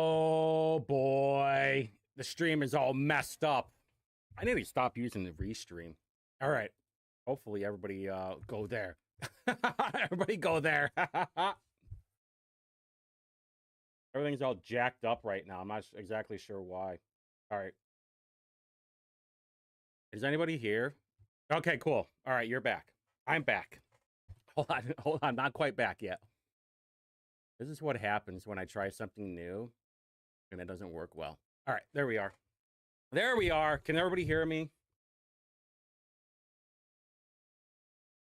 Oh boy, the stream is all messed up. I need to stop using the restream. All right, hopefully everybody go there. Everybody go there. Everything's all jacked up right now. I'm not exactly sure why. All right. Is anybody here? Okay, cool. All right, you're back. I'm back. Hold on, not quite back yet. This is what happens when I try something new and it doesn't work well. All right, there we are. There we are. Can everybody hear me?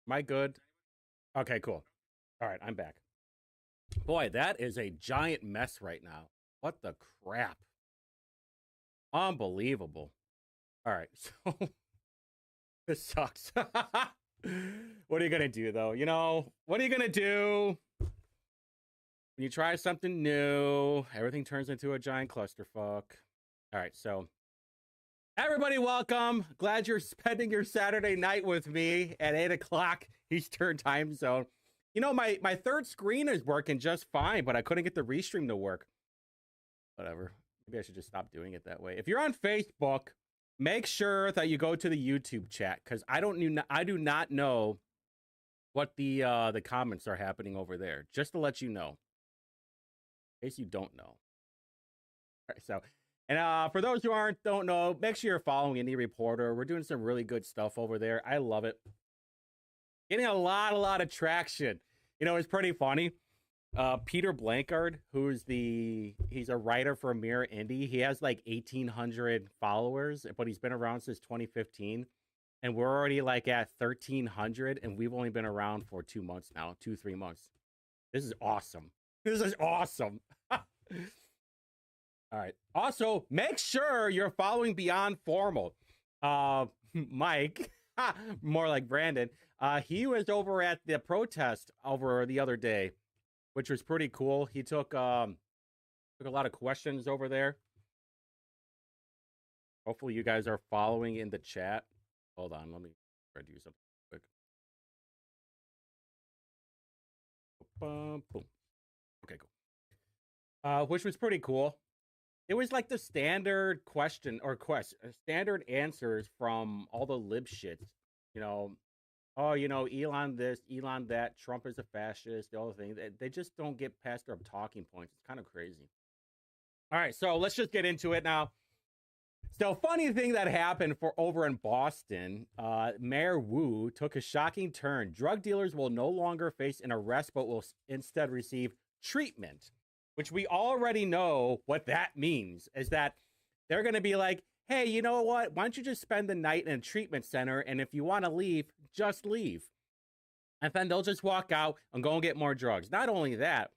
Am I good? Okay, cool. All right, I'm back. Boy, that is a giant mess right now. What the crap? Unbelievable. All right, so this sucks. What are you gonna do, though? You know, what are you gonna do? When you try something new, everything turns into a giant clusterfuck. All right, so everybody, welcome. Glad you're spending your Saturday night with me at 8 o'clock Eastern time zone. You know, my third screen is working just fine, but I couldn't get the restream to work. Whatever. Maybe I should just stop doing it that way. If you're on Facebook, make sure that you go to the YouTube chat, because I do not know what the comments are happening over there. Just to let you know, in case you don't know. All right, so, and for those who don't know, make sure you're following Indie Reporter. We're doing some really good stuff over there. I love it. Getting a lot of traction. You know, it's pretty funny. Peter Blankard, he's a writer for Mirror Indie. He has like 1,800 followers, but he's been around since 2015. And we're already like at 1,300, and we've only been around for 2 months now, 2-3 months. This is awesome. This is awesome. All right. Also, make sure you're following Beyond Formal. Mike, more like Brandon, he was over at the protest over the other day, which was pretty cool. He took a lot of questions over there. Hopefully you guys are following in the chat. Hold on, let me try to do something quick. Boom. Okay, cool. Which was pretty cool. It was like the standard standard answers from all the lib shits. You know, oh, you know, Elon this, Elon that, Trump is a fascist, the other thing. They just don't get past their talking points. It's kind of crazy. All right, so let's just get into it now. So, funny thing that happened over in Boston, Mayor Wu took a shocking turn. Drug dealers will no longer face an arrest, but will instead receive treatment, which we already know what that means, is that they're going to be like, hey, you know what? Why don't you just spend the night in a treatment center? And if you want to leave, just leave. And then they'll just walk out and go and get more drugs. Not only that,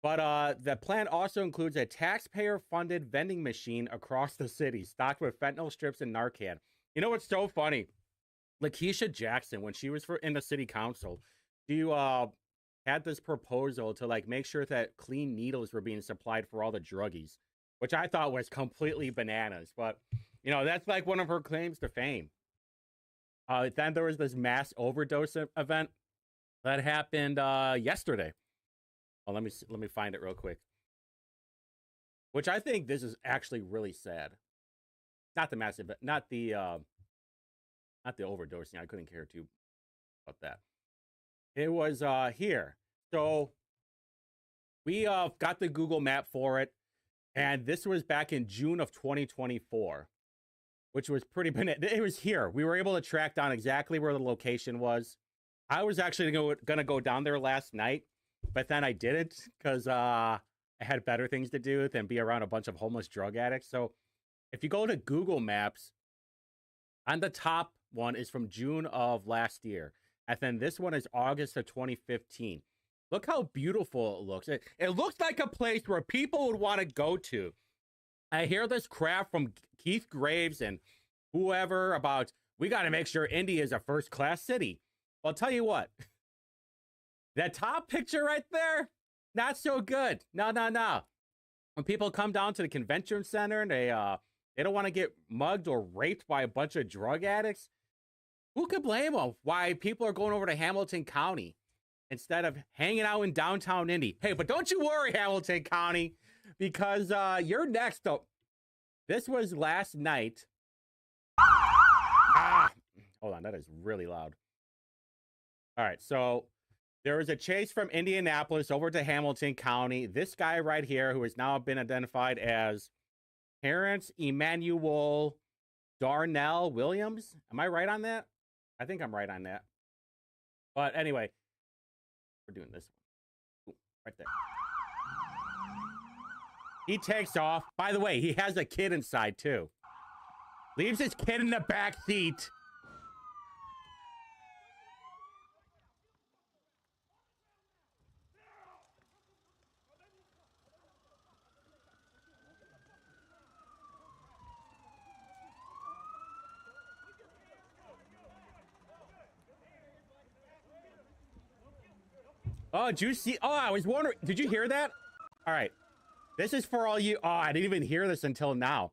but the plan also includes a taxpayer-funded vending machine across the city, stocked with fentanyl strips and Narcan. You know what's so funny? Lakeisha Jackson, when she was in the city council, she had this proposal to like make sure that clean needles were being supplied for all the druggies, which I thought was completely bananas. But, you know, that's like one of her claims to fame. Then there was this mass overdose event that happened yesterday. Oh, let me find it real quick. Which I think this is actually really sad. Not the massive, not the overdosing. I couldn't care too about that. It was here. So we got the Google map for it, and this was back in June of 2024, which was pretty bananas. It was here. We were able to track down exactly where the location was. I was actually gonna go down there last night, but then I didn't because I had better things to do than be around a bunch of homeless drug addicts. So if you go to Google Maps, on the top one is from June of last year. And then this one is August of 2015. Look how beautiful it looks. It looks like a place where people would want to go to. I hear this crap from Keith Graves and whoever about, we got to make sure Indy is a first-class city. Well, I'll tell you what. That top picture right there, not so good. No. When people come down to the convention center and they don't want to get mugged or raped by a bunch of drug addicts, who could blame them? Why people are going over to Hamilton County instead of hanging out in downtown Indy. Hey, but don't you worry, Hamilton County. because you're next. Oh, this was last night. Hold on, that is really loud. All right, so there was a chase from Indianapolis over to Hamilton County. This guy right here, who has now been identified as Terrence Emmanuel Darnell Williams. Am I right on that? I think I'm right on that. But anyway, we're doing this one. Ooh, right there. He takes off. By the way, he has a kid inside too. Leaves his kid in the back seat. Oh, did you see? Oh, I was wondering. Did you hear that? All right. This is for all you. Oh, I didn't even hear this until now.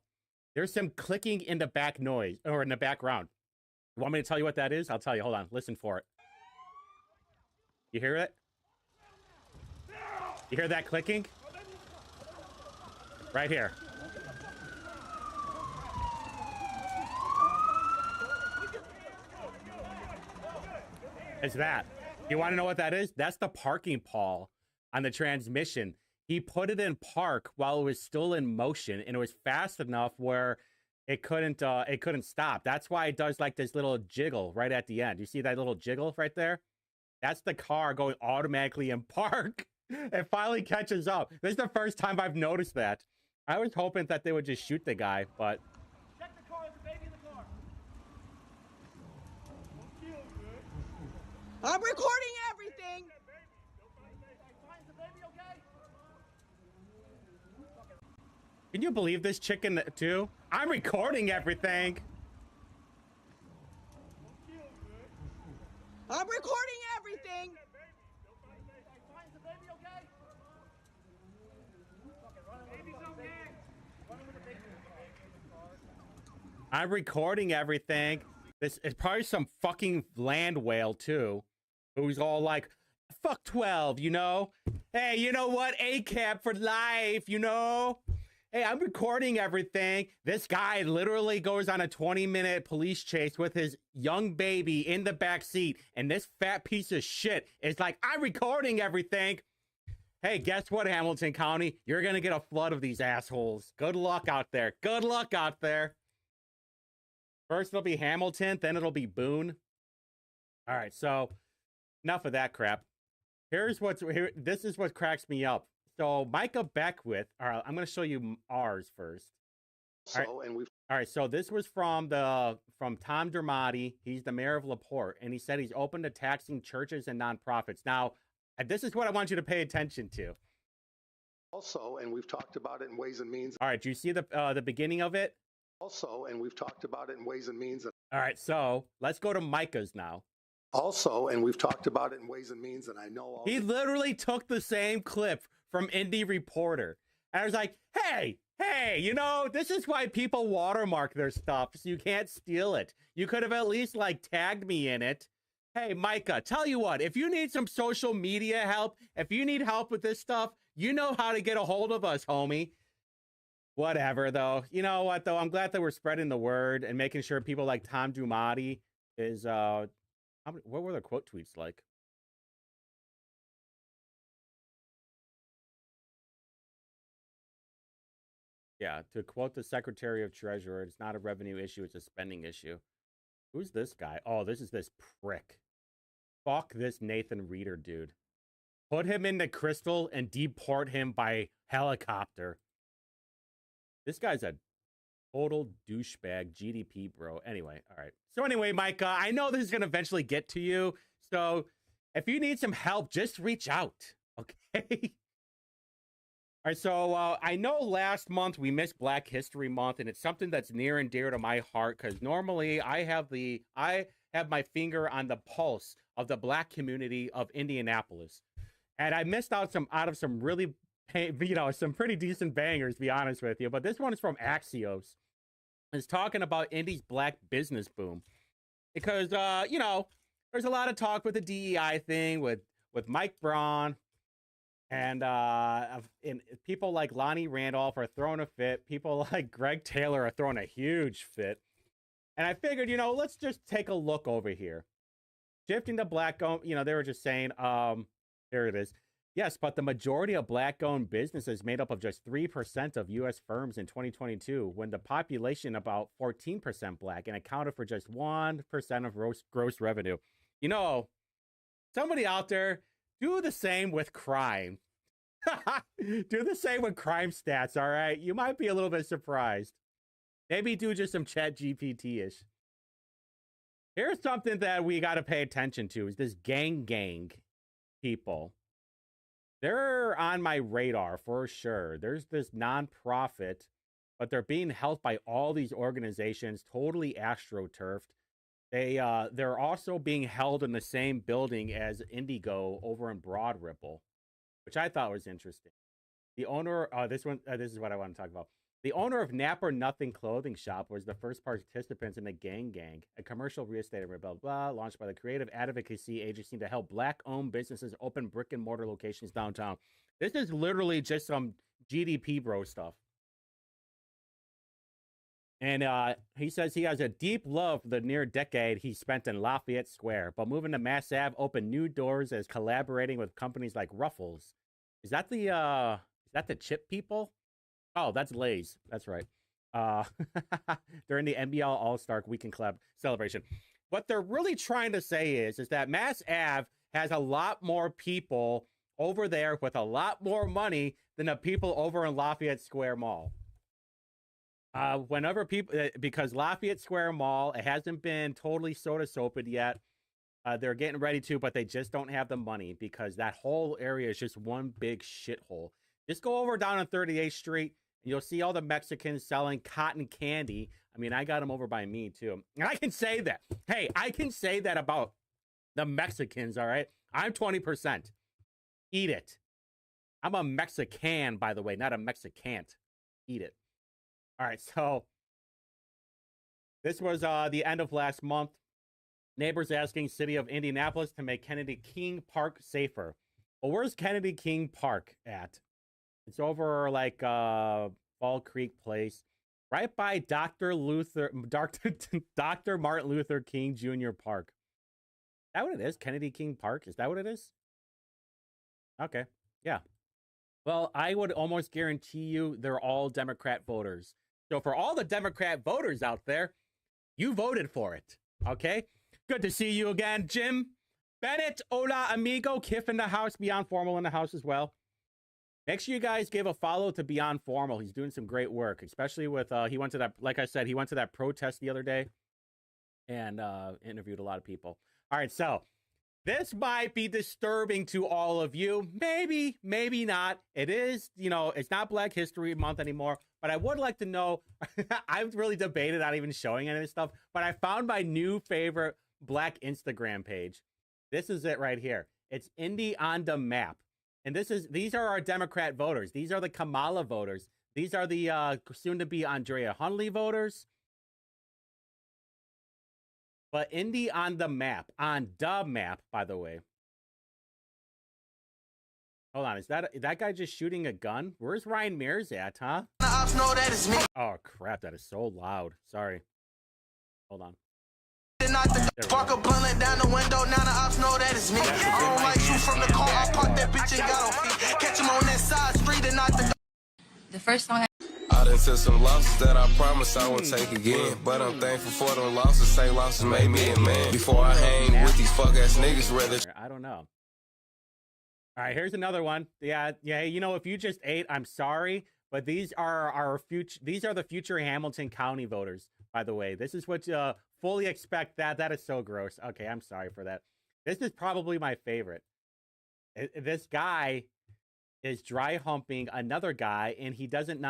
There's some clicking in the back noise or in the background. You want me to tell you what that is? I'll tell you. Hold on. Listen for it. You hear it? You hear that clicking? Right here. It's that. You want to know what that is? That's the parking pawl on the transmission. He put it in park while it was still in motion, and it was fast enough where it couldn't stop. That's why it does like this little jiggle right at the end. You see that little jiggle right there? That's the car going automatically in park. It finally catches up. This is the first time I've noticed that. I was hoping that they would just shoot the guy, but check the car, there's a baby in the car. I'm recording everything. Is the baby okay? Can you believe this chicken too? I'm recording everything. I'm recording everything. Is the baby okay? Baby's okay. I'm recording everything. This is probably some fucking land whale too, who's all like, fuck 12, you know? Hey, you know what? ACAB for life, you know? Hey, I'm recording everything. This guy literally goes on a 20-minute police chase with his young baby in the back seat, and this fat piece of shit is like, I'm recording everything. Hey, guess what, Hamilton County? You're gonna get a flood of these assholes. Good luck out there. Good luck out there. First it'll be Hamilton, then it'll be Boone. All right, so enough of that crap. This is what cracks me up. So Micah Beckwith, all right, I'm going to show you ours first. All right, so this was from Tom Dermody. He's the mayor of LaPorte, and he said he's open to taxing churches and nonprofits. Now, this is what I want you to pay attention to. Also, and we've talked about it in Ways and Means. All right, do you see the beginning of it? Also, and we've talked about it in Ways and Means. All right, so let's go to Micah's now. Also, and we've talked about it in Ways and Means, and I know all. He literally took the same clip from Indie Reporter. And I was like, hey, you know, this is why people watermark their stuff, so you can't steal it. You could have at least, like, tagged me in it. Hey, Micah, tell you what, if you need some social media help, if you need help with this stuff, you know how to get a hold of us, homie. Whatever, though. You know what, though? I'm glad that we're spreading the word and making sure people like Tom Dumati is, what were the quote tweets like? Yeah, to quote the Secretary of Treasury, it's not a revenue issue, it's a spending issue. Who's this guy? Oh, this is this prick. Fuck this Nathan Reeder dude. Put him into Crystal and deport him by helicopter. This guy's a total douchebag, GDP bro. Anyway, all right. So anyway, Micah, I know this is going to eventually get to you. So if you need some help, just reach out, okay? All right, so I know last month we missed Black History Month, and it's something that's near and dear to my heart because normally I have my finger on the pulse of the Black community of Indianapolis, and I missed out of some really, you know, some pretty decent bangers, to be honest with you. But this one is from Axios. It's talking about Indy's Black business boom because you know, there's a lot of talk with the DEI thing with Mike Braun. And people like Lonnie Randolph are throwing a fit. People like Greg Taylor are throwing a huge fit. And I figured, let's just take a look over here. Shifting to black-owned, they were just saying, there it is. Yes, but the majority of black-owned businesses made up of just 3% of U.S. firms in 2022, when the population about 14% black and accounted for just 1% of gross revenue. Somebody out there, do the same with crime. Do the same with crime stats, all right? You might be a little bit surprised. Maybe do just some chat GPT-ish. Here's something that we got to pay attention to is this gang people. They're on my radar for sure. There's this nonprofit, but they're being held by all these organizations, totally astroturfed. They're also being held in the same building as Indigo over in Broad Ripple, which I thought was interesting. The owner, this is what I want to talk about. The owner of Nap or Nothing clothing shop was the first participants in the Gang, a commercial real estate blah, blah, launched by the creative advocacy agency to help black-owned businesses open brick-and-mortar locations downtown. This is literally just some GDP bro stuff. And he says he has a deep love for the near decade he spent in Lafayette Square, but moving to Mass Ave opened new doors as collaborating with companies like Ruffles. Is that the chip people? Oh, that's Lay's. That's right. During the NBL All-Star Weekend Club celebration. What they're really trying to say is that Mass Ave has a lot more people over there with a lot more money than the people over in Lafayette Square Mall. Whenever people, because Lafayette Square Mall, it hasn't been totally soda-soaped yet. They're getting ready to, but they just don't have the money because that whole area is just one big shithole. Just go over down on 38th Street. You'll see all the Mexicans selling cotton candy. I mean, I got them over by me, too. And I can say that. Hey, I can say that about the Mexicans, all right? I'm 20%. Eat it. I'm a Mexican, by the way, not a Mexicant. Eat it. All right, so this was the end of last month. Neighbors asking City of Indianapolis to make Kennedy King Park safer. Well, where's Kennedy King Park at? It's over like Fall Creek Place, right by Dr. Martin Luther King Jr. Park. Is that what it is? Kennedy King Park? Is that what it is? Okay, yeah. Well, I would almost guarantee you they're all Democrat voters. So for all the Democrat voters out there, you voted for it, okay? Good to see you again, Jim. Bennett, hola, amigo. Kiff in the house, Beyond Formal in the house as well. Make sure you guys give a follow to Beyond Formal. He's doing some great work, especially with, he went to that, like I said, he went to that protest the other day and interviewed a lot of people. All right, so this might be disturbing to all of you. Maybe, maybe not. It is, it's not Black History Month anymore, but I would like to know, I've really debated not even showing any of this stuff, but I found my new favorite Black Instagram page. This is it right here. It's Indy on the Map. And these are our Democrat voters. These are the Kamala voters. These are the soon-to-be Andrea Hundley voters. But Indy on the Map, by the way. Hold on, is that guy just shooting a gun? Where's Ryan Mears at, huh? The ops know that it's me. Oh, crap, that is so loud. Sorry. Hold on. Park a blunt down the window, now the ops know that it's me. I don't like shoot from the car, I park that bitch and got on feet. Catch him on that side street and not the first song I done took some losses that I promised I won't take again. But I'm thankful for them losses, same losses made me a man. Before I hang with these fuck ass niggas, rather. I don't know. All right, here's another one. Yeah, if you just ate, I'm sorry, but these are our future. These are the future Hamilton County voters, by the way. This is what fully expect that. That is so gross. Okay, I'm sorry for that. This is probably my favorite. This guy is dry humping another guy, and he doesn't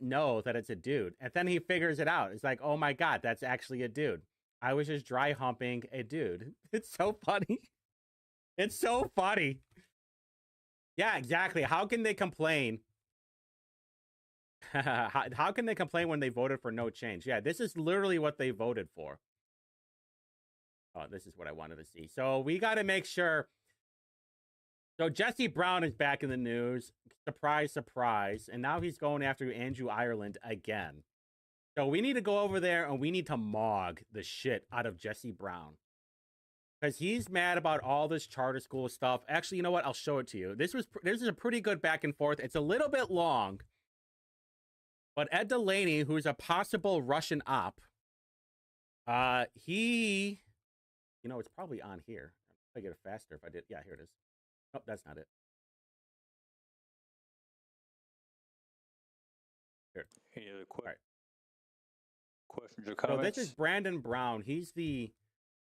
know that it's a dude. And then he figures it out. It's like, oh my God, that's actually a dude. I was just dry humping a dude. It's so funny. It's so funny. Yeah, exactly. How can they complain? How can they complain when they voted for no change? Yeah, this is literally what they voted for. Oh, this is what I wanted to see. So we got to make sure So Jesse Brown is back in the news. Surprise, surprise. And now he's going after Andrew Ireland again. So we need to go over there and we need to mog the shit out of Jesse Brown. Because he's mad about all this charter school stuff. Actually, you know what? I'll show it to you. This is a pretty good back and forth. It's a little bit long. But Ed Delaney, who's a possible Russian op, he... You know, it's probably on here. I'll get it faster if I did. Yeah, here it is. Nope, that's not it. Here. Any other All right. questions or So comments? this is Brandon Brown. He's the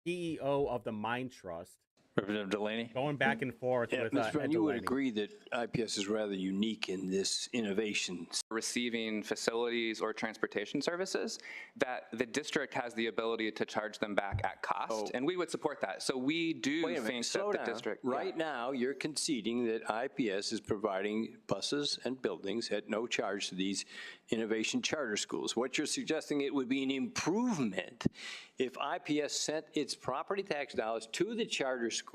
CEO of the Mind Trust. Representative Delaney. Going back and forth Yeah, with Mr. Brown, Ed you would Delaney. agree that IPS is rather unique in this innovation. Receiving facilities or transportation services, that the district has the ability to charge them back at cost, Oh. and we would support that. So we do Wait a minute, think slow that the down. district... Right now, you're conceding that IPS is providing buses and buildings at no charge to these innovation charter schools. What you're suggesting, it would be an improvement if IPS sent its property tax dollars to the charter schools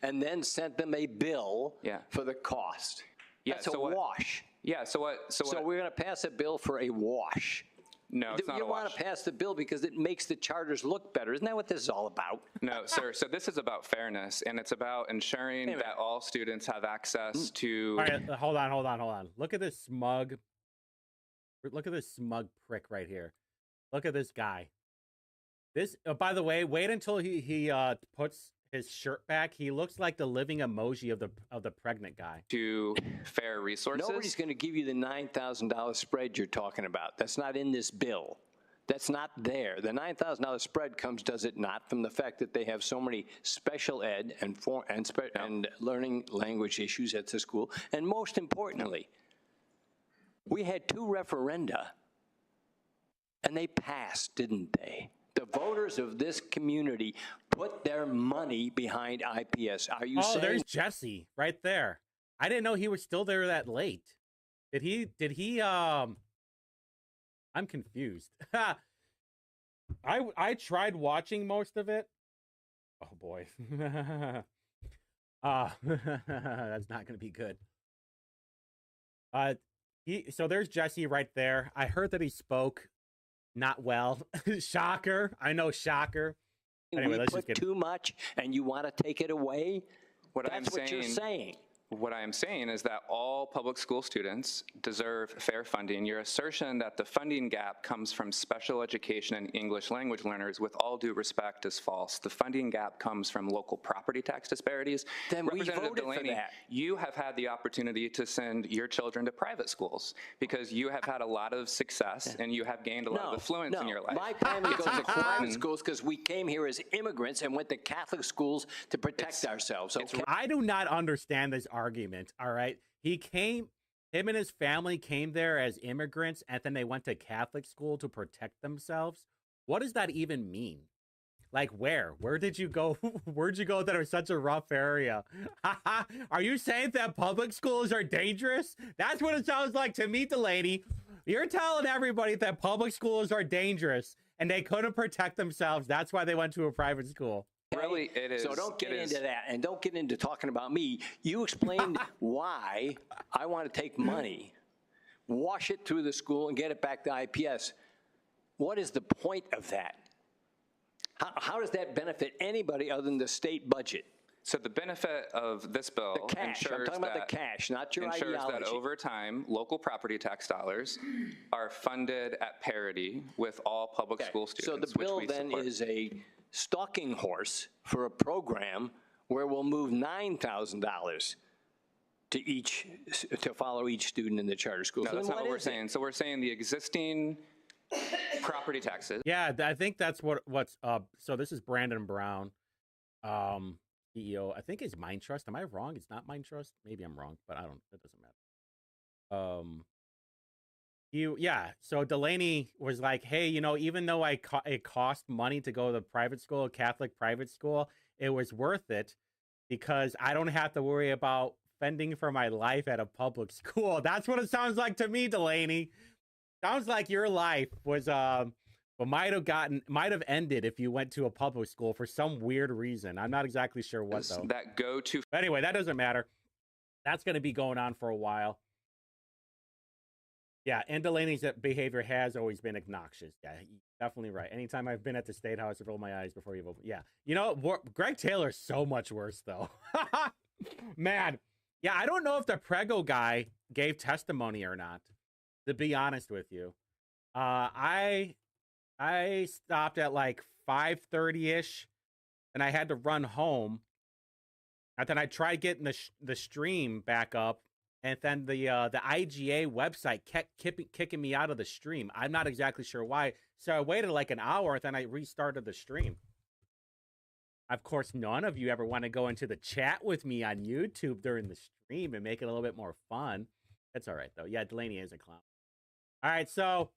and then sent them a bill Yeah. for the cost. Yeah, That's a so what- wash. Yeah, so what... So we're going to pass a bill for a wash. No, it's not You a want wash. to pass the bill because it makes the charters look better. Isn't that what this is all about? No, sir. So this is about fairness, and it's about ensuring minute. that all students have access to... All right, hold on. Look at this smug prick right here. Look at this guy. This, by the way, wait until he puts his shirt back. He looks like the living emoji of the pregnant guy. to fair resources. Nobody's going to give you the $9,000 spread you're talking about. That's not in this bill. That's not there. The $9,000 spread comes, does it not, from the fact that they have so many special ed and learning language issues at the school. And most importantly, we had 2 referenda, and they passed, didn't they? The voters of this community put their money behind IPS. Are you Oh, saying? there's Jesse right there. I didn't know he was still there that late. Did he I'm confused. I tried watching most of it. Oh boy. That's not gonna be good. So there's Jesse right there. I heard that he spoke not well. Shocker. I know, shocker. Anyway, we let's put just get too much and you want to take it away? What That's what you're saying. What I am saying is that all public school students deserve fair funding. Your assertion that the funding gap comes from special education and English language learners, with all due respect, is false. The funding gap comes from local property tax disparities. Then we Representative voted for Delaney, that. you have had the opportunity to send your children to private schools because you have had a lot of success and you have gained a lot of affluence in your life. My family It's goes to private important. schools because we came here as immigrants and went to Catholic schools to protect ourselves. Okay? I do not understand this argument, all right? Him and his family came there as immigrants, and then they went to Catholic school to protect themselves. What does that even mean? Like, where? Where did you go? Where'd you go that are such a rough area? Are you saying that public schools are dangerous? That's what it sounds like to me, Delaney. You're telling everybody that public schools are dangerous, and they couldn't protect themselves. That's why they went to a private school. Really, it is. So don't get it is- into that, and don't get into talking about me. You explained why I want to take money, wash it through the school, and get it back to IPS. What is the point of that? How does that benefit anybody other than the state budget? So the benefit of this bill The cash. I'm ensures talking about that the cash, not your ensures that ideology. over time, local property tax dollars are funded at parity with all public school So students. the bill which we then support. is a stalking horse for a program where we'll move $9,000 to follow each student in the charter school. No, So that's then not what we're is it? saying. So we're saying the existing property taxes. Yeah, I think that's what's up. So this is Brandon Brown, CEO. I think it's Mind Trust. Am I wrong? It's not Mind Trust. Maybe I'm wrong, but it doesn't matter. So Delaney was like, hey, even though it cost money to go to private school, Catholic private school, it was worth it because I don't have to worry about fending for my life at a public school. That's what it sounds like to me, Delaney. Sounds like your life was might have ended if you went to a public school for some weird reason. I'm not exactly sure what though. That go to But anyway, that doesn't matter. That's going to be going on for a while. Yeah, and Delaney's behavior has always been obnoxious. Yeah, you're definitely right. Anytime I've been at the State House, I've rolled my eyes before you've opened. Yeah, you know, Greg Taylor's so much worse, though. Man, yeah, I don't know if the Prego guy gave testimony or not, to be honest with you. I stopped at like 5:30-ish, and I had to run home. And then I tried getting the stream back up, and then the IGA website kept kicking me out of the stream. I'm not exactly sure why. So I waited like an hour, and then I restarted the stream. Of course, none of you ever want to go into the chat with me on YouTube during the stream and make it a little bit more fun. That's all right, though. Yeah, Delaney is a clown. All right, so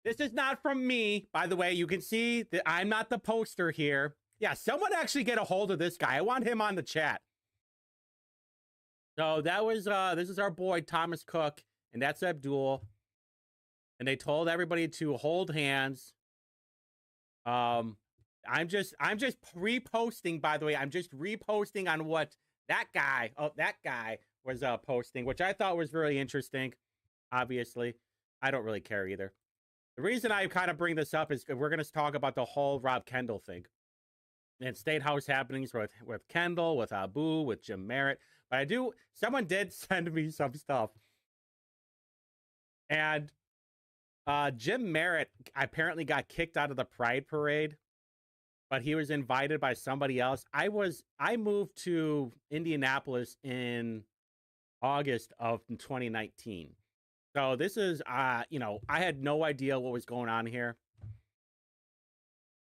this is not from me, by the way. You can see that I'm not the poster here. Yeah, someone actually get a hold of this guy. I want him on the chat. So that was, this is our boy, Thomas Cook, and that's Abdul. And they told everybody to hold hands. I'm just reposting, by the way. I'm just reposting on what that guy was posting, which I thought was really interesting. Obviously, I don't really care either. The reason I kind of bring this up is we're going to talk about the whole Rob Kendall thing and State House happenings with Kendall, with Abu, with Jim Merritt. But someone did send me some stuff. And Jim Merritt apparently got kicked out of the Pride Parade, but he was invited by somebody else. I moved to Indianapolis in August of 2019. So this is, you know, I had no idea what was going on here.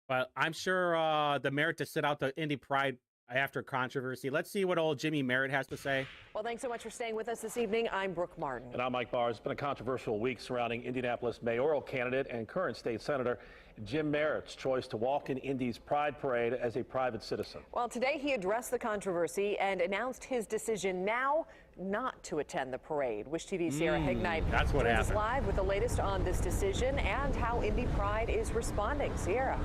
But I'm sure the Merritt to sit out the Indy Pride after controversy. Let's see what old Jimmy Merritt has to say. Well, thanks so much for staying with us this evening. I'm Brooke Martin. And I'm Mike Barr. It's been a controversial week surrounding Indianapolis mayoral candidate and current state senator Jim Merritt's choice to walk in Indy's Pride Parade as a private citizen. Well, today he addressed the controversy and announced his decision now not to attend the parade. Wish TV's Sierra Hignite that's what joins us happened. live with the latest on this decision and how Indy Pride is responding. Sierra.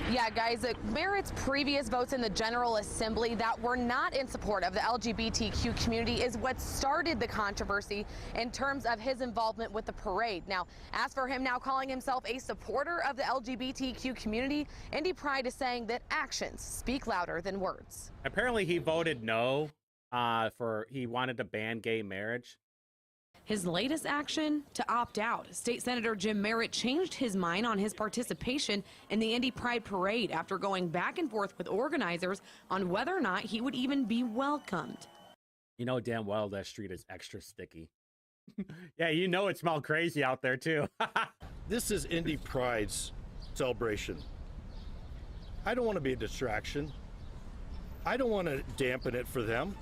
Yeah, guys, Merritt's previous votes in the General Assembly that were not in support of the LGBTQ community is what started the controversy in terms of his involvement with the parade. Now, as for him now calling himself a supporter of the LGBTQ community, Indy Pride is saying that actions speak louder than words. Apparently he voted no he wanted to ban gay marriage. His latest action to opt out. State Senator Jim Merritt changed his mind on his participation in the Indy Pride Parade after going back and forth with organizers on whether or not he would even be welcomed. You know damn well that street is extra sticky. Yeah, you know it smelled crazy out there too. This is Indy Pride's celebration. I don't want to be a distraction. I don't want to dampen it for them.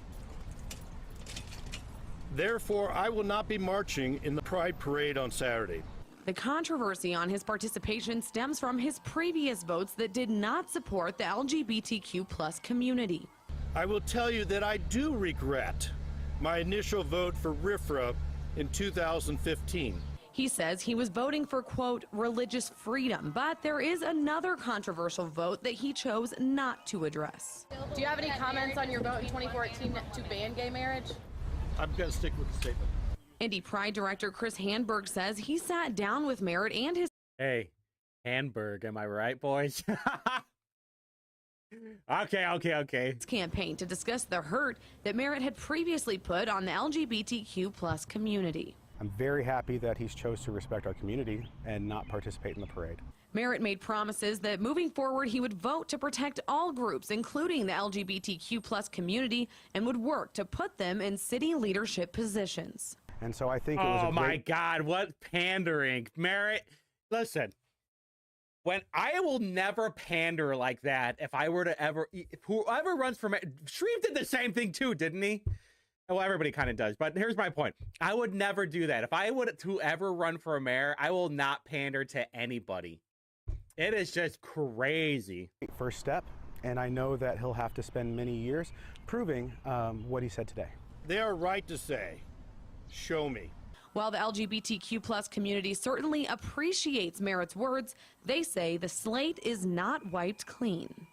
Therefore, I will not be marching in the Pride Parade on Saturday. The controversy on his participation stems from his previous votes that did not support the LGBTQ+ community. I will tell you that I do regret my initial vote for RFRA in 2015. He says he was voting for, quote, religious freedom, but there is another controversial vote that he chose not to address. Do you have any comments on your vote in 2014 to ban gay marriage? I'm going to stick with the statement. Indy Pride Director Chris Handberg says he sat down with Merritt and his... Hey, Handberg, am I right, boys? Okay. ...campaign to discuss the hurt that Merritt had previously put on the LGBTQ+ community. I'm very happy that he's chose to respect our community and not participate in the parade. Merritt made promises that moving forward he would vote to protect all groups, including the LGBTQ+ community, and would work to put them in city leadership positions. And so I think it was Oh my God, what pandering. Merritt, listen, I will never pander like that if I were to ever, whoever runs for mayor, Shreve did the same thing too, didn't he? Well, everybody kind of does, but here's my point. I would never do that. If I would to ever run for a mayor, I will not pander to anybody. It is just crazy. First step, and I know that he'll have to spend many years proving what he said today. They are right to say, show me. While the LGBTQ+ community certainly appreciates Merritt's words, they say the slate is not wiped clean.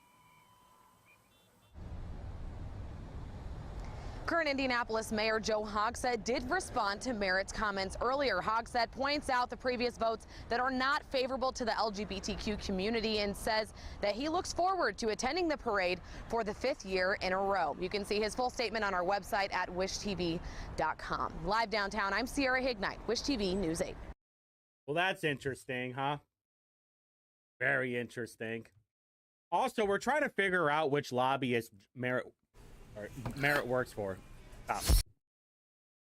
Current Indianapolis Mayor Joe Hogsett did respond to Merritt's comments earlier. Hogsett points out the previous votes that are not favorable to the LGBTQ community and says that he looks forward to attending the parade for the 5th year in a row. You can see his full statement on our website at wishtv.com. Live downtown, I'm Sierra Hignite, Wish TV News 8. Well, that's interesting, huh? Very interesting. Also, we're trying to figure out which lobbyist Merritt works for. Stop.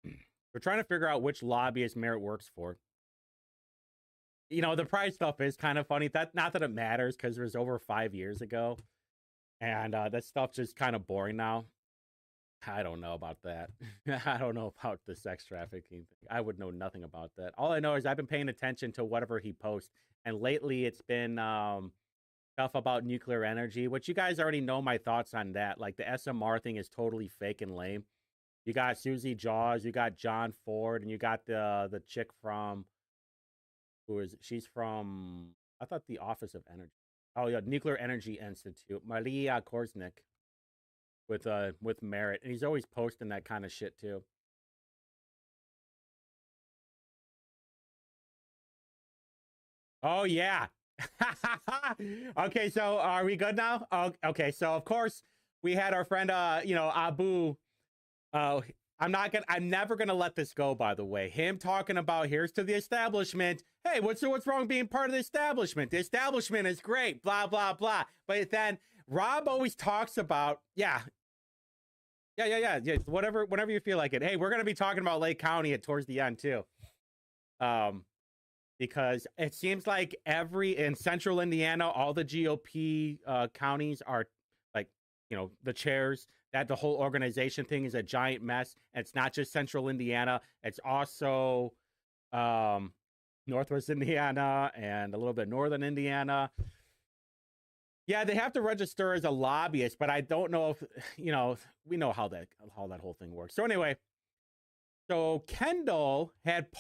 We're trying to figure out which lobbyist Merritt works for. You know, the prize stuff is kind of funny. Not that it matters, because it was over 5 years ago. And that stuff's just kind of boring now. I don't know about that. I don't know about the sex trafficking thing. I would know nothing about that. All I know is I've been paying attention to whatever he posts. And lately it's been stuff about nuclear energy, which you guys already know my thoughts on that. Like, the SMR thing is totally fake and lame. You got Susie Jaws, you got John Ford, and you got the chick from, she's from, I thought the Office of Energy. Oh yeah, Nuclear Energy Institute, Maria Korsnick, with Merritt, and he's always posting that kind of shit too. Oh yeah. Okay, so are we good now? Oh, okay, so of course we had our friend Abu. I'm never gonna let this go, by the way. Him talking about, here's to the establishment. Hey, what's wrong being part of the establishment? The establishment is great, blah blah blah. But then Rob always talks about, yeah, whatever, whenever you feel like it. Hey, we're gonna be talking about Lake County towards the end too. Because it seems like in central Indiana, all the GOP counties are like, the chairs, that the whole organization thing is a giant mess. And it's not just central Indiana. It's also northwest Indiana and a little bit northern Indiana. Yeah, they have to register as a lobbyist, but I don't know if, we know how that whole thing works. So anyway, so Kendall had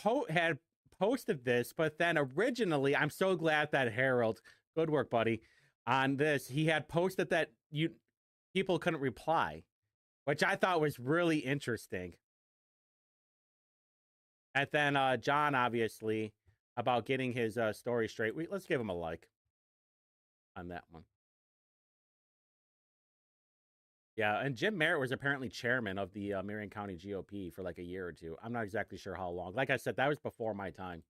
posted this, but then originally, I'm so glad that Harold, good work, buddy, on this, he had posted that people couldn't reply, which I thought was really interesting. And then John, obviously, about getting his story straight. Let's give him a like on that one. Yeah, and Jim Merritt was apparently chairman of the Marion County GOP for like a year or two. I'm not exactly sure how long. Like I said, that was before my time.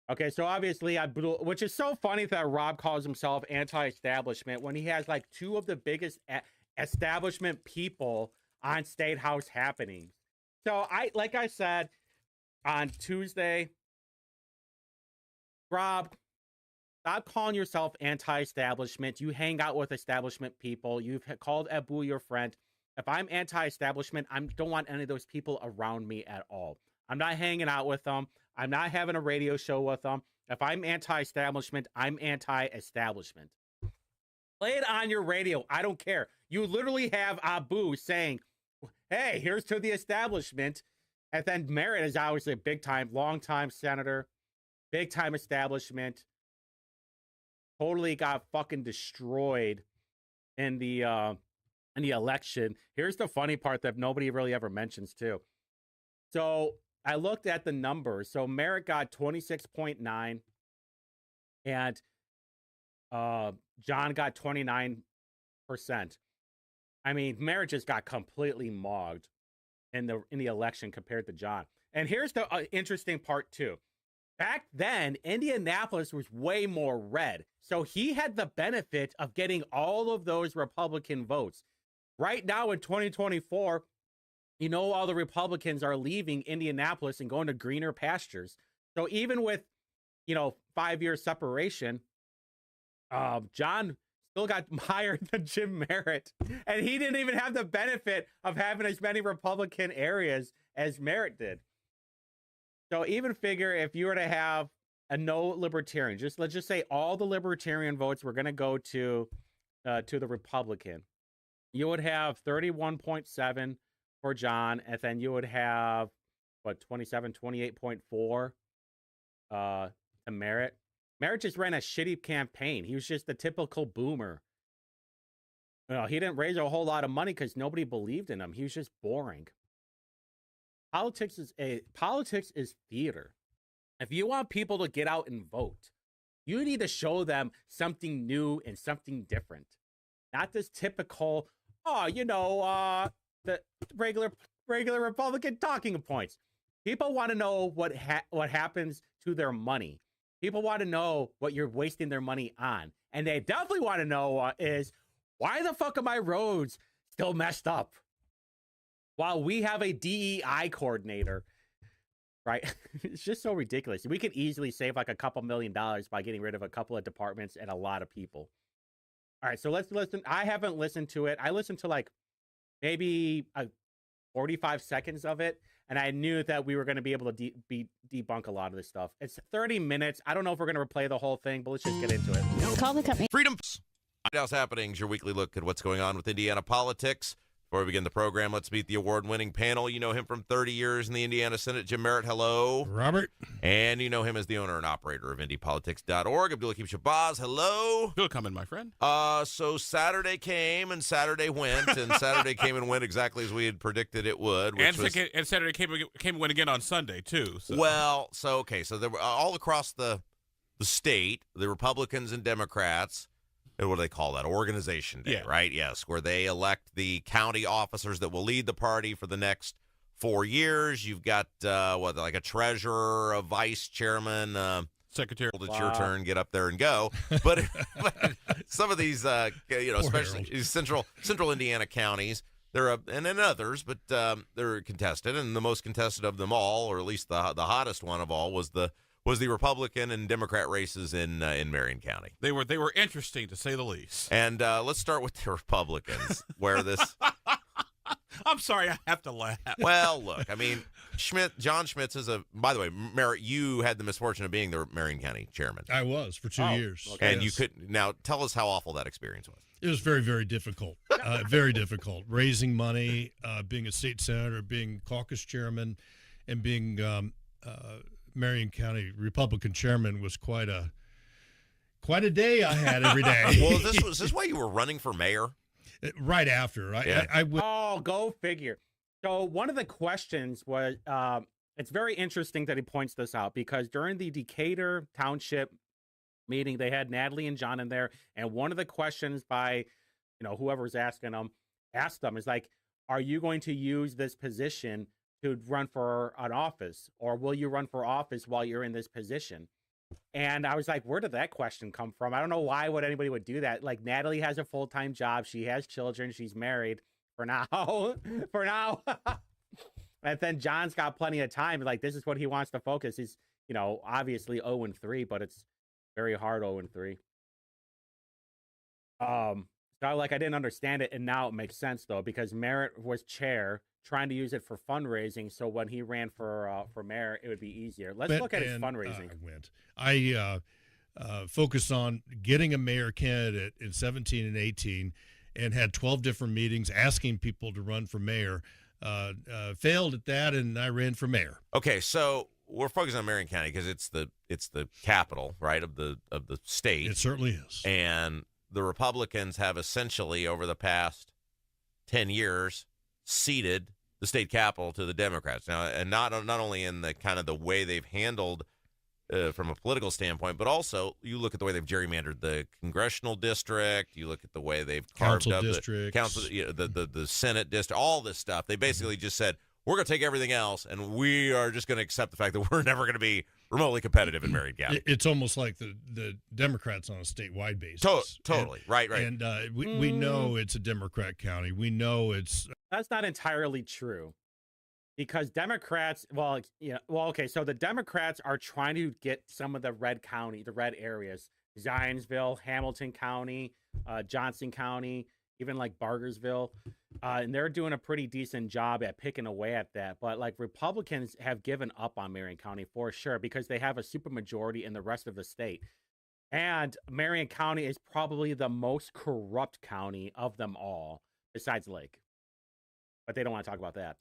Okay, so obviously, which is so funny that Rob calls himself anti-establishment when he has like two of the biggest establishment people on State House happenings. So like I said on Tuesday, Rob, stop calling yourself anti-establishment. You hang out with establishment people. You've called Abu your friend. If I'm anti-establishment, I don't want any of those people around me at all. I'm not hanging out with them. I'm not having a radio show with them. If I'm anti-establishment, I'm anti-establishment. Play it on your radio. I don't care. You literally have Abu saying, hey, here's to the establishment. And then Merritt is obviously a big-time, long-time senator, big-time establishment. Totally got fucking destroyed in the election. Here's the funny part that nobody really ever mentions too. So I looked at the numbers. So Merritt got 26.9 and John got 29%. I mean, Merritt just got completely mogged in the election compared to John. And here's the interesting part too. Back then, Indianapolis was way more red. So he had the benefit of getting all of those Republican votes. Right now in 2024, all the Republicans are leaving Indianapolis and going to greener pastures. So even with, 5-year separation, John still got higher than Jim Merritt. And he didn't even have the benefit of having as many Republican areas as Merritt did. So even figure if you were to have a no libertarian, let's just say all the libertarian votes were going to go to the Republican, you would have 31.7 for John, and then you would have 28.4 to Merritt. Merritt just ran a shitty campaign. He was just the typical boomer. No, he didn't raise a whole lot of money because nobody believed in him. He was just boring. Politics is theater. If you want people to get out and vote, you need to show them something new and something different. Not this typical, the regular Republican talking points. People want to know what happens to their money. People want to know what you're wasting their money on. And they definitely want to know is, why the fuck are my roads still messed up? While we have a DEI coordinator, right? It's just so ridiculous. We could easily save like a couple $1 million by getting rid of a couple of departments and a lot of people. All right, so let's listen. I haven't listened to it. I listened to like maybe 45 seconds of it, and I knew that we were going to be able to debunk a lot of this stuff. It's 30 minutes. I don't know if we're going to replay the whole thing, but let's just get into it. Call the company. Freedoms. White House Happenings, your weekly look at what's going on with Indiana politics. Before we begin the program, let's meet the award-winning panel. You know him from 30 years in the Indiana Senate. Jim Merritt, hello. Robert. And you know him as the owner and operator of IndyPolitics.org. Abdul Hakim Shabazz, hello. Good coming, my friend. So Saturday came and Saturday went, and Saturday came and went exactly as we had predicted it would. And Saturday came and went again on Sunday, too. So. Well, so there were all across the state, the Republicans and Democrats. What do they call that? Organization Day, right? Yes, where they elect the county officers that will lead the party for the next 4 years. You've got, like a treasurer, a vice chairman, secretary. It's your turn. Get up there and go. But some of these, especially central Indiana counties, and then others, but they're contested. And the most contested of them all, or at least the hottest one of all, was the Republican and Democrat races in Marion County. They were interesting, to say the least. And let's start with the Republicans, where this... I'm sorry, I have to laugh. Well, look, I mean, John Schmitz is by the way, Merritt, you had the misfortune of being the Marion County chairman. I was for 2 years. Okay. And you couldn't... Now, tell us how awful that experience was. It was very, very difficult. Very difficult. Raising money, being a state senator, being caucus chairman, and being... Marion County Republican chairman was quite a day I had every day. Well, is this why you were running for mayor? Right after. Oh, go figure. So one of the questions was, it's very interesting that he points this out, because during the Decatur Township meeting, they had Natalie and John in there, and one of the questions by, whoever's asking them, asked them is like, are you going to use this position to run for an office, or will you run for office while you're in this position? And I was like, where did that question come from? I don't know why anybody would do that. Like, Natalie has a full-time job. She has children. She's married for now. And then John's got plenty of time. Like, this is what he wants to focus. He's, obviously 0-3, but it's very hard 0-3. So I didn't understand it. And now it makes sense though, because Merritt was chair, trying to use it for fundraising, so when he ran for mayor, it would be easier. Let's look at his fundraising. I focused on getting a mayor candidate in 17 and 18, and had 12 different meetings asking people to run for mayor. Failed at that, and I ran for mayor. Okay, so we're focused on Marion County because it's the capital, right, of the state. It certainly is. And the Republicans have essentially, over the past 10 years, ceded the state capital to the Democrats now, and not only in the kind of the way they've handled from a political standpoint, but also you look at the way they've gerrymandered the congressional district. You look at the way they've carved up the council, the Senate district, all this stuff. They basically just said, we're going to take everything else, and we are just going to accept the fact that we're never going to be remotely competitive in Marion County. It's almost like the Democrats on a statewide basis. Totally. Right. And we know it's a Democrat county. We know it's... That's not entirely true, because Democrats, so the Democrats are trying to get some of the red areas, Zionsville, Hamilton County, Johnson County, even like Bargersville, and they're doing a pretty decent job at picking away at that. But like, Republicans have given up on Marion County for sure, because they have a supermajority in the rest of the state. And Marion County is probably the most corrupt county of them all, besides Lake. But they don't want to talk about that.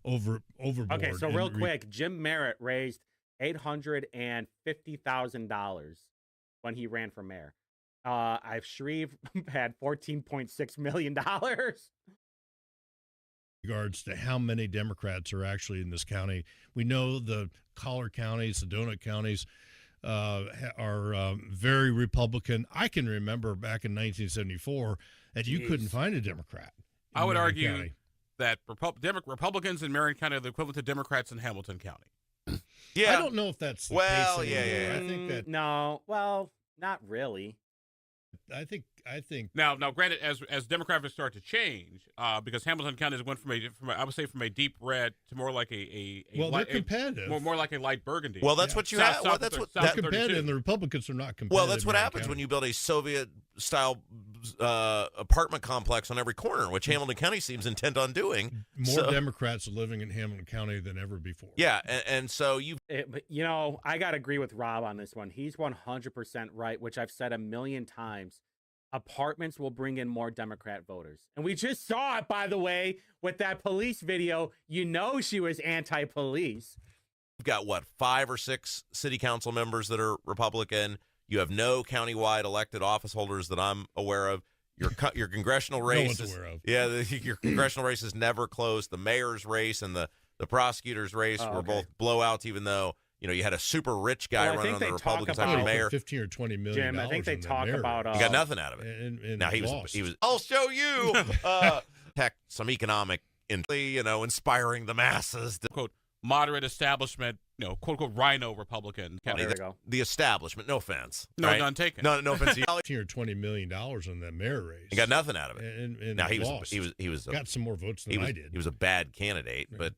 Overboard. Okay, so real quick, Jim Merritt raised $850,000 when he ran for mayor. Shreve had $14.6 million. Regards to how many Democrats are actually in this county. We know the collar counties, the donut counties, are very Republican. I can remember back in 1974 that you couldn't find a Democrat. I would Marion argue County. that Republicans in Marion County are the equivalent to Democrats in Hamilton County. I don't know if that's the Well, case yeah, anymore. yeah. I think that No, well, not really. I think Now, granted, as demographics start to change, because Hamilton County went from a deep red to more like a well, light, they're competitive. more like a light burgundy. Well, that's what you have. Well, that's what they're competitive, and the Republicans are not competitive. Well, that's what in happens Marion when you build a Soviet-style apartment complex on every corner, which Hamilton County seems intent on doing. More Democrats living in Hamilton County than ever before. Yeah, and so But, I got to agree with Rob on this one. He's 100% right, which I've said a million times. Apartments will bring in more Democrat voters. And we just saw it, by the way, with that police video. She was anti-police. You've got, 5 or 6 city council members that are Republican. You have no countywide elected office holders that I'm aware of. Your congressional race one's aware of. Yeah, your congressional race is never closed. The mayor's race and the prosecutor's race were both blowouts, even though you had a super rich guy running on the Republican side of mayor. 15 or 20 million. Jim, I think they talk about. He got nothing out of it. And now he was. I'll show you. Heck, some economic, inspiring the masses. Quote moderate establishment, quote unquote rhino Republican. There we go. The establishment. No offense. No, right? none taken. No offense. 15 or 20 million dollars on that mayor race. He got nothing out of it. And now he lost. was got some more votes than I did. He was a bad candidate, but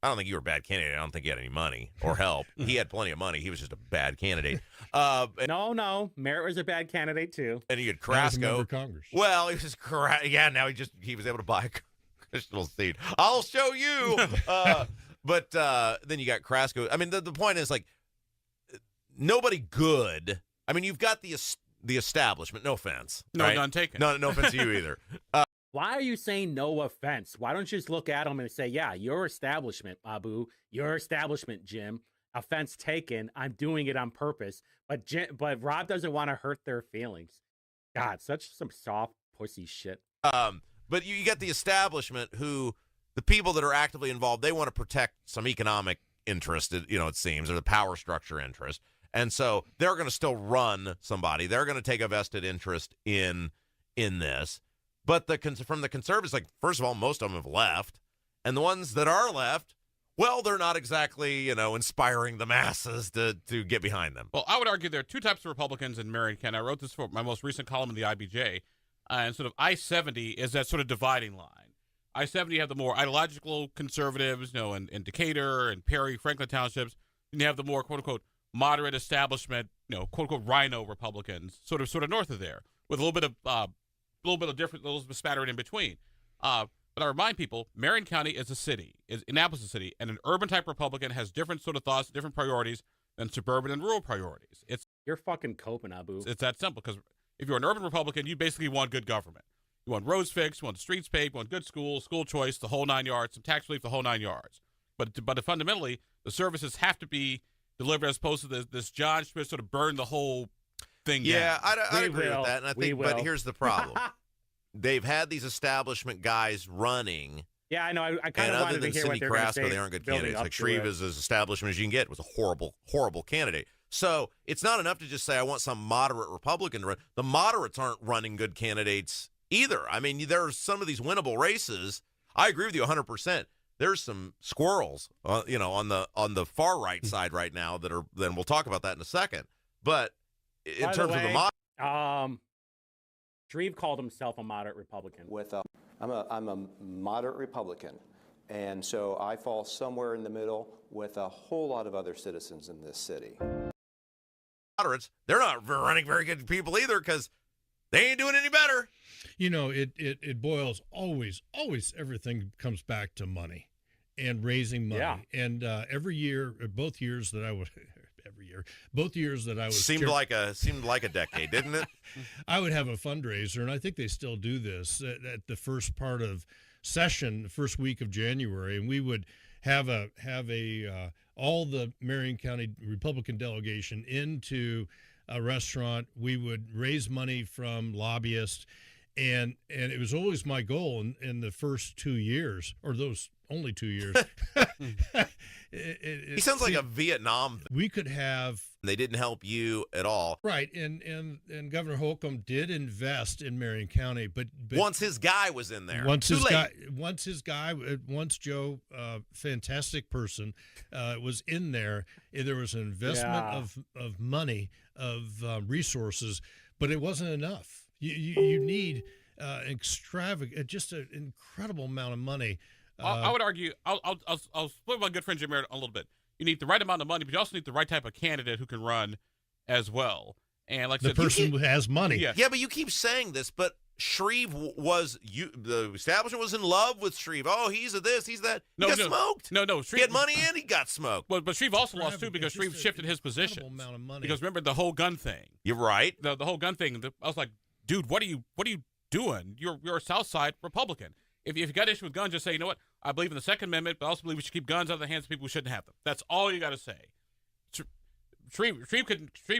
I don't think you were a bad candidate. I don't think he had any money or help. He had plenty of money. He was just a bad candidate. No, Merritt was a bad candidate too. And you had He was a member Carrasco. of Congress. Well, he was now he was able to buy a congressional seat. I'll show you. But then you got Carrasco. I mean, the point is nobody good. I mean, you've got the establishment. No offense. No, right? none taken. No offense to you either. Why are you saying no offense? Why don't you just look at them and say, yeah, your establishment, Abu, your establishment, Jim. Offense taken. I'm doing it on purpose. But Rob doesn't want to hurt their feelings. God, such some soft pussy shit. But you got the establishment who, the people that are actively involved, they want to protect some economic interest, it seems, or the power structure interest. And so they're going to still run somebody. They're going to take a vested interest in this. But from the conservatives, first of all, most of them have left. And the ones that are left, well, they're not exactly, inspiring the masses to get behind them. Well, I would argue there are two types of Republicans in Marion County. I wrote this for my most recent column in the IBJ. And sort of I-70 is that sort of dividing line. I-70 have the more ideological conservatives, in Decatur and Perry, Franklin townships. And you have the more, quote-unquote, moderate establishment, quote-unquote, rhino Republicans, sort of north of there, with a little bit of different, little spattering in between. But I remind people, Marion County is a city, Annapolis is a city, and an urban-type Republican has different sort of thoughts, different priorities than suburban and rural priorities. You're fucking coping, Abu. It's that simple, because if you're an urban Republican, you basically want good government. You want roads fixed, you want the streets paved, you want good schools, school choice, the whole 9 yards, some tax relief, the whole 9 yards. But fundamentally, the services have to be delivered as opposed to this John Schmidt sort of burn the whole thing down. Yeah, I agree with that. And I think, but here's the problem. They've had these establishment guys running. Yeah, I know. I kind of wanted to hear what they're going to say. They aren't good candidates. Like Shreve is as establishment as you can get. Was a horrible, horrible candidate. So it's not enough to just say I want some moderate Republican to run. The moderates aren't running good candidates either. I mean, there's some of these winnable races. I agree with you 100%. There's some squirrels, on the far right side right now that are. Then we'll talk about that in a second. But in terms of the Shreve called himself a moderate Republican. I'm a moderate Republican, and so I fall somewhere in the middle with a whole lot of other citizens in this city. Moderates, they're not running very good people either because they ain't doing any better. It boils always everything comes back to money and raising money. Yeah. And every year, both years that I was seemed like a decade, didn't it? I would have a fundraiser, and I think they still do this at the first part of session, the first week of January, and we would have all the Marion County Republican delegation into a restaurant. We would raise money from lobbyists, and it was always my goal in the first 2 years, or those only 2 years. He sounds like a Vietnam. We could have. They didn't help you at all. Right, and Governor Holcomb did invest in Marion County, but once his guy was in there. Once Joe, fantastic person, was in there, there was an investment of money, of resources, but it wasn't enough. You need extravagant, just an incredible amount of money. I would argue, I'll split my good friend Jim Merritt a little bit. You need the right amount of money, but you also need the right type of candidate who can run as well. And like the person who has money. Yeah, but you keep saying this, but Shreve the establishment was in love with Shreve. Oh, he's this, he's that. He got smoked. No, Shreve, he had money and he got smoked. But Shreve also lost too because Shreve shifted his position. Because remember the whole gun thing. You're right. The whole gun thing. I was like, dude, what are you doing? You're a South Side Republican. If you got issue with guns, just say, you know what? I believe in the Second Amendment, but I also believe we should keep guns out of the hands of people who shouldn't have them. That's all you got to say. Shreve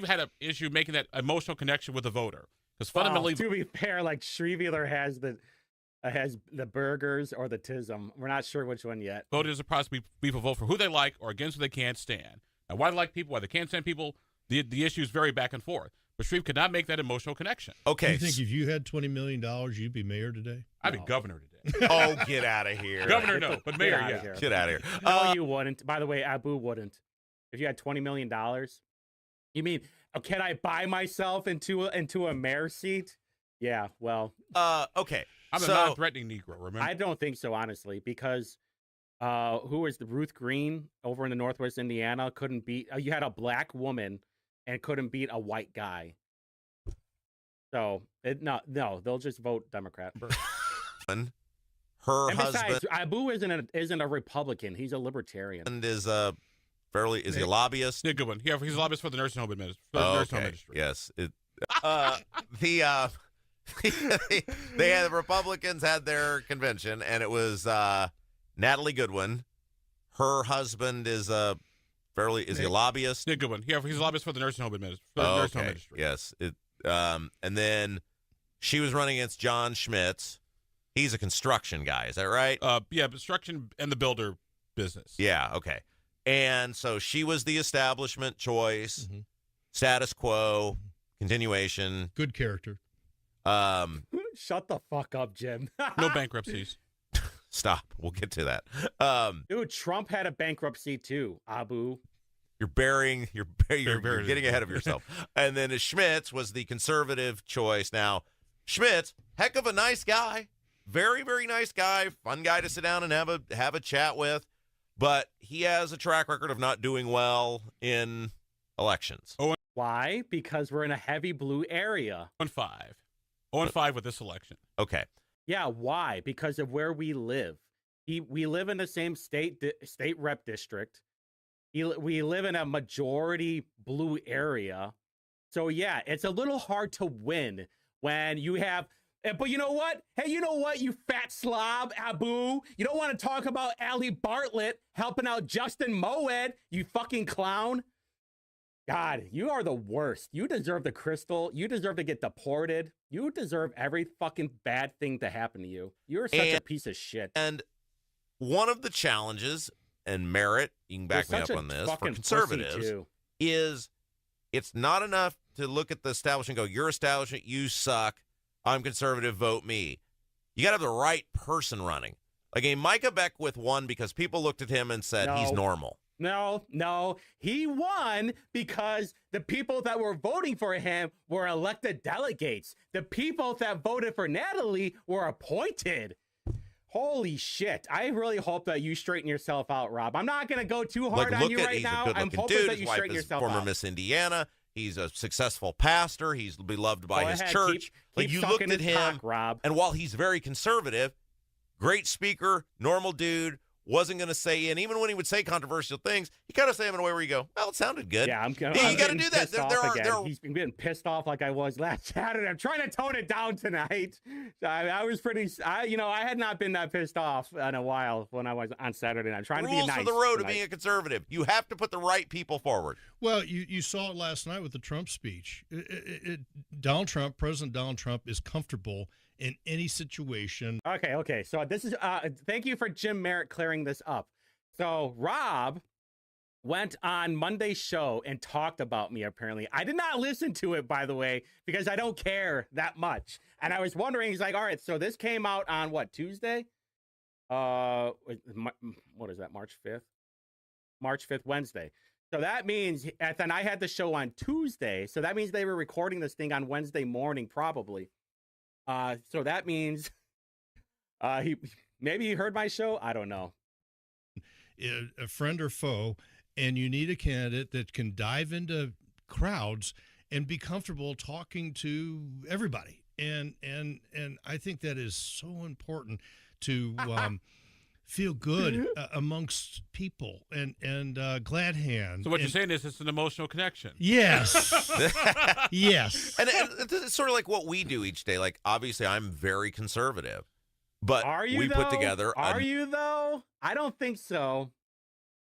had an issue making that emotional connection with the voter because fundamentally, to be fair, like Shreve either has the burgers or the tism. We're not sure which one yet. Voters are possibly people vote for who they like or against who they can't stand. Now, why they like people, why they can't stand people, the issues vary back and forth. But Shreve could not make that emotional connection. Okay. You think if you had $20 million, you'd be mayor today? I'd be governor today. Oh, get out of here. Governor, no, but mayor, yeah. Get out of here. No, you wouldn't. By the way, Abu wouldn't. If you had $20 million, you mean, can I buy myself into a mayor seat? Yeah, well. Okay. I'm a non-threatening Negro, remember? I don't think so, honestly, because who was the Ruth Green over in the Northwest Indiana couldn't beat, you had a black woman and couldn't beat a white guy. So, no, they'll just vote Democrat. Her and husband, besides, Abu isn't a Republican. He's a libertarian. And is he a lobbyist? Yeah, good one. Yeah, he's a lobbyist for the nursing home industry. Yes. They had the Republicans had their convention, and it was Natalie Goodwin. Her husband is he a lobbyist? Yeah, good one. Yeah, he's a lobbyist for the nursing home industry. Yes. And then she was running against John Schmitz. He's a construction guy. Is that right? Yeah, construction and the builder business. Yeah. Okay. And so she was the establishment choice, status quo, continuation. Good character. Shut the fuck up, Jim. No bankruptcies. Stop. We'll get to that. Dude, Trump had a bankruptcy too, Abu. You're getting ahead of yourself. And then Schmitz was the conservative choice. Now, Schmitz, heck of a nice guy. Very, very nice guy. Fun guy to sit down and have a chat with. But he has a track record of not doing well in elections. Why? Because we're in a heavy blue area. 0-5. 0-5 with this election. Okay. Yeah, why? Because of where we live. We live in the same state rep district. We live in a majority blue area. So, yeah, it's a little hard to win when you have... But you know what? Hey, you know what, you fat slob, Abu? You don't want to talk about Ali Bartlett helping out Justin Moed, you fucking clown? God, you are the worst. You deserve the crystal. You deserve to get deported. You deserve every fucking bad thing to happen to you. You're such a piece of shit. And one of the challenges, and Merritt, you can back me up on this, for conservatives, is it's not enough to look at the establishment and go, you're establishment, you suck. I'm conservative, vote me. You got to have the right person running. Like Micah Beckwith won because people looked at him and said he's normal. No. He won because the people that were voting for him were elected delegates. The people that voted for Natalie were appointed. Holy shit. I really hope that you straighten yourself out, Rob. I'm not going to go too hard on you right now. I'm hoping that you straighten yourself out. Former Miss Indiana. He's a successful pastor. He's beloved by his church. Keep you looked at him, Rob. And while he's very conservative, great speaker, normal dude, wasn't going to say, and even when he would say controversial things, he kind of say them in a way where you go, well, it sounded good. Yeah, you got to do that. He's been getting pissed off like I was last Saturday. I'm trying to tone it down tonight. I was pretty, I had not been that pissed off in a while when I was on Saturday night. I'm trying to be nice. Rules for the road of being a conservative. You have to put the right people forward. Well, you saw it last night with the Trump speech. President Donald Trump is comfortable in any situation. Okay. So this is, thank you for Jim Merritt clearing this up. So Rob went on Monday's show and talked about me, apparently. I did not listen to it, by the way, because I don't care that much. And I was wondering, he's like, all right, so this came out on what, Tuesday? What is that, March 5th? March 5th, Wednesday. So that means, and then I had the show on Tuesday, so that means they were recording this thing on Wednesday morning, probably. So that means maybe he heard my show. I don't know. A friend or foe, and you need a candidate that can dive into crowds and be comfortable talking to everybody. And I think that is so important to feel good amongst people and glad hands. So what you're saying is it's an emotional connection. Yes. Yes. And it's sort of like what we do each day. Like, obviously, I'm very conservative, but put together. Are you though? I don't think so.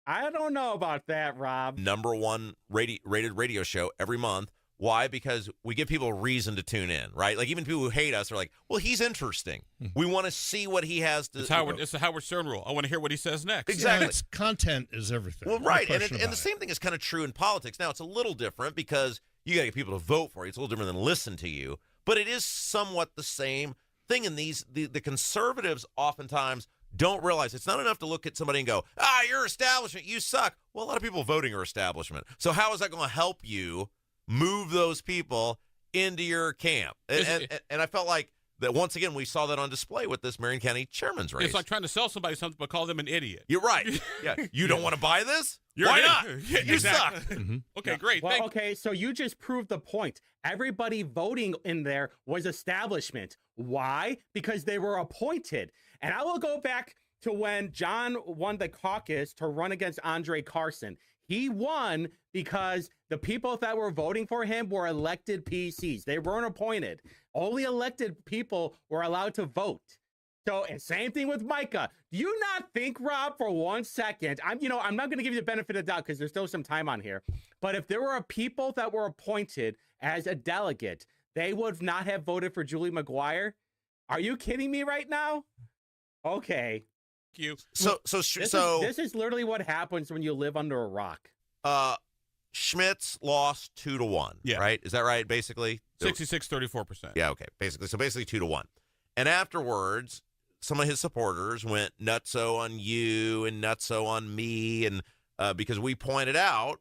I don't know about that, Rob. #1 rated radio show every month. Why? Because we give people a reason to tune in, right? Like, even people who hate us are like, well, he's interesting. We want to see what he has to say. It's the Howard Stern rule. I want to hear what he says next. Exactly. Yeah, content is everything. Well, right. And the same thing is kind of true in politics. Now, it's a little different because you got to get people to vote for you. It's a little different than listen to you. But it is somewhat the same thing. And the conservatives oftentimes don't realize it's not enough to look at somebody and go, you're establishment, you suck. Well, a lot of people voting are establishment. So how is that going to help you move those people into your camp? And I felt like that once again we saw that on display with this Marion County chairman's race. It's like trying to sell somebody something but call them an idiot. You're right. Yeah. You don't want to buy this? You're Why not? You suck. Mm-hmm. Okay, great. Well, okay, so you just proved the point. Everybody voting in there was establishment. Why? Because they were appointed. And I will go back to when John won the caucus to run against Andre Carson. He won because the people that were voting for him were elected PCs. They weren't appointed. Only elected people were allowed to vote. So, and same thing with Micah. Do you not think, Rob, for 1 second, I'm not going to give you the benefit of the doubt because there's still some time on here. But if there were people that were appointed as a delegate, they would not have voted for Julie McGuire. Are you kidding me right now? Okay. Thank you. This is literally what happens when you live under a rock. Schmitz lost 2-1. Yeah. Right? Is that right? Basically 66-34%. Yeah. Okay. Basically 2-1. And afterwards, some of his supporters went nutso on you and nutso on me, and because we pointed out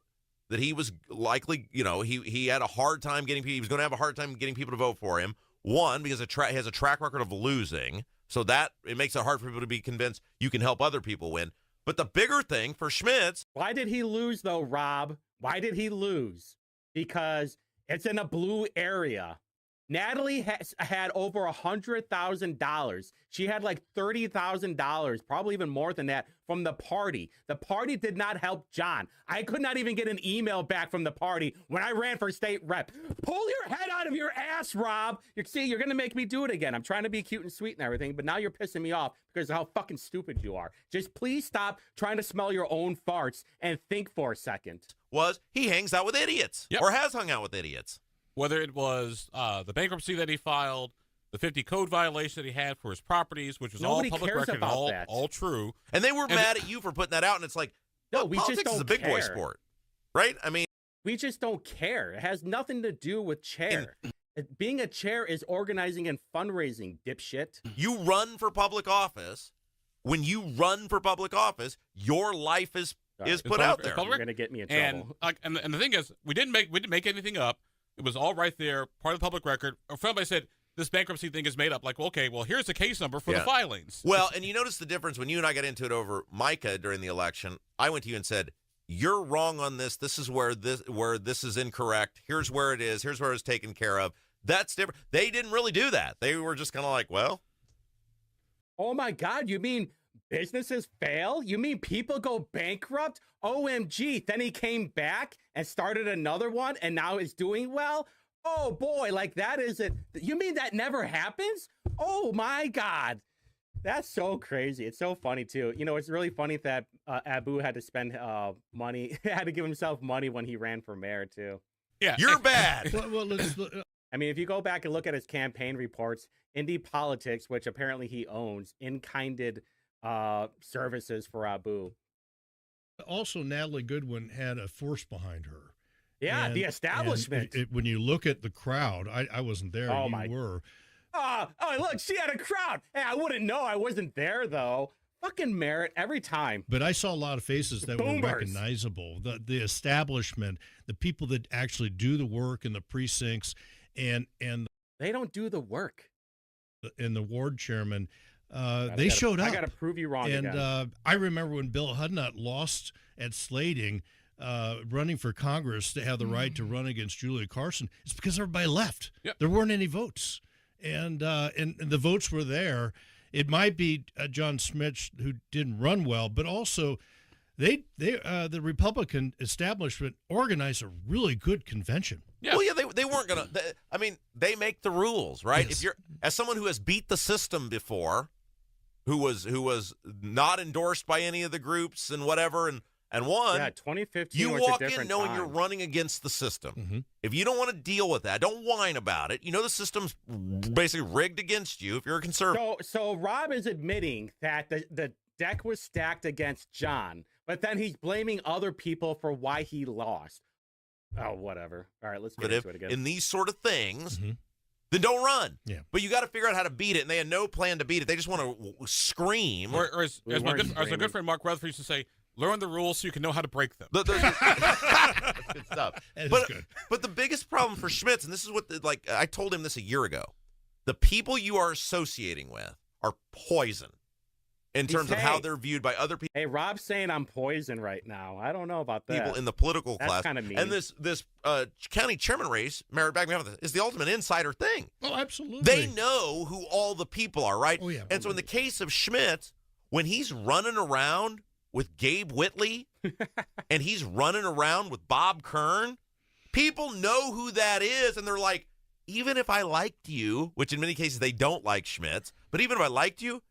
that he was likely, he had a hard time getting people. He was going to have a hard time getting people to vote for him. One, because he has a track record of losing. So that it makes it hard for people to be convinced you can help other people win. But the bigger thing for Schmitz. Why did he lose, though, Rob? Why did he lose? Because it's in a blue area. Natalie has had over $100,000. She had like $30,000, probably even more than that, from the party. The party did not help John. I could not even get an email back from the party when I ran for state rep. Pull your head out of your ass, Rob. You're going to make me do it again. I'm trying to be cute and sweet and everything, but now you're pissing me off because of how fucking stupid you are. Just please stop trying to smell your own farts and think for a second. He hangs out with idiots, or has hung out with idiots. Whether it was the bankruptcy that he filed, the 50 code violation that he had for his properties, which was Nobody all public cares record, about all true. And they were mad at you for putting that out, and it's like, no, we politics just don't is a big boy care. sport, right? I mean, we just don't care. It has nothing to do with chair. Being a chair is organizing and fundraising, dipshit. You run for public office. When you run for public office, your life is put out there. You're gonna get me in trouble. And the thing is, we didn't make anything up. It was all right there, part of the public record. Or somebody said, this bankruptcy thing is made up. Like, well, okay, well, here's the case number for the filings. Well, and you notice the difference when you and I got into it over Micah during the election. I went to you and said, you're wrong on this. This is where this is incorrect. Here's where it is. Here's where it's taken care of. That's different. They didn't really do that. They were just kind of like, well. Oh, my God. You mean Businesses fail? You mean people go bankrupt? OMG. Then he came back and started another one and now is doing well? Oh boy, like that isn't. You mean that never happens? Oh my God. That's so crazy. It's so funny too. You know, it's really funny that Abu had to spend money, had to give himself money when he ran for mayor too. Yeah. You're bad. I mean, if you go back and look at his campaign reports, Indie Politics, which apparently he owns, in-kinded services for Abu. Also, Natalie Goodwin had a force behind her. Yeah, the establishment. When you look at the crowd, I wasn't there. Oh, you were. Oh, look, she had a crowd. Hey, I wouldn't know. I wasn't there, though. Fucking Merritt every time. But I saw a lot of faces that Boomers. were recognizable. The establishment, the people that actually do the work in the precincts, and they don't do the work. And the ward chairman, they showed up. I got to prove you wrong and, again. I remember when Bill Hudnut lost at Slating, running for Congress to have the right to run against Julia Carson. It's because everybody left. Yep. There weren't any votes. And the votes were there. It might be John Smith who didn't run well, but also the Republican establishment organized a really good convention. Yeah. Well, yeah, they weren't gonna. I mean, they make the rules, right? Yes. If you're as someone who has beat the system before, who was not endorsed by any of the groups and whatever, and won. Yeah, 2015. You was walk a in different knowing time. you're running against the system. Mm-hmm. If you don't want to deal with that, don't whine about it. You know the system's basically rigged against you if you're a conservative. So Rob is admitting that the deck was stacked against John, but then he's blaming other people for why he lost. Oh, whatever. All right, let's get into it again. In these sort of things, then don't run. Yeah. But you got to figure out how to beat it, and they had no plan to beat it. They just want to scream. Or as my good friend Mark Rutherford used to say, learn the rules so you can know how to break them. That's good stuff. But the biggest problem for Schmitz, and this is what I told him this a year ago, the people you are associating with are poison in terms of how they're viewed by other people. Hey, Rob's saying I'm poison right now. I don't know about that. People in the political That's class. kind of mean. And this county chairman race, Merritt, back me up, is the ultimate insider thing. Oh, absolutely. They know who all the people are, right? Oh, yeah. And so in the case of Schmitz, when he's running around with Gabe Whitley and he's running around with Bob Kern, people know who that is, and they're like, even if I liked you, which in many cases they don't like Schmitz, but even if I liked you,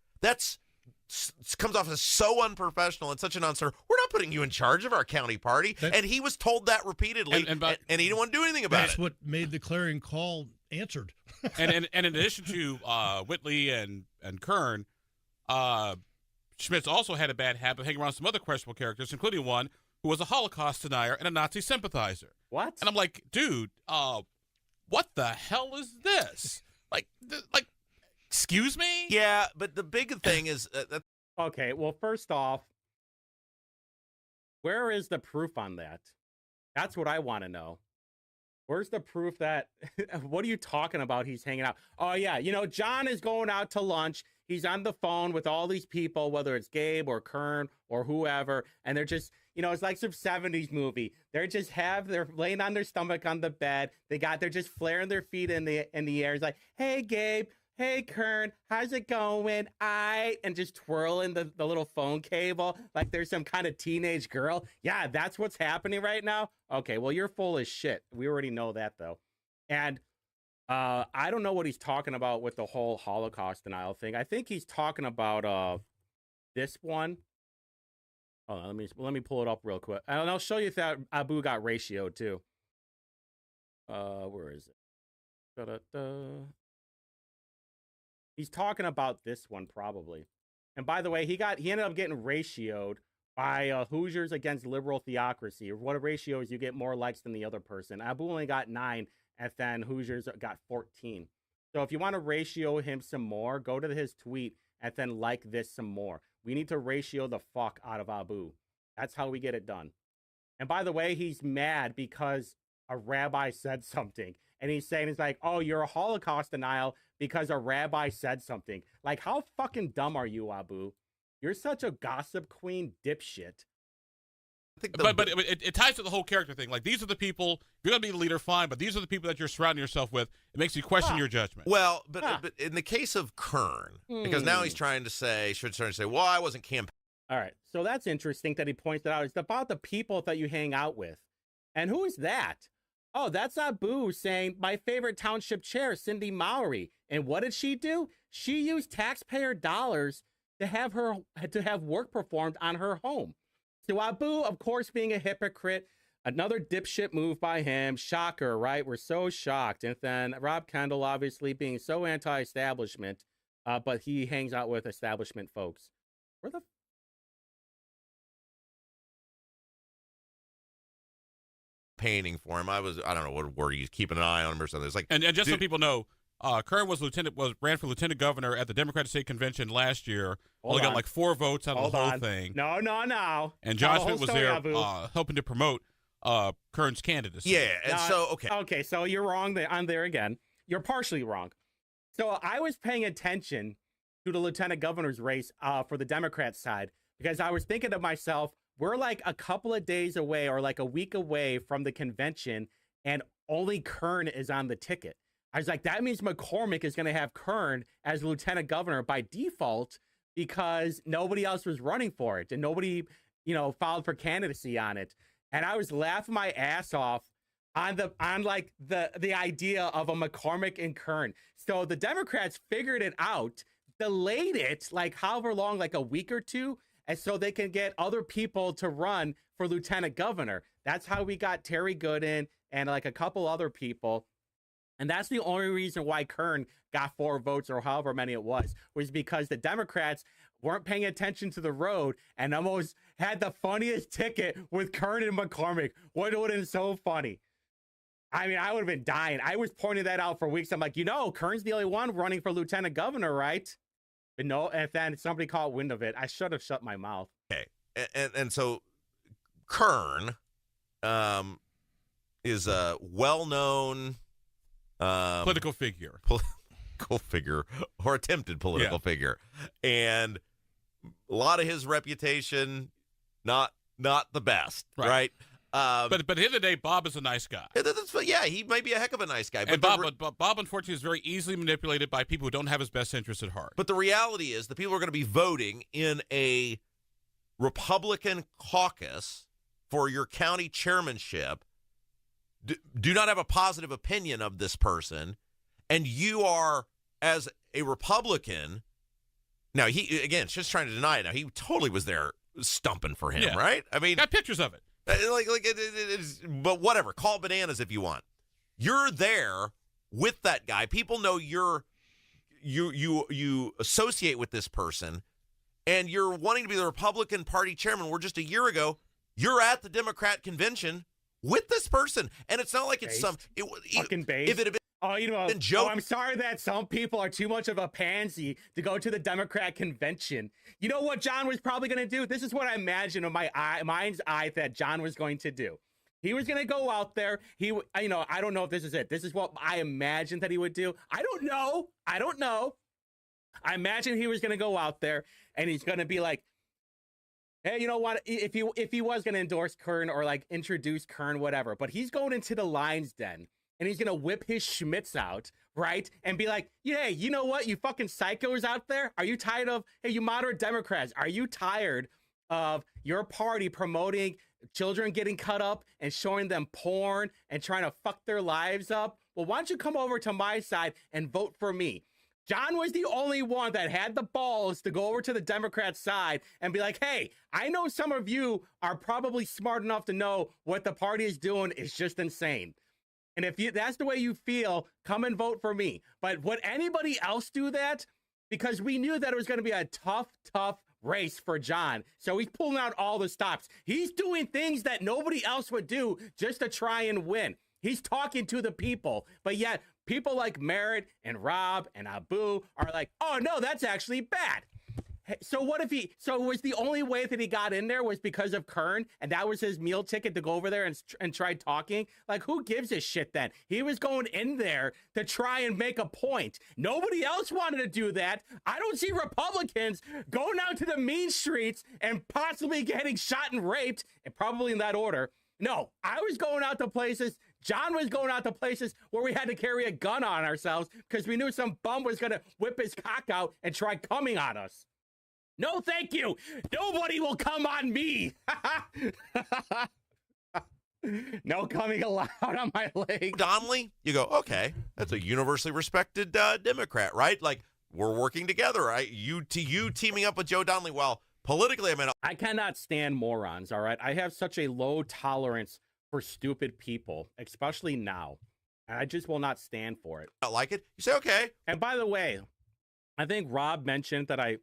comes off as so unprofessional and such an uncertain. We're not putting you in charge of our county party. And he was told that repeatedly, and he didn't want to do anything about That's it. what made the clarion call answered. and in addition to Whitley and Kern, Schmitz also had a bad habit of hanging around some other questionable characters, including one who was a Holocaust denier and a Nazi sympathizer. What? And I'm like, dude, what the hell is this? Like, excuse me? Yeah, but the big thing is okay, well, first off, where is the proof on that? That's what I want to know. Where's the proof that, what are you talking about? He's hanging out. Oh, yeah. John is going out to lunch. He's on the phone with all these people, whether it's Gabe or Kern or whoever. And they're just, it's like some 70s movie. They're laying on their stomach on the bed. They're just flaring their feet in the air. It's like, hey, Gabe. Hey, Kern, how's it going? And just twirling the little phone cable like there's some kind of teenage girl. Yeah, that's what's happening right now. Okay, well, you're full of shit. We already know that, though. And I don't know what he's talking about with the whole Holocaust denial thing. I think he's talking about this one. Hold on, let me pull it up real quick. And I'll show you that Abu got ratioed, too. Where is it? Da-da-da. He's talking about this one probably. And by the way, he ended up getting ratioed by Hoosiers against liberal theocracy. Or what a ratio is, you get more likes than the other person. Abu only got 9, and then Hoosiers got 14. So if you want to ratio him some more, go to his tweet and then like this some more. We need to ratio the fuck out of Abu. That's how we get it done. And by the way, he's mad because a rabbi said something. And he's like, oh, you're a Holocaust denial because a rabbi said something. Like, how fucking dumb are you, Abu? You're such a gossip queen dipshit. But it ties to the whole character thing. Like, these are the people, if you're going to be the leader, fine, but these are the people that you're surrounding yourself with. It makes you question your judgment. Well, but in the case of Kern, because now he's trying to say, well, I wasn't campaigning. All right, so that's interesting that he points it out. It's about the people that you hang out with. And who is that? Oh, that's Abu saying, my favorite township chair, Cindy Mowry. And what did she do? She used taxpayer dollars to have work performed on her home. So Abu, of course, being a hypocrite, another dipshit move by him. Shocker, right? We're so shocked. And then Rob Kendall, obviously being so anti-establishment, but he hangs out with establishment folks. Where the painting for him. I don't know what word he's keeping an eye on him or something. It's like, and just so people know, Kern ran for lieutenant governor at the Democratic State Convention last year. Only got like 4 votes out of the whole thing. No. And John Schmidt was there helping to promote Kern's candidacy. Yeah, and Okay, so you're wrong on there again. You're partially wrong. So I was paying attention to the lieutenant governor's race for the Democrat side because I was thinking to myself, we're like a couple of days away or like a week away from the convention, and only Kern is on the ticket. I was like, that means McCormick is going to have Kern as lieutenant governor by default because nobody else was running for it and nobody, filed for candidacy on it. And I was laughing my ass off on the idea of a McCormick and Kern. So the Democrats figured it out, delayed it like however long, like a week or two, and so they can get other people to run for lieutenant governor. That's how we got Terry Gooden and like a couple other people. And that's the only reason why Kern got 4 votes or however many it was because the Democrats weren't paying attention to the road and almost had the funniest ticket with Kern and McCormick. What would have been so funny? I mean, I would have been dying. I was pointing that out for weeks. I'm like, Kern's the only one running for lieutenant governor, right? But no, and then somebody caught wind of it. I should have shut my mouth. Okay, and so Kern is a well-known political figure. Political figure or attempted political figure. And a lot of his reputation, not the best, right? But at the end of the day, Bob is a nice guy. Yeah, he may be a heck of a nice guy. And Bob, unfortunately, is very easily manipulated by people who don't have his best interests at heart. But the reality is the people are going to be voting in a Republican caucus for your county chairmanship do not have a positive opinion of this person, and you are, as a Republican, now he, again, just trying to deny it. Now, he totally was there stumping for him, right? I mean, got pictures of it. But whatever, call it bananas if you want. You're there with that guy. People know you associate with this person, and you're wanting to be the Republican Party chairman. Where just a year ago, you're at the Democrat convention with this person, and it's not like it's fucking based. If it had been Joe, I'm sorry that some people are too much of a pansy to go to the Democrat convention. You know what John was probably going to do? This is what I imagine in my mind's eye that John was going to do. He was going to go out there. I don't know if this is it. This is what I imagined that he would do. I don't know. I imagine he was going to go out there and he's going to be like, hey, you know what? If he was going to endorse Kern or like introduce Kern, whatever, but he's going into the Lion's Den and he's going to whip his Schmitz out, right? And be like, yeah, you know what? You fucking psychos out there. Are you tired of, hey, you moderate Democrats, are you tired of your party promoting children getting cut up and showing them porn and trying to fuck their lives up? Well, why don't you come over to my side and vote for me? John was the only one that had the balls to go over to the Democrat side and be like, hey, I know some of you are probably smart enough to know what the party is doing is just insane. And if that's the way you feel, come and vote for me. But would anybody else do that? Because we knew that it was going to be a tough race for John. So he's pulling out all the stops. He's doing things that nobody else would do just to try and win. He's talking to the people, but yet people like Merritt and Rob and Abu are like, oh no, that's actually bad. So what if so was the only way that he got in there was because of Kern, and that was his meal ticket to go over there and try talking? Like, who gives a shit then? He was going in there to try and make a point. Nobody else wanted to do that. I don't see Republicans going out to the mean streets and possibly getting shot and raped, and probably in that order. No, I was going out to places. John was going out to places where we had to carry a gun on ourselves because we knew some bum was going to whip his cock out and try coming on us. No, thank you. Nobody will come on me. No coming allowed on my leg. Donnelly, you go, okay, that's a universally respected Democrat, right? Like, we're working together, right? You teaming up with Joe Donnelly. Well, politically, I mean, I cannot stand morons, all right? I have such a low tolerance for stupid people, especially now. And I just will not stand for it. I like it. You say, okay. And by the way, I think Rob mentioned that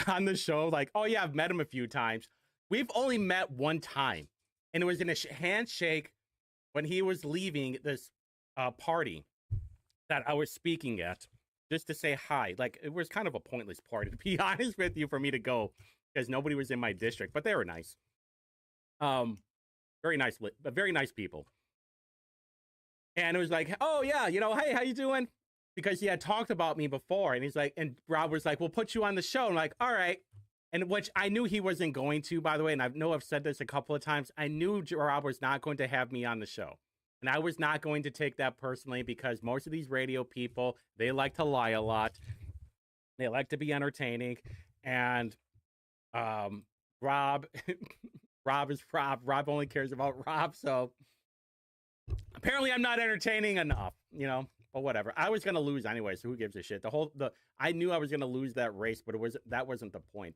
on the show, like, oh yeah, I've met him a few times. We've only met one time, and it was in a handshake when he was leaving this party that I was speaking at, just to say hi. Like, it was kind of a pointless party, to be honest with you, for me to go, because nobody was in my district, but they were nice. Very nice people. And it was like, oh yeah, hey, how you doing? Because he had talked about me before, and he's like, and Rob was like, we'll put you on the show. I'm like, all right. And which I knew he wasn't going to, by the way, and I know I've said this a couple of times. I knew Rob was not going to have me on the show. And I was not going to take that personally, because most of these radio people, they like to lie a lot. They like to be entertaining. And Rob is Rob. Rob only cares about Rob. So apparently I'm not entertaining enough, but whatever. I was going to lose anyway, so who gives a shit? I knew I was going to lose that race, but that wasn't the point.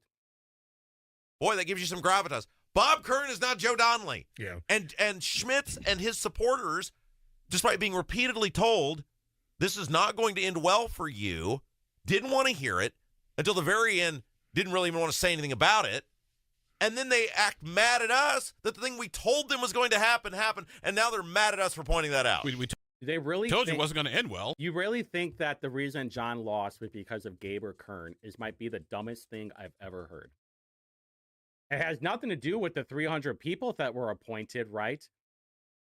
Boy, that gives you some gravitas. Bob Kern is not Joe Donnelly. Yeah. And Schmitz and his supporters, despite being repeatedly told this is not going to end well for you, didn't want to hear it until the very end, didn't really even want to say anything about it. And then they act mad at us that the thing we told them was going to happen, and now they're mad at us for pointing that out. They really told you it wasn't going to end well. You really think that the reason John lost was because of Gaber Kern might be the dumbest thing I've ever heard. It has nothing to do with the 300 people that were appointed, right?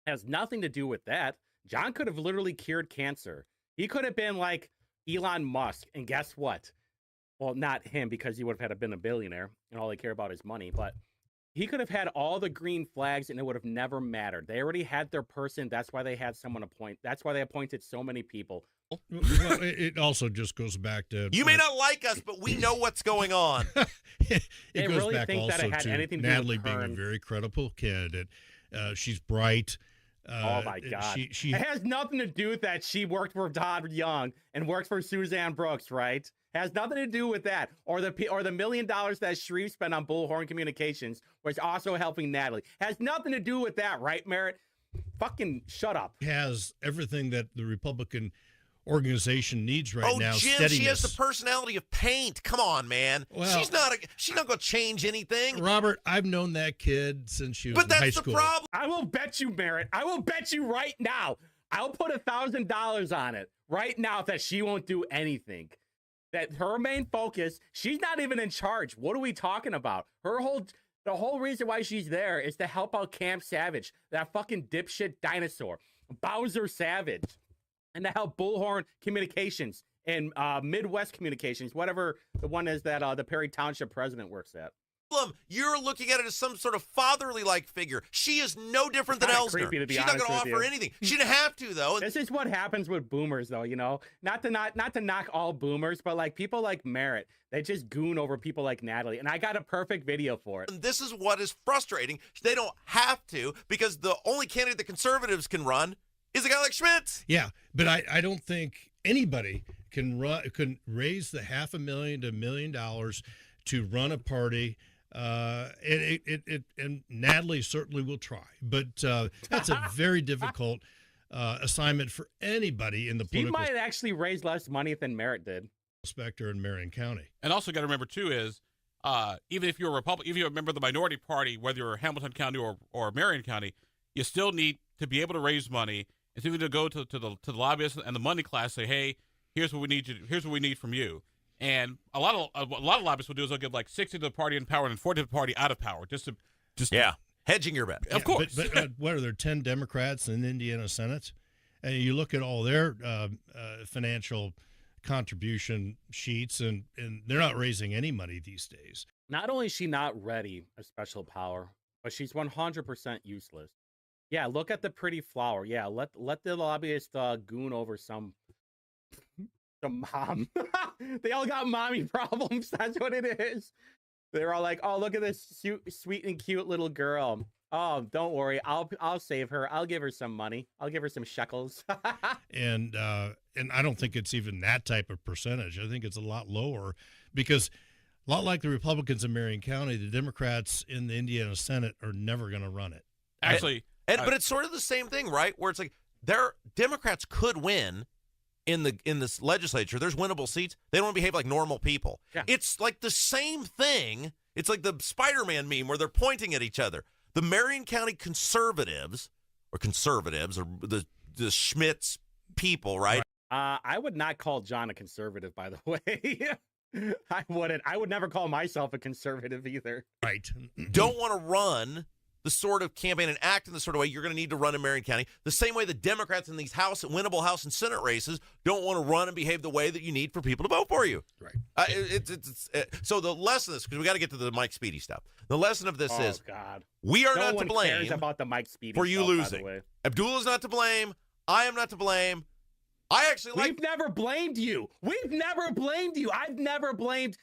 It has nothing to do with that. John could have literally cured cancer. He could have been like Elon Musk, and guess what? Well, not him, because he would have been a billionaire, and all they care about is money, but he could have had all the green flags, and it would have never mattered. They already had their person. That's why they had someone appoint. That's why they appointed so many people. Well, it also just goes back to... You may not like us, but we know what's going on. It goes really back think also that it had to anything to do Natalie with being a Kern. very credible candidate. She's bright. Oh my God! She it has nothing to do with that. She worked for Todd Young and worked for Suzanne Brooks, right? Has nothing to do with that, or the $1 million that Shreve spent on Bullhorn Communications was also helping Natalie. Has nothing to do with that, right, Merritt? Fucking shut up. has everything that the Republican organization needs right now. Jim, Steadiness. she has the personality of paint. Come on, man. Well, she's not going to change anything. Robert, I've known that kid since she was in high school. But that's the problem. I will bet you, Merritt. I will bet you right now. I'll put $1,000 on it right now that she won't do anything. That her main focus, she's not even in charge. What are we talking about? The whole reason why she's there is to help out Camp Savage, that fucking dipshit dinosaur, Bowser Savage, and to help Bullhorn Communications and Midwest Communications, whatever the one is that the Perry Township president works at. You're looking at it as some sort of fatherly-like figure. She is no different than Elsner. Creepy, to be She's not honest going to with offer you. anything. She didn't have to, though. This is what happens with boomers, though. Not to knock all boomers, but like people like Merritt, they just goon over people like Natalie, and I got a perfect video for it. And this is what is frustrating. They don't have to, because the only candidate the conservatives can run is a guy like Schmitz. Yeah, but I don't think anybody can raise the $500,000 to $1 million to run a party. And Natalie certainly will try, but that's a very difficult assignment for anybody in the She political might actually raise less money than Merritt did. specter in Marion County. And also got to remember, too, is even if you're a Republican, if you're a member of the minority party, whether you're Hamilton County or Marion County, you still need to be able to raise money. It's even to go to the lobbyists and the money class, say, hey, here's what we need from you. And a lot of lobbyists will do is they'll give like 60 to the party in power and 40 to the party out of power, just hedging your bet. Of course. But what are there, 10 Democrats in the Indiana Senate? And you look at all their financial contribution sheets, and they're not raising any money these days. Not only is she not ready a special power, but she's 100% useless. Yeah, look at the pretty flower. Yeah, let the lobbyist goon over some mom. They all got mommy problems. That's what it is. They're all like, oh, look at this sweet and cute little girl. Oh, don't worry. I'll save her. I'll give her some money. I'll give her some shekels. And I don't think it's even that type of percentage. I think it's a lot lower because a lot like the Republicans in Marion County, the Democrats in the Indiana Senate are never going to run it. Actually, but it's sort of the same thing, right? Where it's like Democrats could win in this legislature. There's winnable seats. They don't behave like normal people. Yeah. It's like the same thing. It's like the Spider-Man meme where they're pointing at each other. The Marion County conservatives or the Schmitz people, right? I would not call John a conservative, by the way. I wouldn't. I would never call myself a conservative either. Right. Don't want to run the sort of campaign and act in the sort of way you're going to need to run in Marion County. The same way the Democrats in these winnable House and Senate races don't want to run and behave the way that you need for people to vote for you. Right. So the lesson of this, because we got to get to the Mike Speedy stuff. The lesson of this is, God, we are no not one to blame cares about the Mike Speedy for you stuff, losing. by the way. Abdul is not to blame. I am not to blame. We've never blamed you. We've never blamed you. I never blamed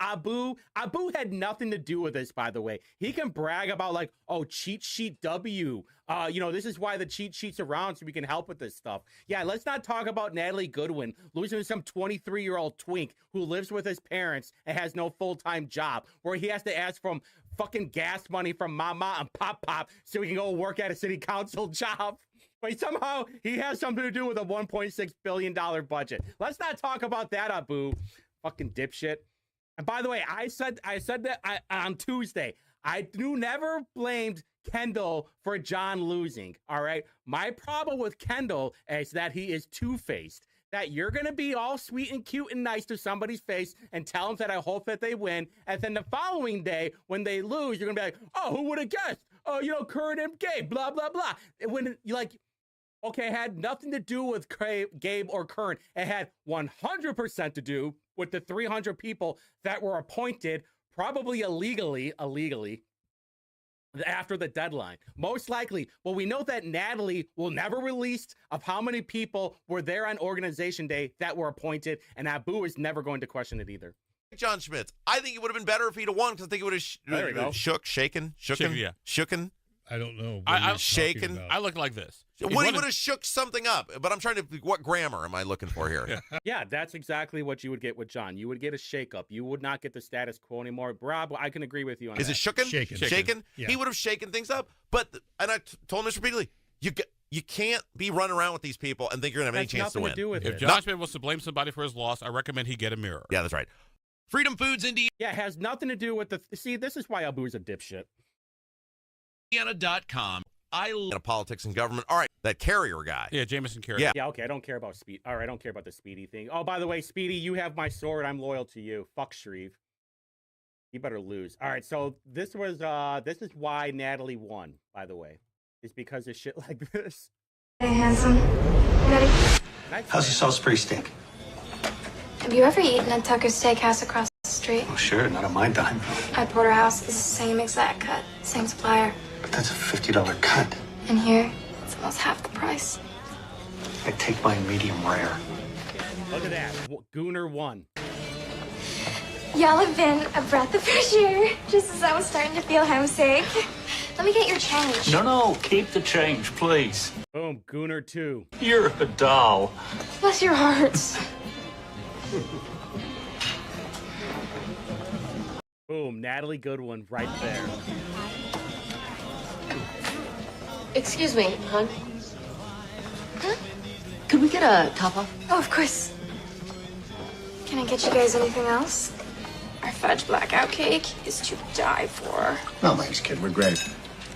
Abu. Abu had nothing to do with this, by the way. He can brag about like, oh, cheat sheet W. This is why the cheat sheet's around so we can help with this stuff. Yeah, let's not talk about Natalie Goodwin losing to some 23-year-old twink who lives with his parents and has no full-time job, where he has to ask for fucking gas money from Mama and Pop so he can go work at a city council job. But somehow he has something to do with a $1.6 billion budget. Let's not talk about that, Abu. Fucking dipshit. And by the way, I said that on Tuesday. I never blamed Kendall for John losing, all right? My problem with Kendall is that he is two-faced. That you're going to be all sweet and cute and nice to somebody's face and tell them that I hope that they win. And then the following day, when they lose, you're going to be like, oh, who would have guessed? Oh, Kurt and Gabe, blah, blah, blah. And when you're like, okay, it had nothing to do with Gabe or Kern. It had 100% to do with the 300 people that were appointed, probably illegally, after the deadline. Most likely. Well, we know that Natalie will never release of how many people were there on organization day that were appointed, and Abu is never going to question it either. John Schmitz. I think it would have been better if he'd have won because I think it would have shaken. I don't know. Shaken. I look like this. Woody would have shook something up, but I'm trying to. What grammar am I looking for here? Yeah, that's exactly what you would get with John. You would get a shake-up. You would not get the status quo anymore. Rob, I can agree with you on that. Is it shooken? Shaken? Yeah. He would have shaken things up. And I told him this repeatedly. You can't be running around with these people and think you're going to have any chance to win. If John Schmidt wants to blame somebody for his loss, I recommend he get a mirror. Yeah, that's right. Freedom Foods Indiana. Yeah, it has nothing to do with See, this is why Abu's a dipshit. Indiana.com. I love politics and government. All right, that Carrier guy. Yeah, Jameson Carrier. Yeah, okay, I don't care about Speed. All right, I don't care about the Speedy thing. Oh, by the way, Speedy, you have my sword. I'm loyal to you. Fuck Shreve. You better lose. All right, so this is why Natalie won, by the way. It's because of shit like this. Hey, handsome. Ready? How's your Salisbury steak? Have you ever eaten at Tucker's Steakhouse across the street? Oh, sure, not on my dime. At Porterhouse, it's the same exact cut, same supplier. But that's a $50 cut. And here, it's almost half the price. I take mine medium rare. Look at that. Gooner won. Y'all have been a breath of fresh air, just as I was starting to feel homesick. Let me get your change. No, keep the change, please. Boom, Gooner 2. You're a doll. Bless your hearts. Boom, Natalie Goodwin right there. Excuse me, hon. Huh? Could we get a top off? Oh, of course. Can I get you guys anything else? Our fudge blackout cake is to die for. No, thanks, kid. We're great.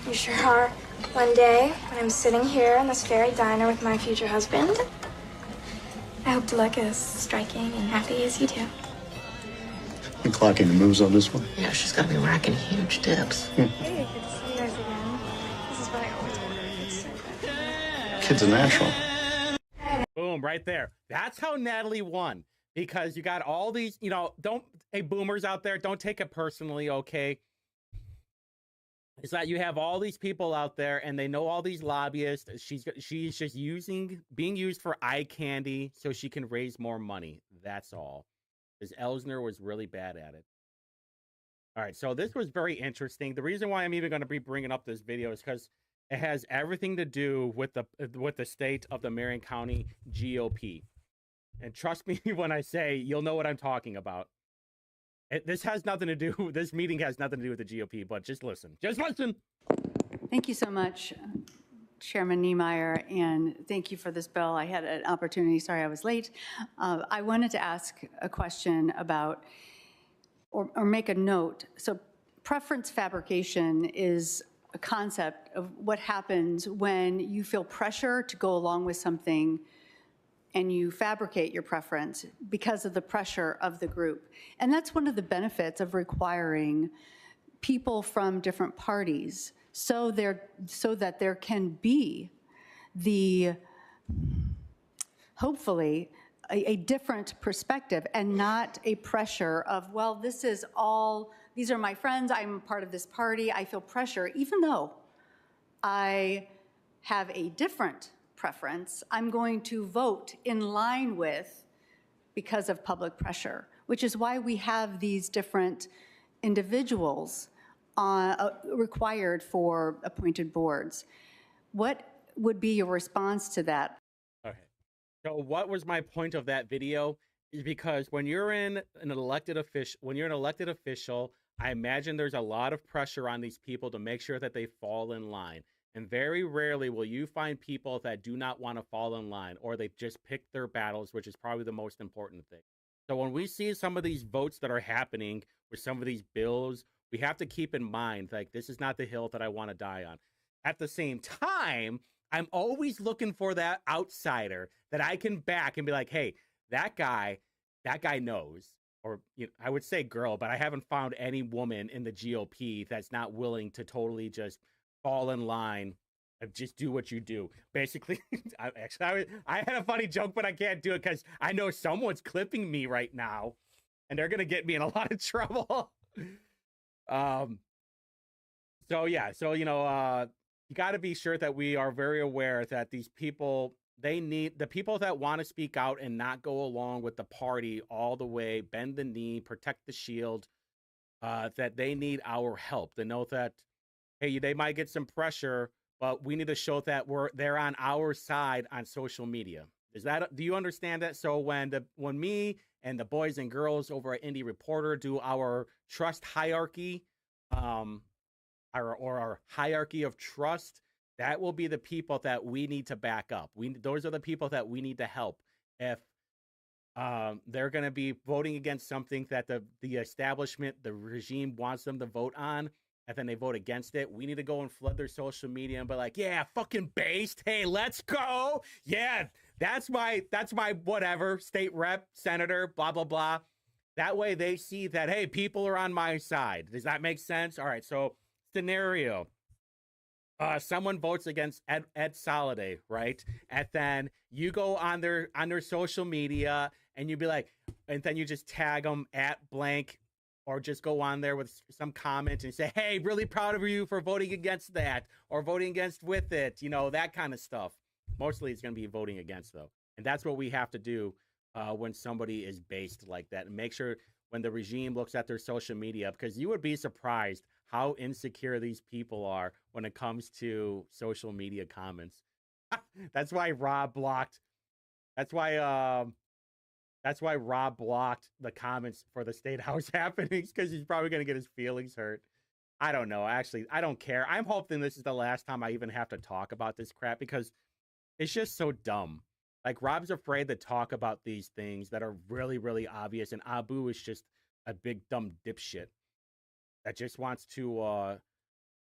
You sure are. One day, when I'm sitting here in this very diner with my future husband, I hope to look as striking and happy as you do. You clocking the moves on this one? Yeah, she's got to be racking huge dips. Hey, good to see you guys again. This is what I always wanted. It's so good. Kid's a natural. Boom, right there. That's how Natalie won. Because you got all these, you know, hey, boomers out there, don't take it personally, okay? It's that you have all these people out there and they know all these lobbyists. She's just being used for eye candy so she can raise more money. That's all. Because Elsner was really bad at it. All right, so this was very interesting. The reason why I'm even going to be bringing up this video is because it has everything to do with the state of the Marion County GOP. And trust me when I say you'll know what I'm talking about. This has nothing to do, this meeting has nothing to do with the GOP, but just listen. Just listen. Thank you so much, Chairman Niemeyer, and thank you for this bill. I had an opportunity, sorry I was late. I wanted to ask a question about, or make a note. So preference fabrication is a concept of what happens when you feel pressure to go along with something and you fabricate your preference because of the pressure of the group. And that's one of the benefits of requiring people from different parties so that there can be hopefully a different perspective and not a pressure of, well, these are my friends, I'm part of this party, I feel pressure, even though I have a different preference, I'm going to vote in line with because of public pressure, which is why we have these different individuals required for appointed boards. What would be your response to that? Okay. So what was my point of that video is because when you're an elected official, I imagine there's a lot of pressure on these people to make sure that they fall in line. And very rarely will you find people that do not want to fall in line, or they just pick their battles, which is probably the most important thing. So when we see some of these votes that are happening with some of these bills, we have to keep in mind, like, this is not the hill that I want to die on. At the same time, I'm always looking for that outsider that I can back and be like, hey, that guy knows. Or, you know, I would say girl, but I haven't found any woman in the GOP that's not willing to totally just fall in line and just do what you do. Basically, I had a funny joke, but I can't do it because I know someone's clipping me right now and they're going to get me in a lot of trouble. So yeah, so, you know, you got to be sure that we are very aware that these people, the people that want to speak out and not go along with the party all the way, bend the knee, protect the shield, that they need our help. They know that, hey, they might get some pressure, but we need to show that they're on our side on social media. Do you understand that? So when me and the boys and girls over at Indie Reporter do our trust hierarchy, our hierarchy of trust, that will be the people that we need to back up. Those are the people that we need to help. If they're going to be voting against something that the establishment, the regime wants them to vote on, and then they vote against it, we need to go and flood their social media and be like, yeah, fucking based. Hey, let's go. Yeah, that's my whatever, state rep, senator, blah, blah, blah. That way they see that, hey, people are on my side. Does that make sense? All right, so scenario. Someone votes against Ed Soliday, right? And then you go on their social media and you be like, and then you just tag them at blank, or just go on there with some comment and say, hey, really proud of you for voting against that, or voting against with it, you know, that kind of stuff. Mostly it's going to be voting against, though. And that's what we have to do when somebody is based like that, and make sure when the regime looks at their social media, because you would be surprised how insecure these people are when it comes to social media comments. That's why Rob blocked. That's why Rob blocked the comments for the State House happenings, because he's probably going to get his feelings hurt. I don't know. Actually, I don't care. I'm hoping this is the last time I even have to talk about this crap, because it's just so dumb. Like, Rob's afraid to talk about these things that are really, really obvious, and Abu is just a big dumb dipshit that just wants to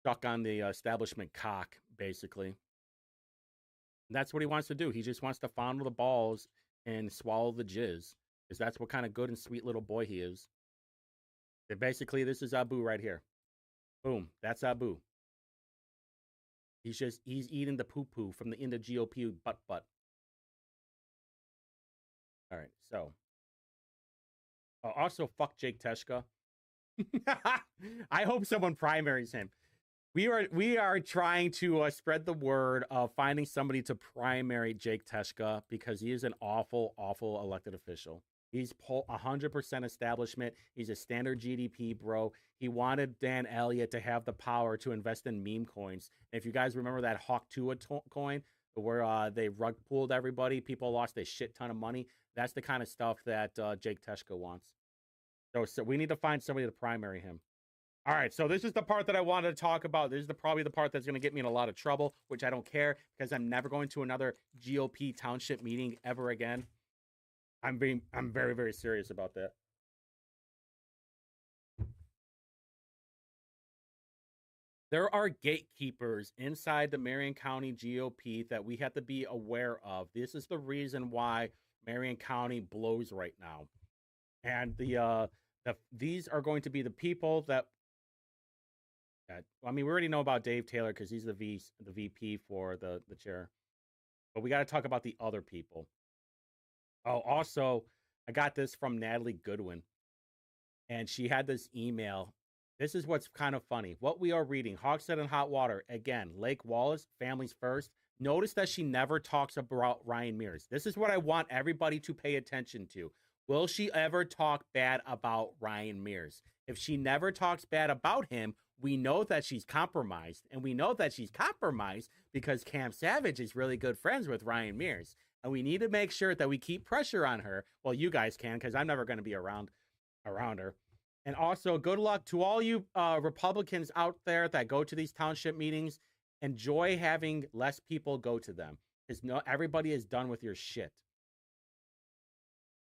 suck on the establishment cock, basically. And that's what he wants to do. He just wants to fondle the balls and swallow the jizz, because that's what kind of good and sweet little boy he is. And basically, this is Abu right here. Boom, that's Abu. He's eating the poo-poo from in the GOP butt. All right, so. Also, fuck Jake Teshka. I hope someone primaries him. We are trying to spread the word of finding somebody to primary Jake Teshka because he is an awful, awful elected official. He's 100% establishment. He's a standard GDP bro. He wanted Dan Elliott to have the power to invest in meme coins. And if you guys remember that Hawk Tua coin where they rug pulled everybody, people lost a shit ton of money. That's the kind of stuff that Jake Teshka wants. So we need to find somebody to primary him. All right, so this is the part that I wanted to talk about. This is probably the part that's going to get me in a lot of trouble, which I don't care because I'm never going to another GOP township meeting ever again. I'm very, very serious about that. There are gatekeepers inside the Marion County GOP that we have to be aware of. This is the reason why Marion County blows right now. And these are going to be the people that I mean, we already know about Dave Taylor because he's the VP for the chair. But we got to talk about the other people. Oh, also, I got this from Natalie Goodwin. And she had this email. This is what's kind of funny. What we are reading, Hogshead and Hot Water. Again, Lake Wallace, families first. Notice that she never talks about Ryan Mears. This is what I want everybody to pay attention to. Will she ever talk bad about Ryan Mears? If she never talks bad about him, we know that she's compromised. And we know that she's compromised because Cam Savage is really good friends with Ryan Mears. And we need to make sure that we keep pressure on her. Well, you guys can, because I'm never going to be around her. And also, good luck to all you Republicans out there that go to these township meetings. Enjoy having less people go to them, because everybody is done with your shit.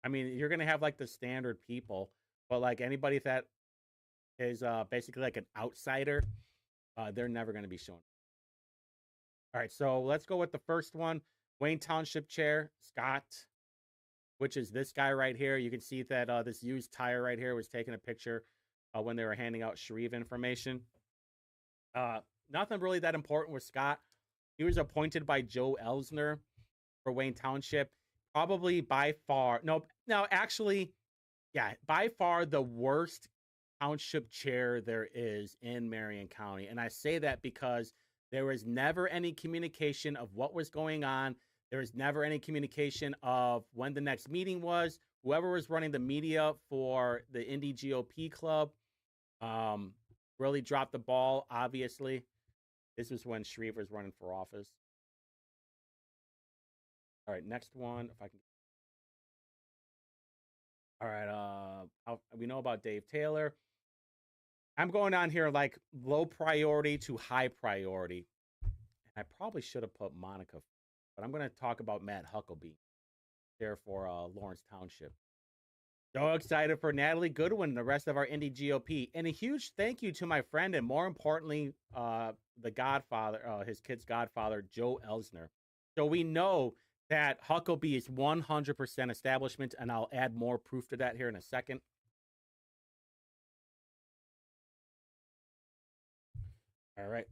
I mean, you're going to have like the standard people, but like anybody that is basically like an outsider, they're never going to be shown. All right, so let's go with the first one. Wayne Township Chair, Scott, which is this guy right here. You can see that this used tire right here was taking a picture when they were handing out Shreve information. Nothing really that important with Scott. He was appointed by Joe Elsner for Wayne Township. Probably by far, by far the worst township chair there is in Marion County. And I say that because there was never any communication of what was going on. There was never any communication of when the next meeting was. Whoever was running the media for the Indy GOP club really dropped the ball, obviously. This was when Shreve was running for office. All right, next one, if I can. All right, we know about Dave Taylor. I'm going on here like low priority to high priority. I probably should have put Monica, but I'm going to talk about Matt Huckabee there for Lawrence Township. So excited for Natalie Goodwin and the rest of our Indy GOP. And a huge thank you to my friend and more importantly, the godfather, his kid's godfather, Joe Elsner. So we know that Huckabee is 100% establishment, and I'll add more proof to that here in a second. All right.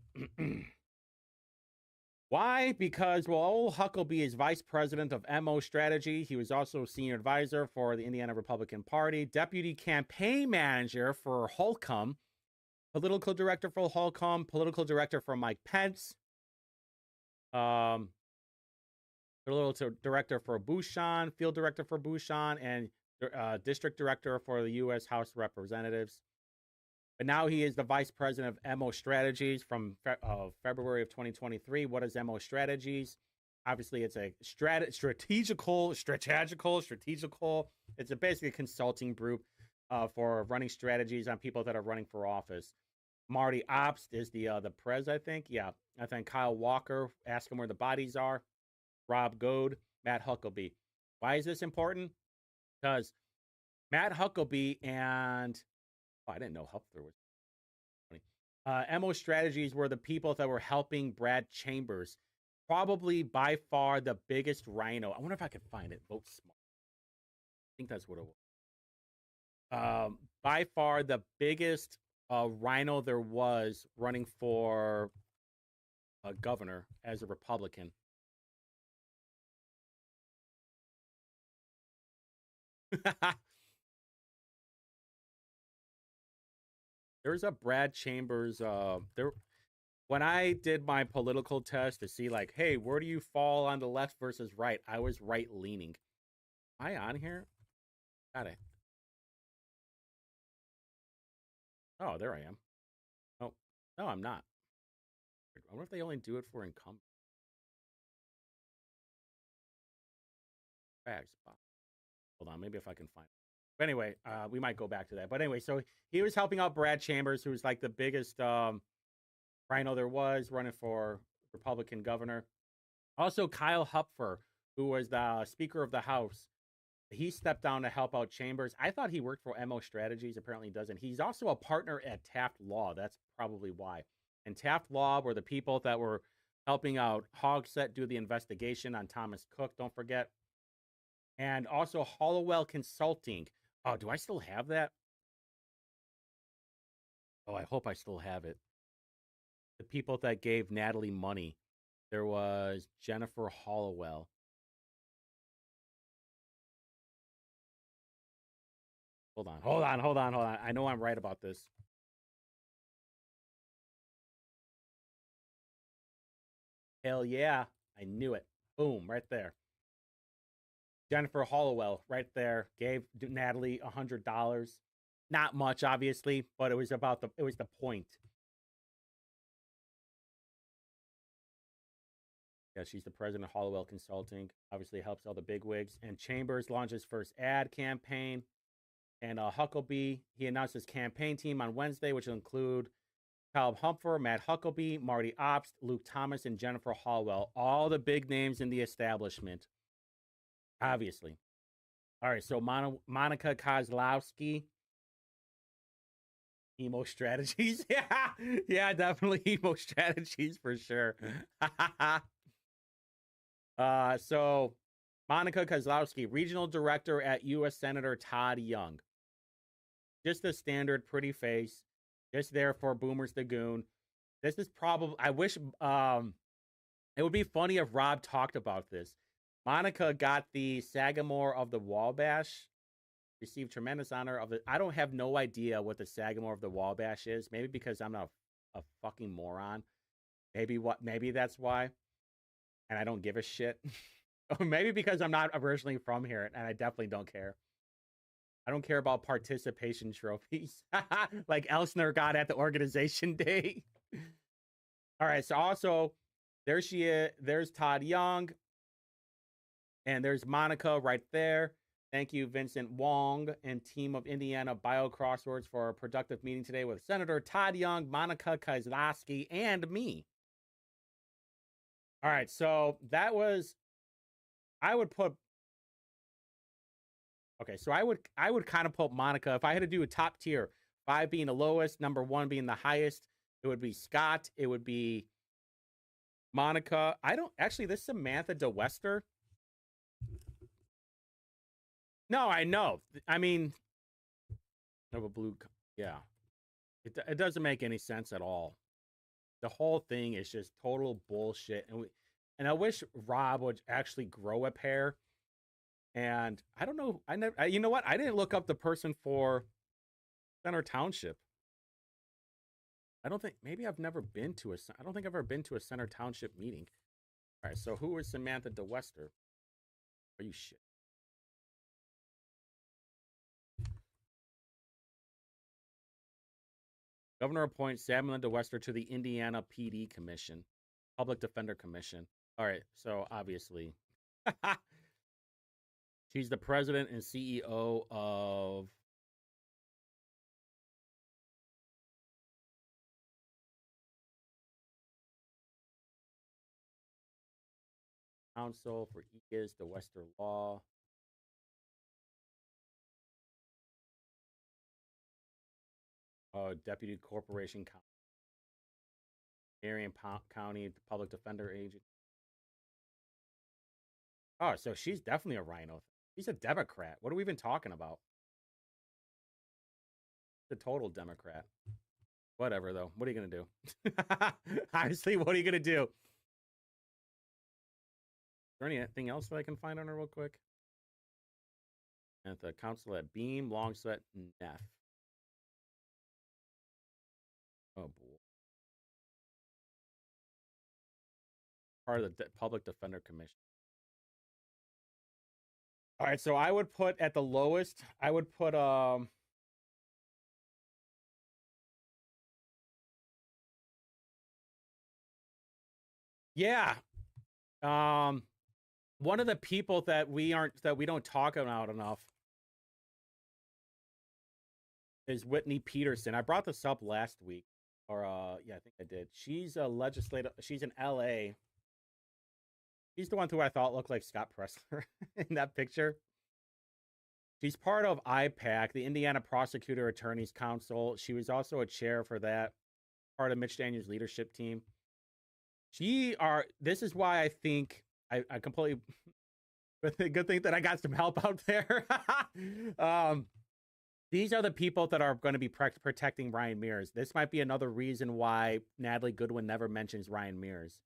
Why? Because, well, old Huckabee is vice president of MO Strategy. He was also senior advisor for the Indiana Republican Party, deputy campaign manager for Holcomb, political director for Holcomb, political director for Mike Pence, political director for Bouchon, field director for Bouchon, and district director for the U.S. House of Representatives. But now he is the vice president of MO Strategies from February of 2023. What is MO Strategies? Obviously, it's a strategical. It's basically a consulting group for running strategies on people that are running for office. Marty Obst is the prez, I think. Yeah, I think Kyle Walker, ask him where the bodies are. Rob Goad, Matt Huckabee. Why is this important? Because Matt Huckabee and I didn't know Hupfer was funny. MO Strategies were the people that were helping Brad Chambers, probably by far the biggest rhino. I wonder if I could find it. Vote Smart. think that's what it was. By far the biggest rhino there was running for a governor as a Republican. There's a Brad Chambers there when I did my political test to see like, hey, where do you fall on the left versus right? I was right leaning. Am I on here? Got it. Oh, there I am. Oh, no, I'm not. I wonder if they only do it for incumbents. Hold on, maybe if I can find it. But anyway, we might go back to that. But anyway, so he was helping out Brad Chambers, who's like the biggest rhino there was running for Republican governor. Also, Kyle Hupfer, who was the Speaker of the House, he stepped down to help out Chambers. I thought he worked for MO Strategies. Apparently he doesn't. He's also a partner at Taft Law. That's probably why. And Taft Law were the people that were helping out Hogsett do the investigation on Thomas Cook, don't forget. And also Hollowell Consulting. Oh, do I still have that? Oh, I hope I still have it. The people that gave Natalie money. There was Jennifer Hollowell. Hold on. I know I'm right about this. Hell yeah. I knew it. Boom, right there. Jennifer Hollowell, right there, gave Natalie $100. Not much, obviously, but it was the point. Yeah, she's the president of Hollowell Consulting. Obviously helps all the bigwigs. And Chambers launched his first ad campaign. And Huckabee, he announced his campaign team on Wednesday, which will include Kyle Hupfer, Matt Huckabee, Marty Obst, Luke Thomas, and Jennifer Hollowell. All the big names in the establishment. Obviously. All right, so Monica Kozlowski. Emo Strategies. Yeah, definitely Emo Strategies for sure. So Monica Kozlowski, regional director at U.S. Senator Todd Young. Just a standard pretty face. Just there for Boomers the Goon. This is probably, I wish, it would be funny if Rob talked about this. Monica got the Sagamore of the Wabash, received tremendous honor of it. I don't have no idea what the Sagamore of the Wabash is. Maybe because I'm not a fucking moron. Maybe that's why. And I don't give a shit. Or maybe because I'm not originally from here and I definitely don't care. I don't care about participation trophies like Elsner got at the organization day. All right, so also there she is. There's Todd Young. And there's Monica right there. Thank you, Vincent Wong and team of Indiana Bio Crosswords for a productive meeting today with Senator Todd Young, Monica Kozlowski, and me. All right, so that was, I would put, okay, so I would kind of put Monica, if I had to do a top tier, 5 being the lowest, number 1 being the highest, it would be Scott, it would be Monica. This Samantha DeWester. No, I know. I mean, of a blue, yeah. It doesn't make any sense at all. The whole thing is just total bullshit. And I wish Rob would actually grow a pair. And I don't know. You know what? I didn't look up the person for Center Township. I don't think I've ever been to a Center Township meeting. All right. So who is Samantha DeWester? Are you shit? Governor appoints Samuel DeWester to the Indiana PD Commission, Public Defender Commission. All right, so obviously, she's the president and CEO of Council for EGIS, DeWester Law. Deputy Corporation Marion County Public Defender Agent. Oh, so she's definitely a rhino. He's a Democrat. What are we even talking about? The total Democrat. Whatever, though. What are you going to do? Honestly, what are you going to do? Is there anything else that I can find on her real quick? At the council at Beam, Longswet, Neff. Oh, boy. Part of the Public Defender Commission. All right, so I would put at the lowest, I would put yeah. One of the people that we don't talk about enough is Whitney Peterson. I brought this up last week, or yeah, I think I did. She's a legislative. She's in LA. She's the one who I thought looked like Scott Pressler in that picture. She's part of IPAC, the Indiana Prosecutor Attorneys Council. She was also a chair for that, part of Mitch Daniels' leadership team. This is why I think I completely, good thing that I got some help out there. These are the people that are going to be protecting Ryan Mears. This might be another reason why Natalie Goodwin never mentions Ryan Mears.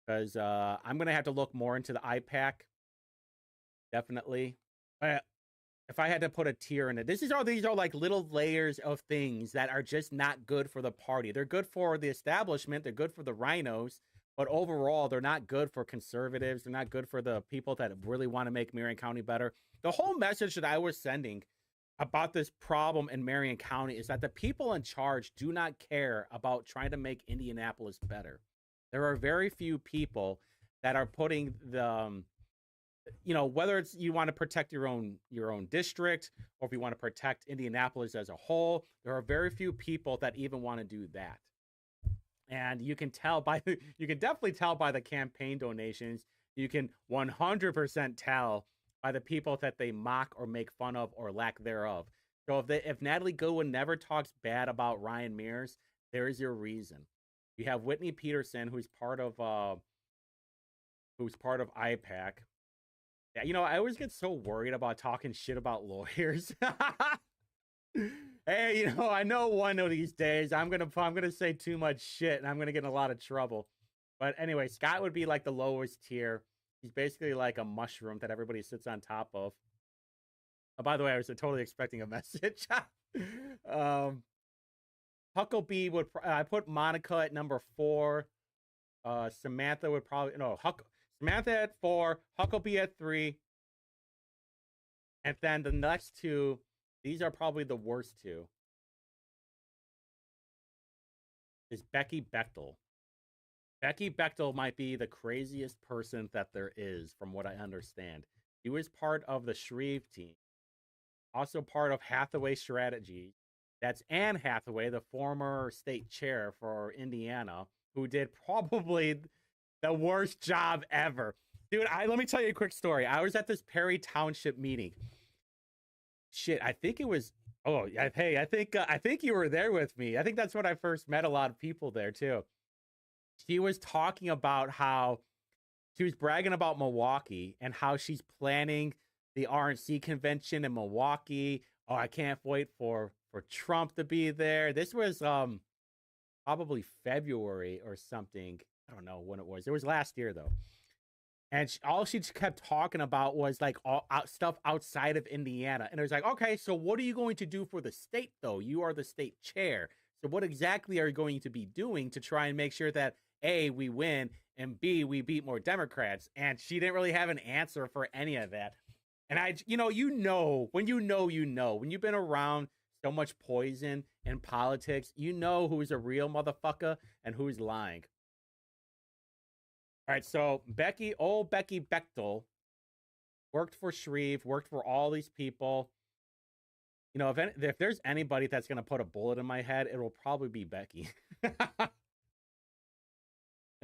Because I'm going to have to look more into the IPAC. Definitely. If I had to put a tier in it, these are like little layers of things that are just not good for the party. They're good for the establishment. They're good for the rhinos. But overall, they're not good for conservatives. They're not good for the people that really want to make Marion County better. The whole message that I was sending about this problem in Marion County is that the people in charge do not care about trying to make Indianapolis better. There are very few people that are putting the, whether it's you want to protect your own district or if you want to protect Indianapolis as a whole, there are very few people that even want to do that. And you can definitely tell by the campaign donations. You can 100% tell by the people that they mock or make fun of or lack thereof. So if Natalie Goodwin never talks bad about Ryan Mears, there is your reason. You have Whitney Peterson, who's part of IPAC. Yeah, I always get so worried about talking shit about lawyers. Hey, I know one of these days I'm gonna say too much shit and I'm gonna get in a lot of trouble. But anyway, Scott would be like the lowest tier. He's basically like a mushroom that everybody sits on top of. Oh, by the way, I was totally expecting a message. Huckabee I put Monica at number 4. Samantha would probably Samantha at 4, Huckabee at 3, and then the next two. These are probably the worst two. Is Becky Bechtel. Becky Bechtel might be the craziest person that there is, from what I understand. She was part of the Shreve team. Also part of Hathaway Strategy. That's Anne Hathaway, the former state chair for Indiana, who did probably the worst job ever. Dude, let me tell you a quick story. I was at this Perry Township meeting. Shit, I think it was. Oh, hey, I think you were there with me. I think that's when I first met a lot of people there too. She was talking about how she was bragging about Milwaukee and how she's planning the RNC convention in Milwaukee. Oh, I can't wait for Trump to be there. This was probably February or something. I don't know when it was. It was last year though. And all she kept talking about was like stuff outside of Indiana. And it was like, okay, so what are you going to do for the state, though? You are the state chair. So what exactly are you going to be doing to try and make sure that A, we win, and B, we beat more Democrats? And she didn't really have an answer for any of that. And when you've been around so much poison in politics, you know who's a real motherfucker and who's lying. All right, so Becky Bechtel worked for Shreve, worked for all these people. If there's anybody that's going to put a bullet in my head, it will probably be Becky.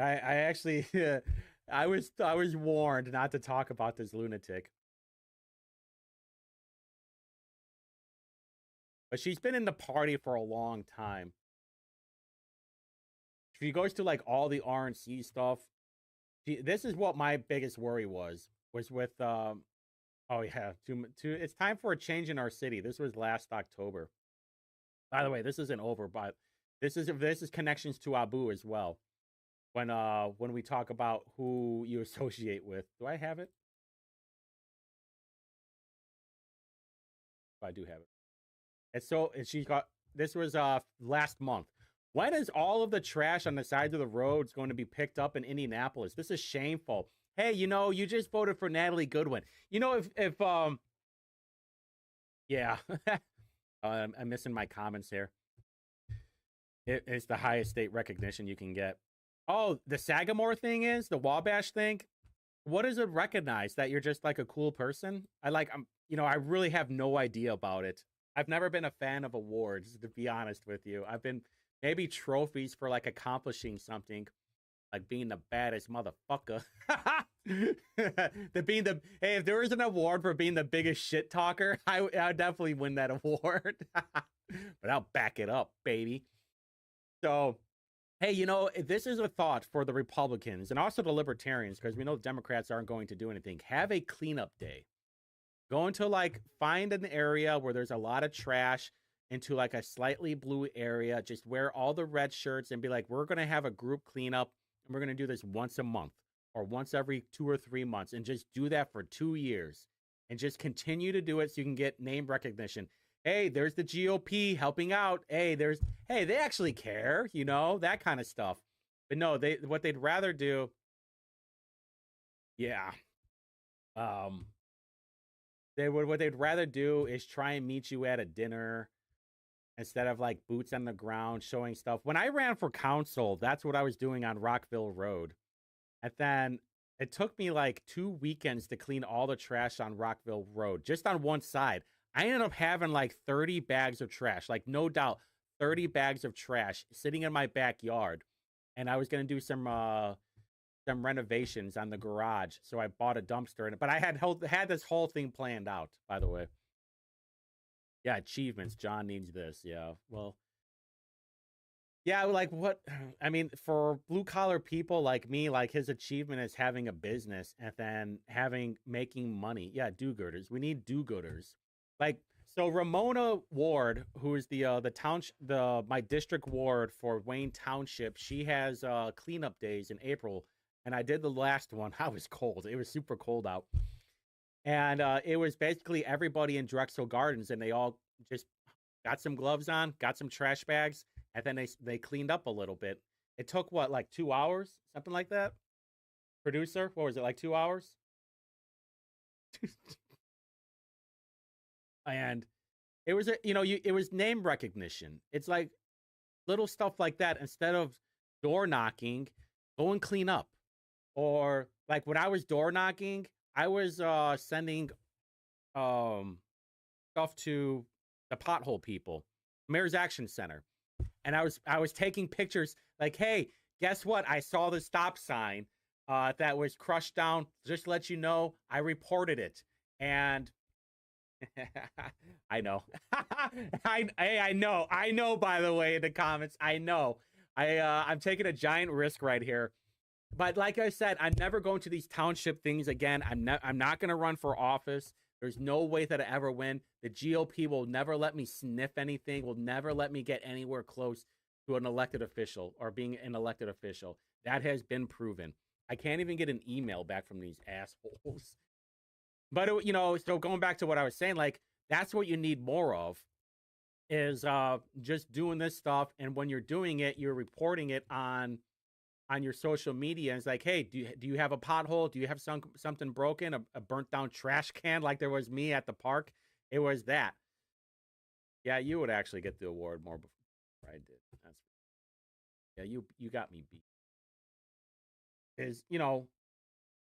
I actually, I was warned not to talk about this lunatic. But she's been in the party for a long time. She goes to like all the RNC stuff. This is what my biggest worry was with Oh yeah, it's time for a change in our city. This was last October. By the way, this isn't over, but this is connections to Abu as well. When we talk about who you associate with. Do I have it? I do have it. She got this was last month. When is all of the trash on the sides of the roads going to be picked up in Indianapolis? This is shameful. Hey, you just voted for Natalie Goodwin. If yeah, I'm missing my comments here. It's the highest state recognition you can get. Oh, the Sagamore thing is the Wabash thing. What does it recognize? That you're just like a cool person? I really have no idea about it. I've never been a fan of awards, to be honest with you. I've been maybe trophies for like accomplishing something, like being the baddest motherfucker. Hey, if there was an award for being the biggest shit talker, I would definitely win that award. But I'll back it up, baby. So, hey, this is a thought for the Republicans and also the Libertarians, because we know the Democrats aren't going to do anything. Have a cleanup day. Go into find an area where there's a lot of trash, into like a slightly blue area. Just wear all the red shirts and be like, we're going to have a group cleanup and we're going to do this once a month or once every 2 or 3 months, and just do that for 2 years and just continue to do it so you can get name recognition. Hey, there's the GOP helping out. Hey, they actually care, that kind of stuff. But no, what they'd rather do. Yeah. What they'd rather do is try and meet you at a dinner instead of like boots on the ground showing stuff. When I ran for council, that's what I was doing on Rockville Road. And then it took me like 2 weekends to clean all the trash on Rockville Road, just on one side. I ended up having like 30 bags of trash, like no doubt 30 bags of trash sitting in my backyard. And I was going to do some renovations on the garage. So I bought a dumpster in it, but I had this whole thing planned out, by the way. Yeah. Achievements. John needs this. Yeah. Well, yeah. Like what, I mean, for blue collar people like me, like his achievement is having a business and then making money. Yeah. Do-gooders. We need do-gooders. So Ramona Ward, who is my district ward for Wayne Township, she has cleanup days in April. And I did the last one. I was cold. It was super cold out. And it was basically everybody in Drexel Gardens, and they all just got some gloves on, got some trash bags, and then they cleaned up a little bit. It took, like 2 hours? Something like that? Producer, what was it, like 2 hours? And it was, it was name recognition. It's like little stuff like that. Instead of door knocking, go and clean up. Or like when I was door knocking, I was sending stuff to the pothole people, Mayor's Action Center. And I was taking pictures like, hey, guess what? I saw the stop sign that was crushed down. Just to let you know, I reported it. And I know. I know, by the way, in the comments, I know. I'm taking a giant risk right here. But like I said, I'm never going to these township things again. I'm not going to run for office. There's no way that I ever win. The GOP will never let me sniff anything, will never let me get anywhere close to an elected official or being an elected official. That has been proven. I can't even get an email back from these assholes. But, so going back to what I was saying, like, that's what you need more of is just doing this stuff. And when you're doing it, you're reporting it on your social media. And it's like, hey, do you have a pothole? Do you have something broken? A burnt down trash can like there was me at the park? It was that. Yeah, you would actually get the award more before I did. Yeah, you got me beat. Is,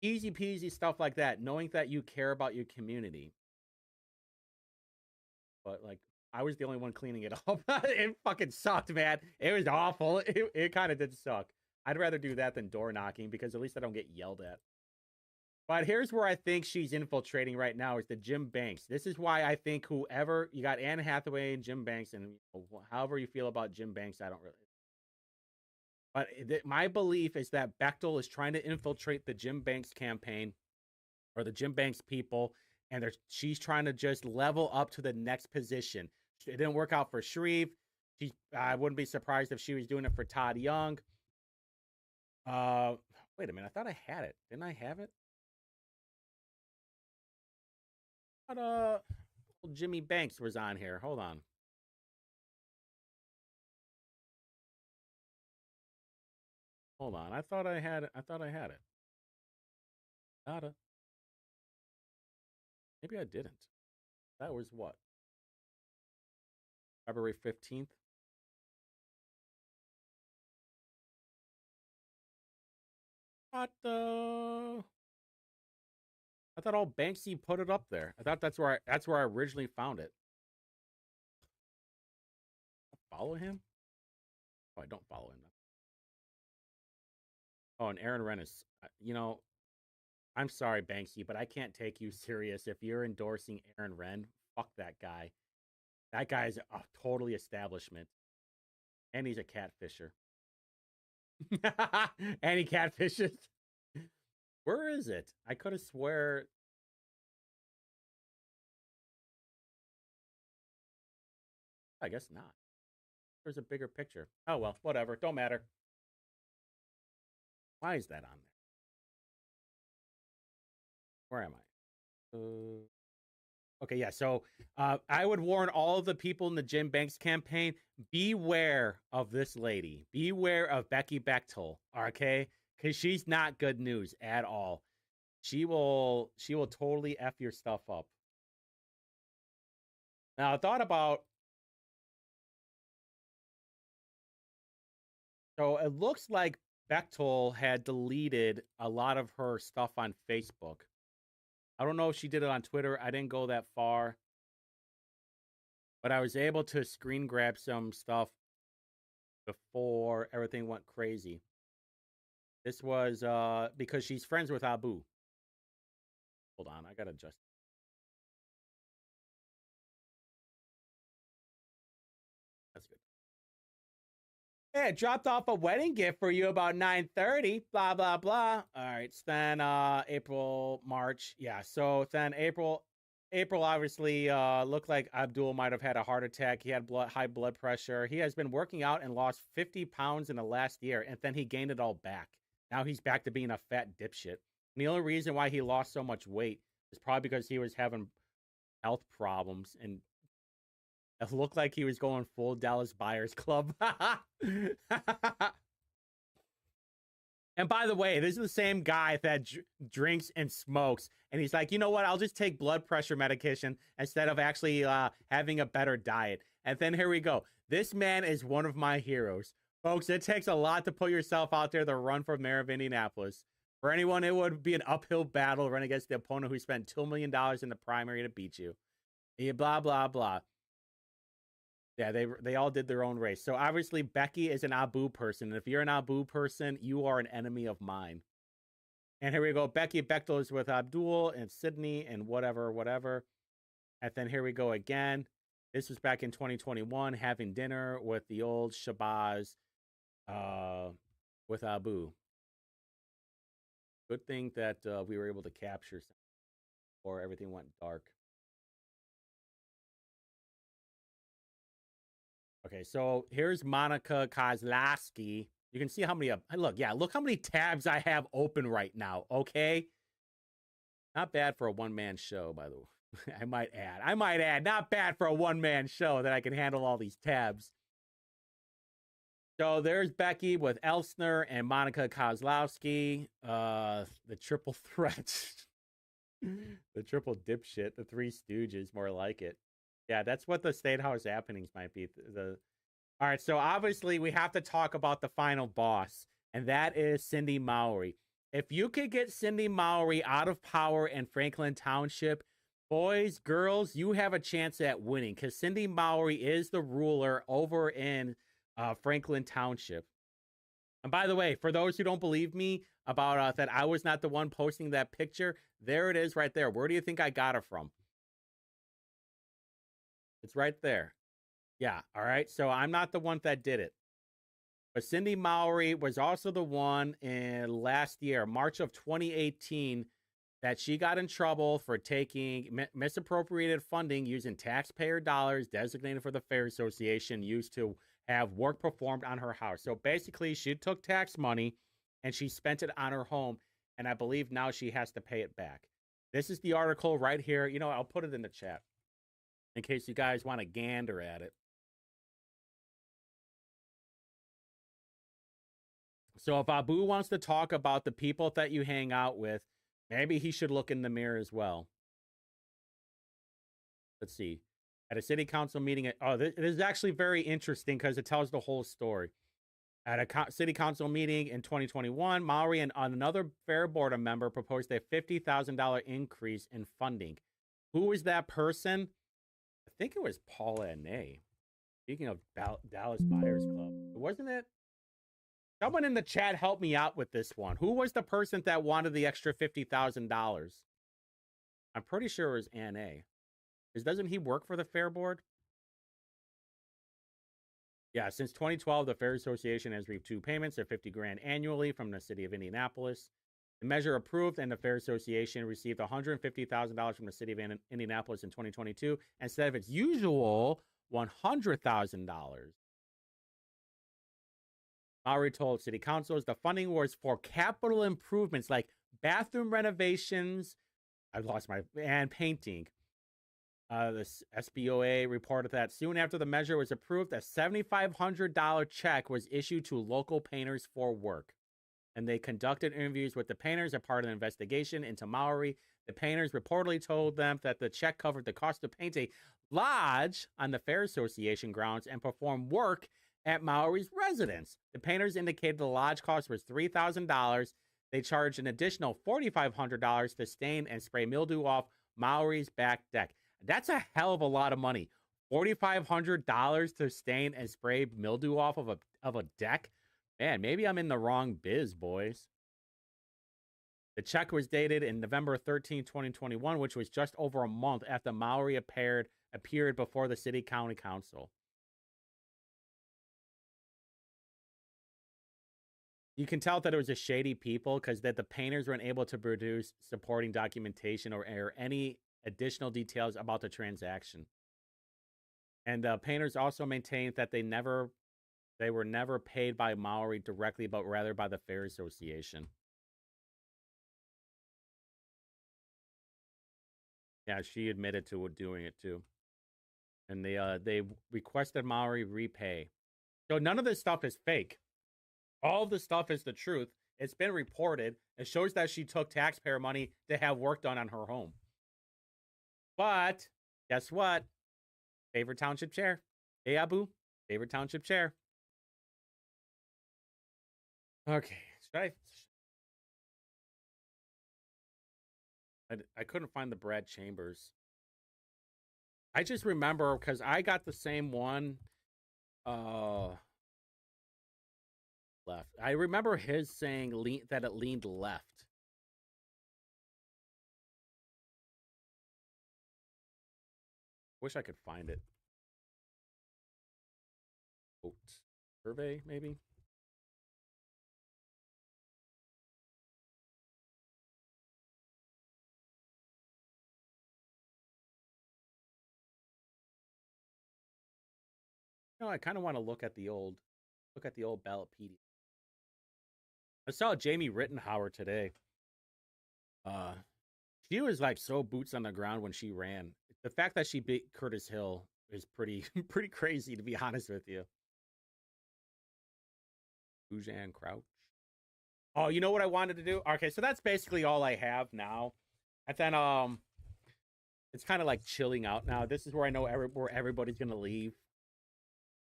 easy peasy stuff like that, knowing that you care about your community. But like, I was the only one cleaning it up. It fucking sucked, man. It was awful. It kind of did suck. I'd rather do that than door knocking because at least I don't get yelled at. But here's where I think she's infiltrating right now is the Jim Banks. This is why I think whoever, you got Anne Hathaway and Jim Banks, and however you feel about Jim Banks, I don't really. But my belief is that Bechtel is trying to infiltrate the Jim Banks campaign or the Jim Banks people and she's trying to just level up to the next position. It didn't work out for Shreve. I wouldn't be surprised if she was doing it for Todd Young. Wait a minute. I thought I had it. Didn't I have it? I thought, Jimmy Banks was on here. Hold on. Hold on. I thought I had it. Maybe I didn't. That was what? February 15th. What the? I thought all Banksy put it up there. I thought that's where I originally found it. Follow him? Oh, I don't follow him. Oh, and Aaron Renn is, I'm sorry, Banksy, but I can't take you serious if you're endorsing Aaron Renn. Fuck that guy. That guy's a totally establishment. And he's a catfisher. And he catfishes. Where is it? I could have swear. I guess not. There's a bigger picture. Oh, well, whatever. Don't matter. Why is that on there? Where am I? Okay, yeah. So I would warn all of the people in the Jim Banks campaign, beware of this lady. Beware of Becky Bechtel, okay? Because she's not good news at all. She will totally F your stuff up. Now, I thought about... So it looks like Bechtel had deleted a lot of her stuff on Facebook. I don't know if she did it on Twitter. I didn't go that far. But I was able to screen grab some stuff before everything went crazy. This was because she's friends with Abu. Hold on, I gotta adjust. That's good. Hey, I dropped off a wedding gift for you about 9:30. Blah blah blah. All right, so then April, March, yeah. So then April obviously looked like Abdul might have had a heart attack. He had high blood pressure. He has been working out and lost 50 pounds in the last year, and then he gained it all back. Now he's back to being a fat dipshit. And the only reason why he lost so much weight is probably because he was having health problems, and it looked like he was going full Dallas Buyers Club. And by the way, this is the same guy that drinks and smokes. And he's like, you know what? I'll just take blood pressure medication instead of actually having a better diet. And then here we go. This man is one of my heroes. Folks, it takes a lot to put yourself out there to run for mayor of Indianapolis. For anyone, it would be an uphill battle running against the opponent who spent $2 million in the primary to beat you. Yeah, blah, blah, blah. Yeah, they all did their own race. So obviously Becky is an Abu person. And if you're an Abu person, you are an enemy of mine. And here we go. Becky Bechtel is with Abdul and Sydney and whatever. And then here we go again. This was back in 2021, having dinner with the old Shabazz with Abu. Good thing that we were able to capture something before everything went dark. Okay, so here's Monica Kozlowski. You can see how many, look how many tabs I have open right now, okay? Not bad for a one-man show, by the way. I might add, not bad for a one-man show that I can handle all these tabs. So there's Becky with Elsner and Monica Kozlowski, the triple threat. The triple dipshit, the Three Stooges, more like it. Yeah, that's what the State House happenings might be. All right, so obviously we have to talk about the final boss, and that is Cindy Mowry. If you could get Cindy Mowry out of power in Franklin Township, boys, girls, you have a chance at winning, because Cindy Mowry is the ruler over in Franklin Township. And by the way, for those who don't believe me about that I was not the one posting that picture, there it is right there. Where do you think I got it from? It's right there. Yeah, all right. So I'm not the one that did it. But Cindy Mowry was also the one in last year, March of 2018, that she got in trouble for taking misappropriated funding using taxpayer dollars designated for the Fair Association used to have work performed on her house. So basically, she took tax money and she spent it on her home, and I believe now she has to pay it back. This is the article right here. You know, I'll put it in the chat in case you guys want to gander at it. So if Abu wants to talk about the people that you hang out with, maybe he should look in the mirror as well. Let's see. At a city council meeting, this is actually very interesting because it tells the whole story. At a city council meeting in 2021, Mowry and another Fair Board member proposed a $50,000 increase in funding. Who was that person? I think it was Paula Ney. Speaking of Dallas Buyers Club, wasn't it? Someone in the chat help me out with this one. Who was the person that wanted the extra $50,000? I'm pretty sure it was Ann A. Because doesn't he work for the Fair Board? Yeah, since 2012, the Fair Association has received 2 payments of $50,000 annually from the city of Indianapolis. The measure approved, and the Fair Association received $150,000 from the city of Indianapolis in 2022 instead of its usual $100,000. Mowry told city councils the funding was for capital improvements like bathroom renovations. And painting. The SBOA reported that soon after the measure was approved, a $7,500 check was issued to local painters for work. And they conducted interviews with the painters as part of the investigation into Mowry. The painters reportedly told them that the check covered the cost to paint a lodge on the Fair Association grounds and perform work at Mowry's residence. The painters indicated the lodge cost was $3,000. They charged an additional $4,500 to stain and spray mildew off Mowry's back deck. That's a hell of a lot of money. $4,500 to stain and spray mildew off of a deck. Man, maybe I'm in the wrong biz, boys. The check was dated in November 13, 2021, which was just over a month after Mowry appeared before the city county council. You can tell that it was a shady people because that the painters weren't able to produce supporting documentation or any additional details about the transaction. And the painters also maintained that they were never paid by Mowry directly, but rather by the Fair Association. Yeah, she admitted to doing it too. And they requested Mowry repay. So none of this stuff is fake. All of this stuff is the truth. It's been reported. It shows that she took taxpayer money to have work done on her home. But guess what? Favorite township chair. Hey, Abu. Favorite township chair. Okay. I couldn't find the Brad Chambers. I just remember because I got the same one. Left. I remember his saying that it leaned left. Wish I could find it. Vote survey, maybe. No, I kind of want to look at the old Ballotpedia. I saw Jamie Rittenhauer today. She was like so boots on the ground when she ran. The fact that she beat Curtis Hill is pretty crazy, to be honest with you. Suzanne Crouch. Oh, you know what I wanted to do? Okay, so that's basically all I have now. And then it's kind of like chilling out now. This is where I know where everybody's gonna leave,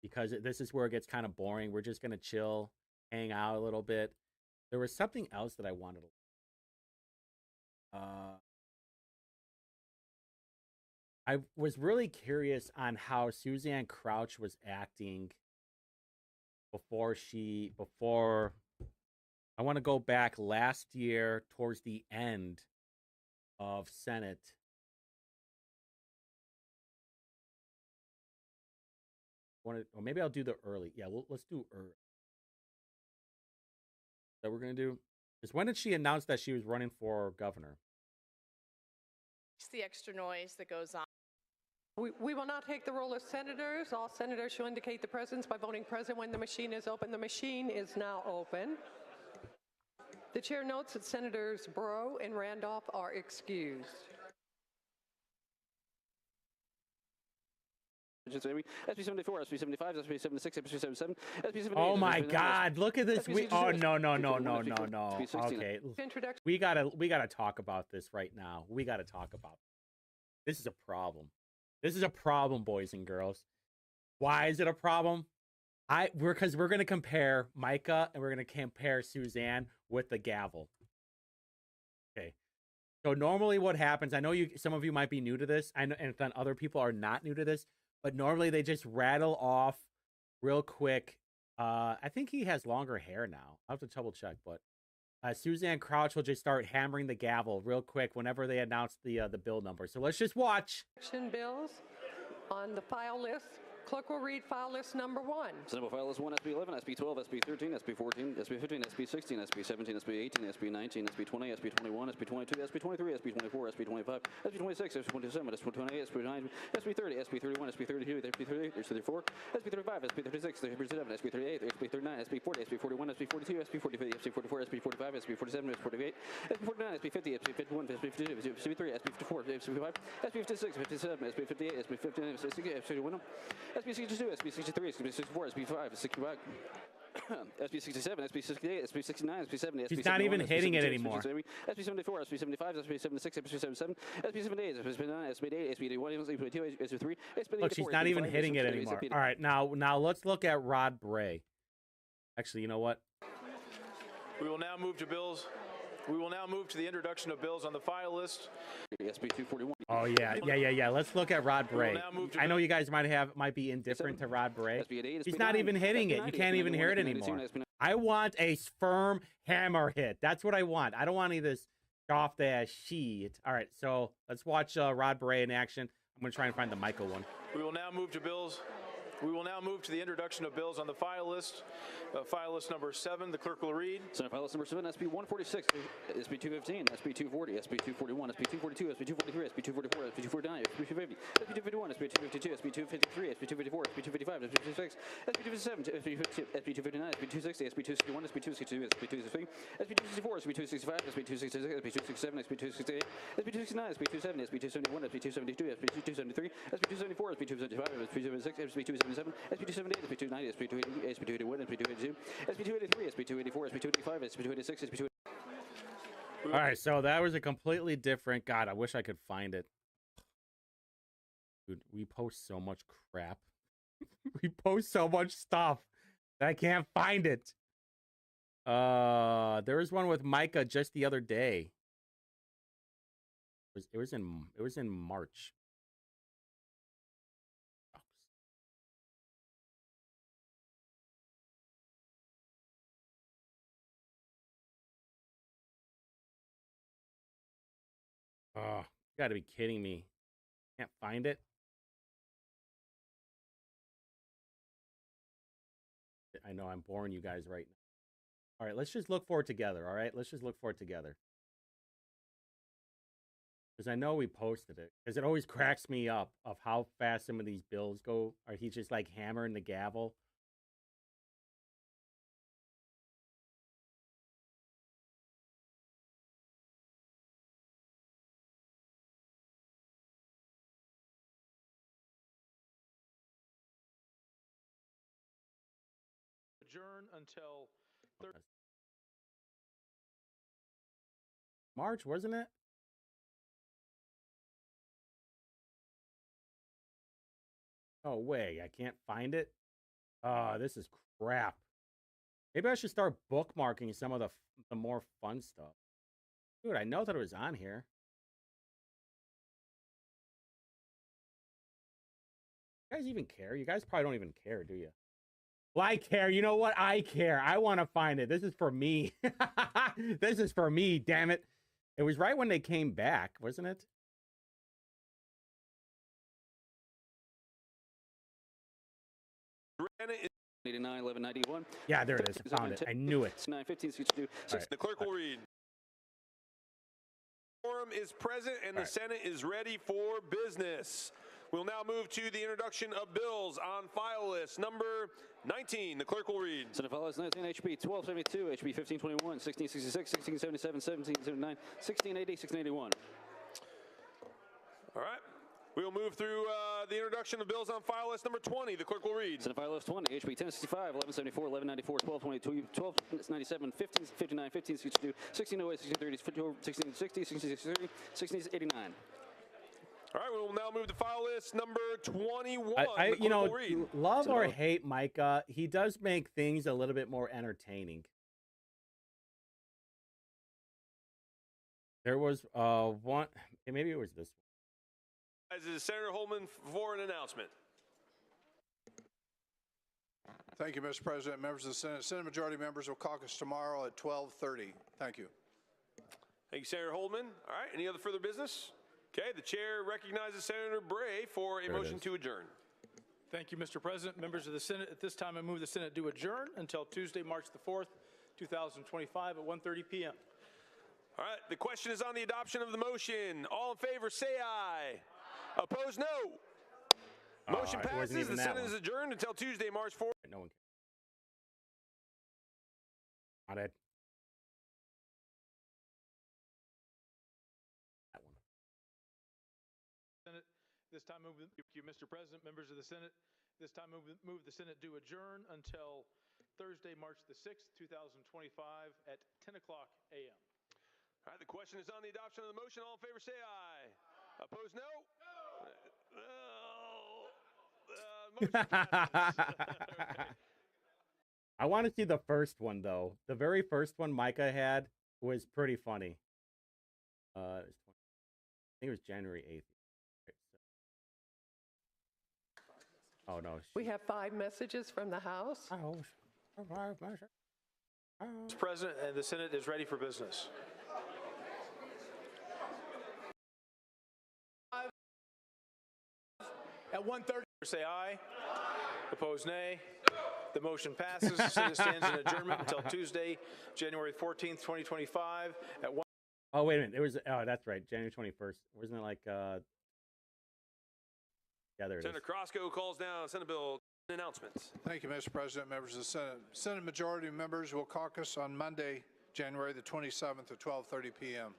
because this is where it gets kind of boring. We're just gonna chill, hang out a little bit. There was something else that I wanted to. I was really curious on how Suzanne Crouch was acting before I want to go back last year towards the end of Senate. Or maybe I'll do the early. Yeah, let's do early. That we're going to do is when did she announce that she was running for governor? the extra noise that goes on. We will now take the roll of senators. All senators shall indicate the presence by voting present when the machine is open. The machine is now open. The chair notes that Senators Breaux and Randolph are excused. SB 74, SB 75, SB 76, SB 77, SB 78. Oh my God! Look at this. Oh no. Okay, we gotta talk about this right now. We gotta talk about this. Is a problem. This is a problem, boys and girls. Why is it a problem? Because we're gonna compare Micah and we're gonna compare Suzanne with the gavel. Okay. So normally, what happens? I know some of you might be new to this. I know, and then other people are not new to this. But normally they just rattle off real quick. I think he has longer hair now. I'll have to double check, but Suzanne Crouch will just start hammering the gavel real quick whenever they announce the bill number. So let's just watch. Action bills on the file list. Clerk will read file list number 1. Senate file list 1, SB 11, SB 12, SB 13, SB 14, SB 15, SB 16, SB 17, SB 18, SB 19, SB 20, SB 21, SB 22, SB 23, SB 24, SB 25, SB 26, SB 27, SB 28, SB 9, SB 30, SB 31, SB 32, SB 38, SB 34, SB 35, SB 36, SB 37, SB 38, SB 39, SB 40, SB 41, SB 42, SB 45, SB 44, SB 45, SB 47, SB 48, SB 49, SB 50, SB 51, SB 52, SB 53, SB 54, SB 55, SB 56, 57, SB 58, SB 59, SB 60, SB 61, SB 62, SB 63, SB 64, SB 5, 65, SB 67, SB 68, SB 69, SB 70, SB 71. She's not even hitting it anymore. SB 74, SB 75, SB 76, SB 77, SB 78, SB 79, SB 8, SB 81, SB 82, SB 3, SB 84. Look, she's not even hitting it anymore. All right, now let's look at Rod Bray. Actually, you know what? We will now move to bills. We will now move to the introduction of bills on the file list. SB 241. Oh yeah. Let's look at Rod Bray. I know you guys might be indifferent to Rod Bray. He's not even hitting it. You can't even hear it anymore. I want a firm hammer hit. That's what I want. I don't want any of this soft ass shit. All right, so let's watch Rod Bray in action. I'm gonna try and find the Michael one. We will now move to bills. We will now move to the introduction of bills on the file list. File list number 7, the clerk will read. Senate file list number 7, SB 146, SB 215, SB 240, SB 241, SB 242, SB 243, SB 244, SB 249, SB 250, SB 251, SB 252, SB 253, SB 254, SB 255, SB 256, SB 257, SB 259, SB 260, SB 261, SB 262, SB 263, SB 264, SB 265, SB 266, SB 267, SB 268, SB 269, SB 270, SB 271, SB 272, SB 273, SB 274, SB 275, SB 276, SB 277, SB 278, SB 290, SB 280, SB 281, SB 282, SB 283, SB 284, SB 285, SB 286, SB 2. All right, so that was a completely different. God, I wish I could find it. Dude, we post so much crap. We post so much stuff that I can't find it. There was one with Micah just the other day. It was in March. Oh, you gotta be kidding me. Can't find it. I know I'm boring you guys right now. All right, let's just look for it together, all right? Let's just look for it together. Because I know we posted it. Because it always cracks me up of how fast some of these bills go. Or he's just like hammering the gavel. Adjourn until March, wasn't it? Oh, way. I can't find it. This is crap. Maybe I should start bookmarking some of the more fun stuff. Dude, I know that it was on here. You guys even care? You guys probably don't even care, do you? Well, I care. You know what? I care. I want to find it. This is for me. This is for me, damn it. It was right when they came back, wasn't it? Granted, 89, 1191. Yeah, there it is. I found it. I knew it. 915, All right. The clerk will read. Quorum is present and the Senate is ready for business. We'll now move to the introduction of bills on file list number 19. The clerk will read. Senate file list 19, HB 1272, HB 1521, 1666, 1677, 1779, 1680, 1681. All right. We will move through the introduction of bills on file list number 20. The clerk will read. Senate file list 20, HB 1065, 1174, 1194, 1222, 1297, 1559, 1562, 1608, 1630, 1660, 1663, 1689. All right, we will now move to file list number 21. You know, love or hate Micah, he does make things a little bit more entertaining. There was one, maybe it was this one. As is Senator Holman for an announcement. Thank you, Mr. President. Members of the Senate. Senate Majority members will caucus tomorrow at 12:30. Thank you. Thank you, Senator Holman. All right, any other further business? Okay, the chair recognizes Senator Bray for a motion to adjourn. Thank you, Mr. President. Members of the Senate, at this time I move the Senate do adjourn until Tuesday, March the 4th, 2025 at 1:30 p.m. All right, the question is on the adoption of the motion. All in favor, say aye. Opposed, no. Motion passes. The Senate is adjourned until Tuesday, March 4th. No one cares. Not it. Senate, this time move, thank you, Mr. President, members of the Senate. This time move the Senate do adjourn until Thursday, March the 6th, 2025 at 10 o'clock a.m. All right, the question is on the adoption of the motion. All in favor, say aye. Opposed, no. Motion passes. I want to see the first one though. The very first one Micah had was pretty funny. I think it was January 8th. Oh no. We have 5 messages from the House. Mr. President, and the Senate is ready for business. At 1:30, say aye. Opposed, nay. The motion passes. The Senate stands in adjournment until Tuesday, January 14th, 2025 at 1. Oh, wait a minute. It was, oh, that's right. January 21st. Wasn't it like, yeah, there it is. Senator Crosco calls down Senate Bill announcements. Thank you, Mr. President, members of the Senate. Senate Majority members will caucus on Monday, January the 27th at 12:30 p.m.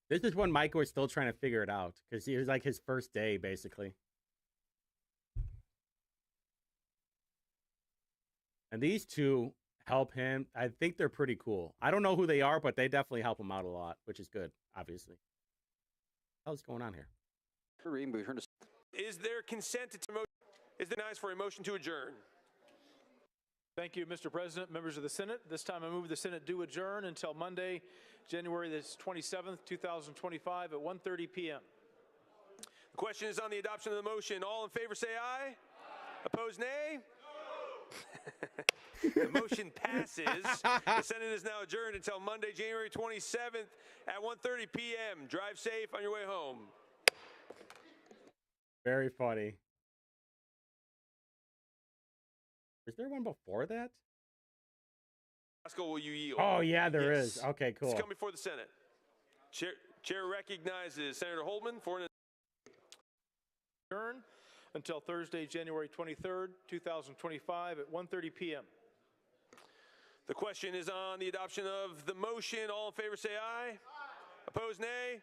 This is when Micah was still trying to figure it out because he was like his first day, basically. And these two help him. I think they're pretty cool. I don't know who they are, but they definitely help him out a lot, which is good, obviously. What's going on here? Is there consent to motion? Is there nice for a motion to adjourn? Thank you, Mr. President, members of the Senate. This time I move the Senate do adjourn until Monday, January the 27th, 2025 at 1:30 p.m. The question is on the adoption of the motion. All in favor say aye. Opposed, nay. The motion passes. The Senate is now adjourned until Monday, January 27th at 1:30 p.m. Drive safe on your way home. Very funny. Is there one before that? Pascal, will you yield? Oh, yeah, there is. Okay, cool. It's come before the Senate. Chair recognizes Senator Holman for an adjourn until Thursday, January 23rd, 2025 at 1:30 p.m. The question is on the adoption of the motion. All in favor say aye. Opposed, nay.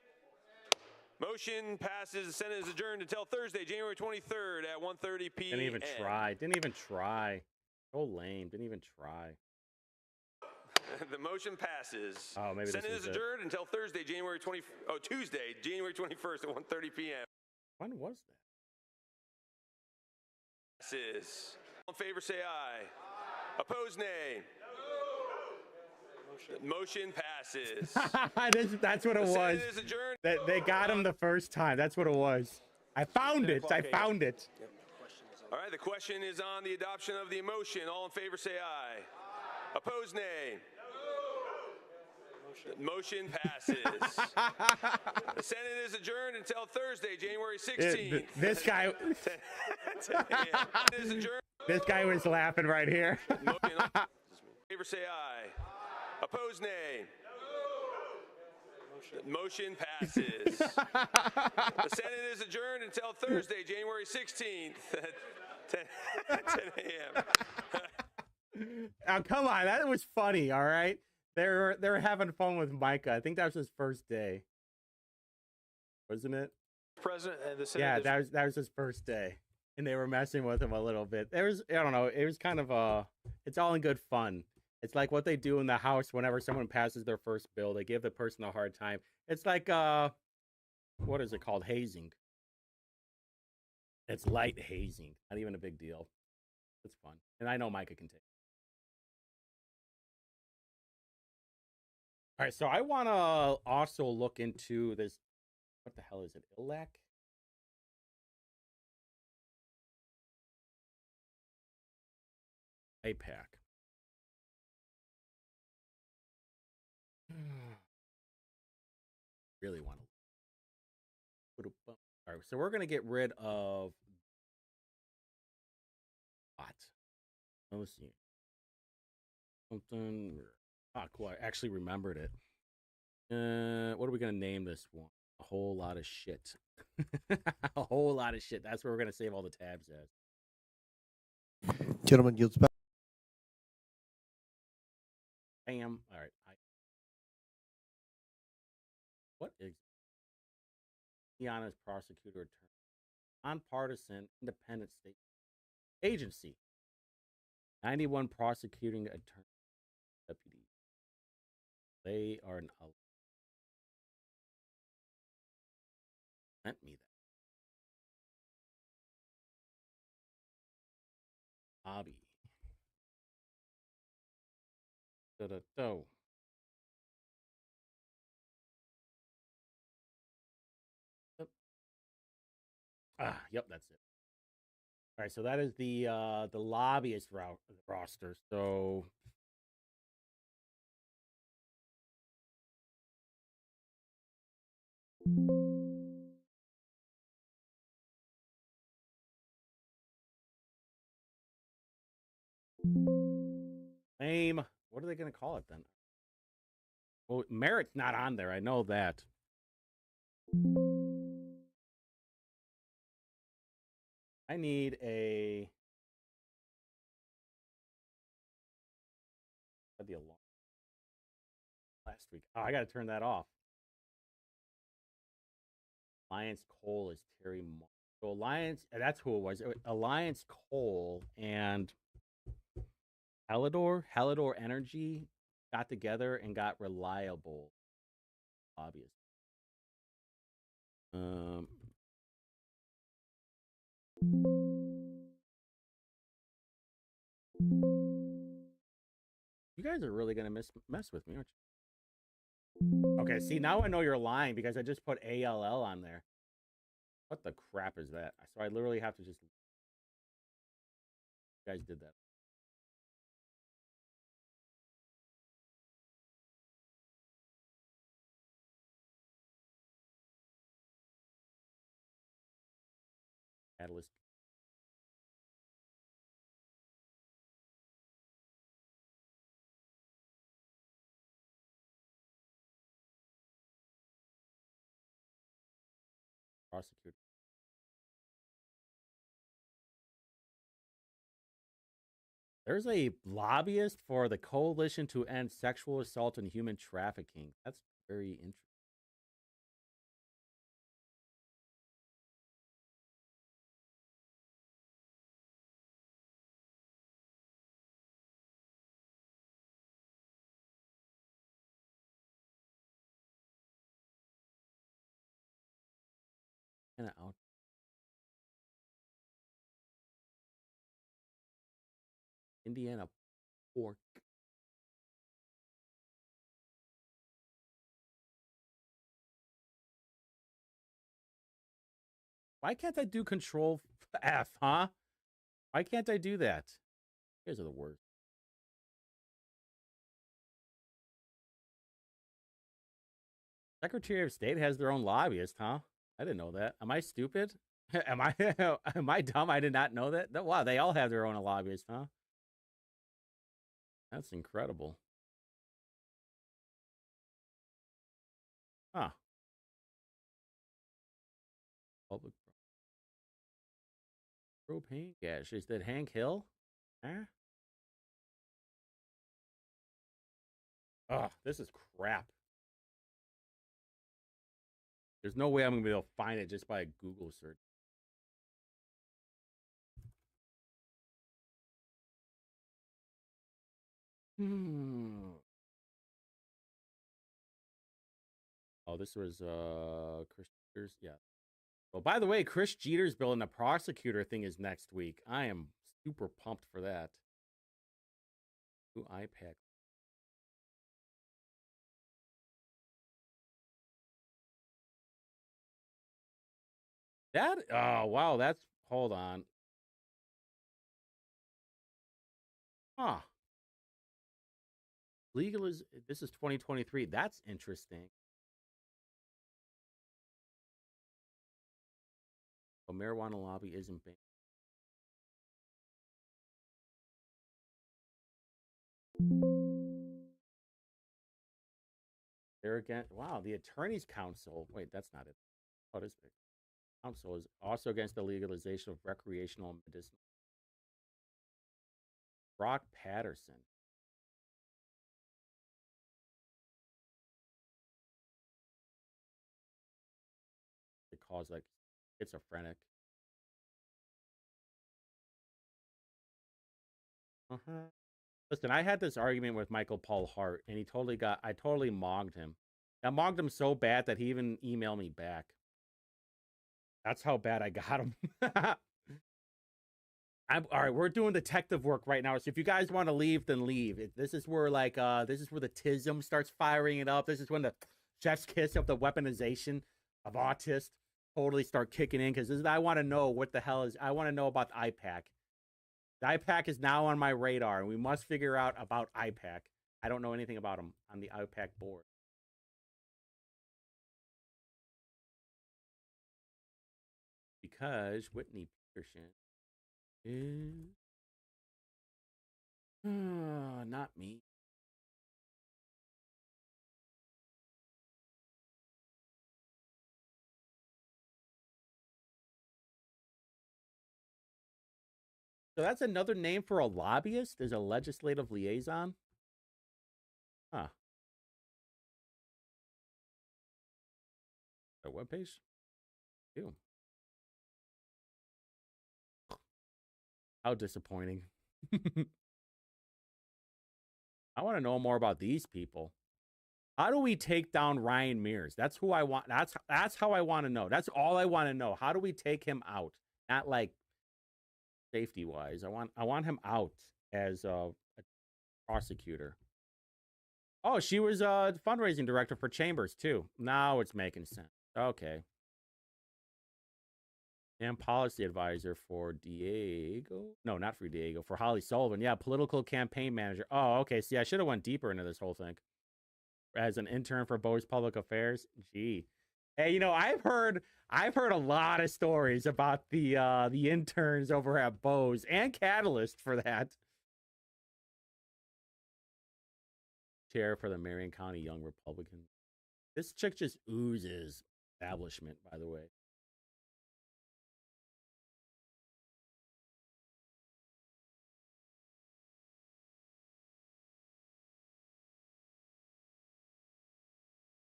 Motion passes. The Senate is adjourned until Thursday, January 23rd at 1:30 p.m. Didn't even try. Didn't even try. So lame. Didn't even try. The motion passes. Oh, maybe Senate this is is adjourned until Thursday, Tuesday, January 21st at 1:30 p.m. When was that? Passes. All in favor say aye. Opposed, nay. Motion passes. That's what it was. Senate is adjourned. They got him the first time. That's what it was. I found it. I found it. All right, the question is on the adoption of the motion. All in favor say aye. Opposed, nay. Motion passes. The Senate is adjourned until Thursday, January 16th. This guy. 10 a.m. Is adjourned. This guy was laughing right here. Motion. Favor say aye. Opposed, nay. Motion passes. The Senate is adjourned until Thursday, January 16th at 10 a.m. Oh, come on, that was funny. All right, they're having fun with Micah. I think that was his first day, wasn't it? President and the Senate. Yeah, that was his first day, and they were messing with him a little bit. There was, I don't know, it was kind of it's all in good fun. It's like what they do in the House whenever someone passes their first bill. They give the person a hard time. It's like what is it called? Hazing. It's light hazing. Not even a big deal. It's fun, and I know Micah can take it. All right, so I want to also look into this. What the hell is it? ILAC? APAC. Really want to. All right, so we're going to get rid of what? Let's see. Something. Ah, cool. I actually remembered it. What are we going to name this one? A whole lot of shit. A whole lot of shit. That's where we're going to save all the tabs as. Gentlemen, yields back. Bam. All right. What is Tiana's prosecutor attorney? Nonpartisan, independent state agency. 91 prosecuting attorney deputies. They are an sent me that. Hobby. Da-da-do. Yep. Yep, that's it. All right, so that is the lobbyist roster. So name. What are they going to call it then? Well, Merritt's not on there. I know that. I need a. The alarm last week. Oh, I got to turn that off. Alliance Cole is Terry Moore. So Alliance, that's who it was. Alliance Cole and Hallador Energy got together and got reliable lobbyists. You guys are really gonna mess with me, aren't you? Okay, see, now I know you're lying because I just put ALL on there. What the crap is that? So I literally have to just. You guys did that. Catalyst. Prosecutor. There's a lobbyist for the Coalition to End Sexual Assault and Human Trafficking. That's very interesting. Kind of out. Indiana pork. Why can't I do Control F, huh? Why can't I do that? You guys are the worst. Secretary of State has their own lobbyist, huh? I didn't know that. Am I stupid? am I dumb? I did not know that. Wow, they all have their own lobbyist, huh? That's incredible. Huh. Public propane gas. Is that Hank Hill? Huh? Ugh, this is crap. There's no way I'm gonna be able to find it just by a Google search. Oh, this was Chris Jeter's. Yeah. Well, by the way, Chris Jeter's bill and the prosecutor thing is next week. I am super pumped for that. Ooh, iPad. That, oh, wow, that's, hold on. Huh. Legal is, this is 2023. That's interesting. A marijuana lobby isn't banned. They're against, wow, the Attorney's Council. Wait, that's not it. Oh, this council is also against the legalization of recreational and medicinal. Brock Patterson. It calls like schizophrenic. Listen, I had this argument with Michael Paul Hart, and he totally got, I totally mogged him. I mogged him so bad that he even emailed me back. That's how bad I got him. All right, we're doing detective work right now. So if you guys want to leave, then leave. This is where like this is where the TISM starts firing it up. This is when the chef's kiss of the weaponization of autists totally start kicking in, because I want to know what the hell is. I want to know about the IPAC. The IPAC is now on my radar, and we must figure out about IPAC. I don't know anything about them on the IPAC board. Because Whitney Peterson is not me. So that's another name for a lobbyist, is a legislative liaison? Huh. A webpage? Ew. How disappointing. I want to know more about these people. How do we take down Ryan Mears? That's who I want. That's how I want to know. That's all I want to know. How do we take him out? Not like safety wise. I want him out as a prosecutor. Oh, she was a fundraising director for Chambers too. Now it's making sense. Okay. And policy advisor for Diego. No, not for Diego. For Holly Sullivan. Yeah, political campaign manager. Oh, okay. See, I should have went deeper into this whole thing. As an intern for Bose Public Affairs. Gee. Hey, you know, I've heard a lot of stories about the interns over at Bose and Catalyst for that. Chair for the Marion County Young Republicans. This chick just oozes establishment, by the way.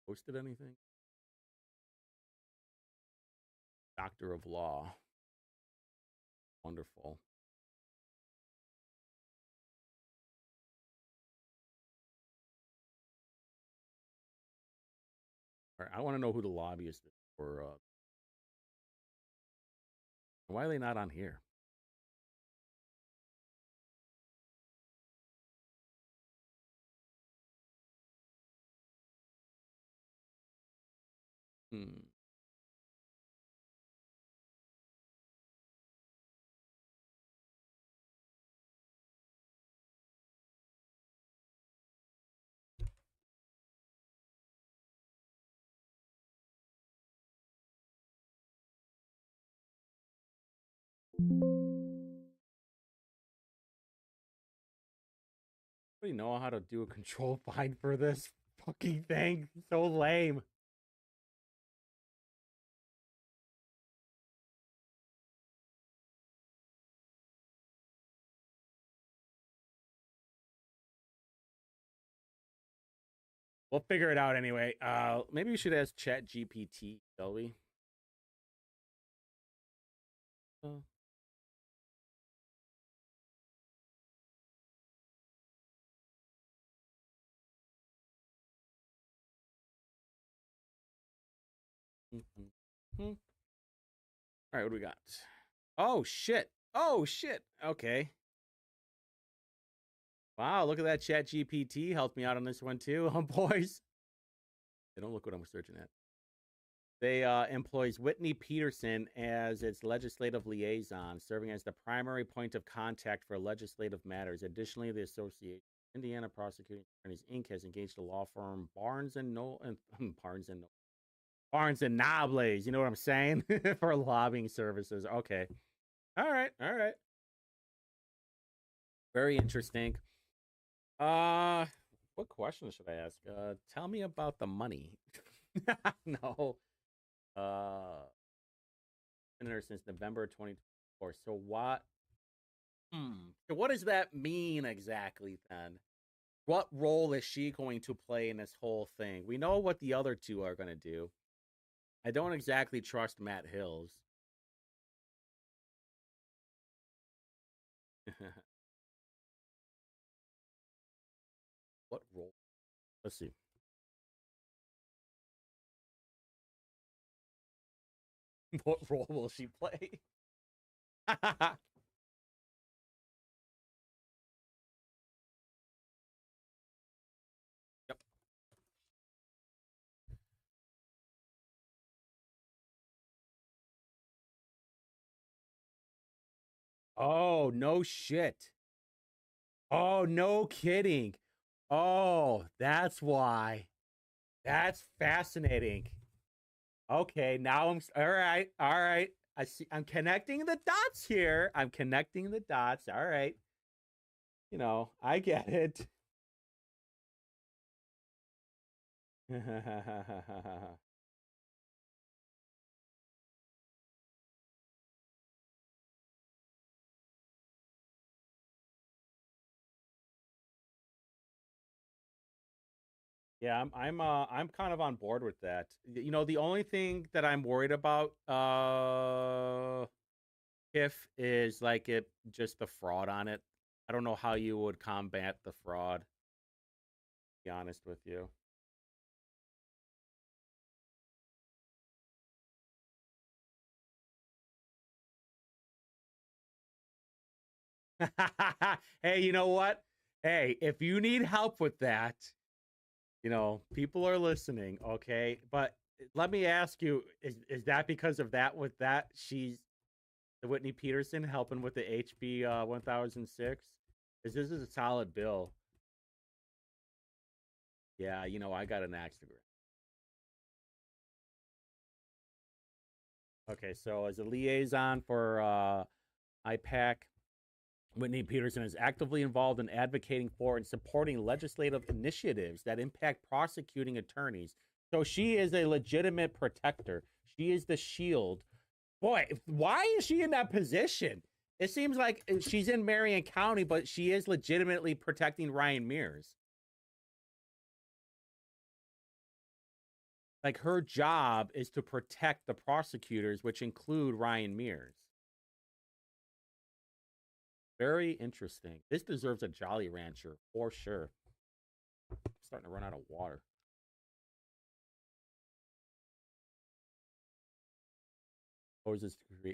Posted anything? Doctor of Law. Wonderful. All right, I want to know who the lobbyist is for. Why are they not on here? We know how to do a control find for this fucking thing. So lame. We'll figure it out anyway. Maybe we should ask Chat GPT, shall we? All right, what do we got? Oh shit! Oh shit! Okay. Wow, look at that. Chat GPT helped me out on this one too. Oh, boys. They don't look what I'm searching at. They employs Whitney Peterson as its legislative liaison, serving as the primary point of contact for legislative matters. Additionally, the Association of Indiana Prosecuting Attorneys Inc. has engaged the law firm Barnes and Nobles, you know what I'm saying? For lobbying services. Okay. All right. All right. Very interesting. What question should I ask? Tell me about the money. No. Been there since November 2024. So what? So what does that mean exactly then? What role is she going to play in this whole thing? We know what the other two are going to do. I don't exactly trust Matt Hills. What role? Let's see. What role will she play? Yep. Oh, no shit. Oh, no kidding. Oh, that's why. That's fascinating. Okay, now all right. All right. I see. I'm connecting the dots here. I'm connecting the dots. All right. You know, I get it. Yeah, I'm kind of on board with that. You know, the only thing that I'm worried about, if is like it just the fraud on it. I don't know how you would combat the fraud. To be honest with you. Hey, you know what? Hey, if you need help with that, you know, people are listening, okay? But let me ask you, is that because of that with that she's the Whitney Peterson helping with the HB 1006? This is a solid bill. Yeah, you know, I got an axe to grind. Okay, so as a liaison for IPAC, Whitney Peterson is actively involved in advocating for and supporting legislative initiatives that impact prosecuting attorneys. So she is a legitimate protector. She is the shield. Boy, why is she in that position? It seems like she's in Marion County, but she is legitimately protecting Ryan Mears. Like, her job is to protect the prosecutors, which include Ryan Mears. Very interesting. This deserves a Jolly Rancher for sure. I'm starting to run out of water.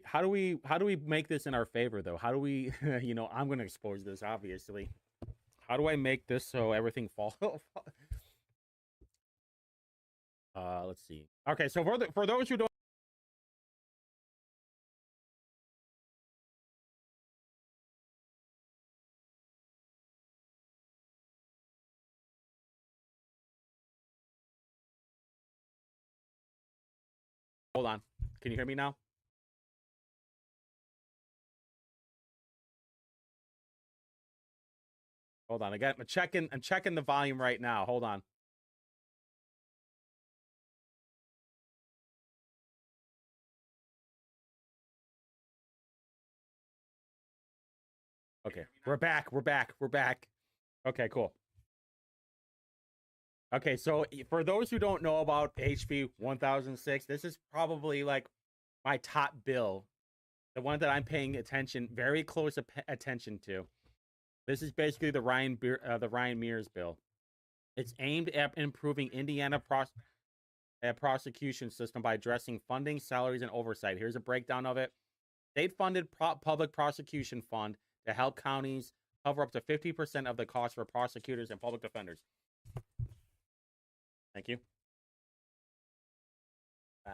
How do we make this in our favor though? How do we you know, I'm going to expose this obviously. How do I make this so everything falls? Let's see. Okay, so for those who don't Hold on. Can you hear me now? Hold on. I'm checking the volume right now. Hold on. Okay. We're back. Okay, cool. Okay, so for those who don't know about HB 1006, this is probably like my top bill, the one that I'm paying very close attention to. This is basically the Ryan Mears bill. It's aimed at improving Indiana prosecution system by addressing funding, salaries, and oversight. Here's a breakdown of it. State-funded public prosecution fund to help counties cover up to 50% of the cost for prosecutors and public defenders. Thank you. All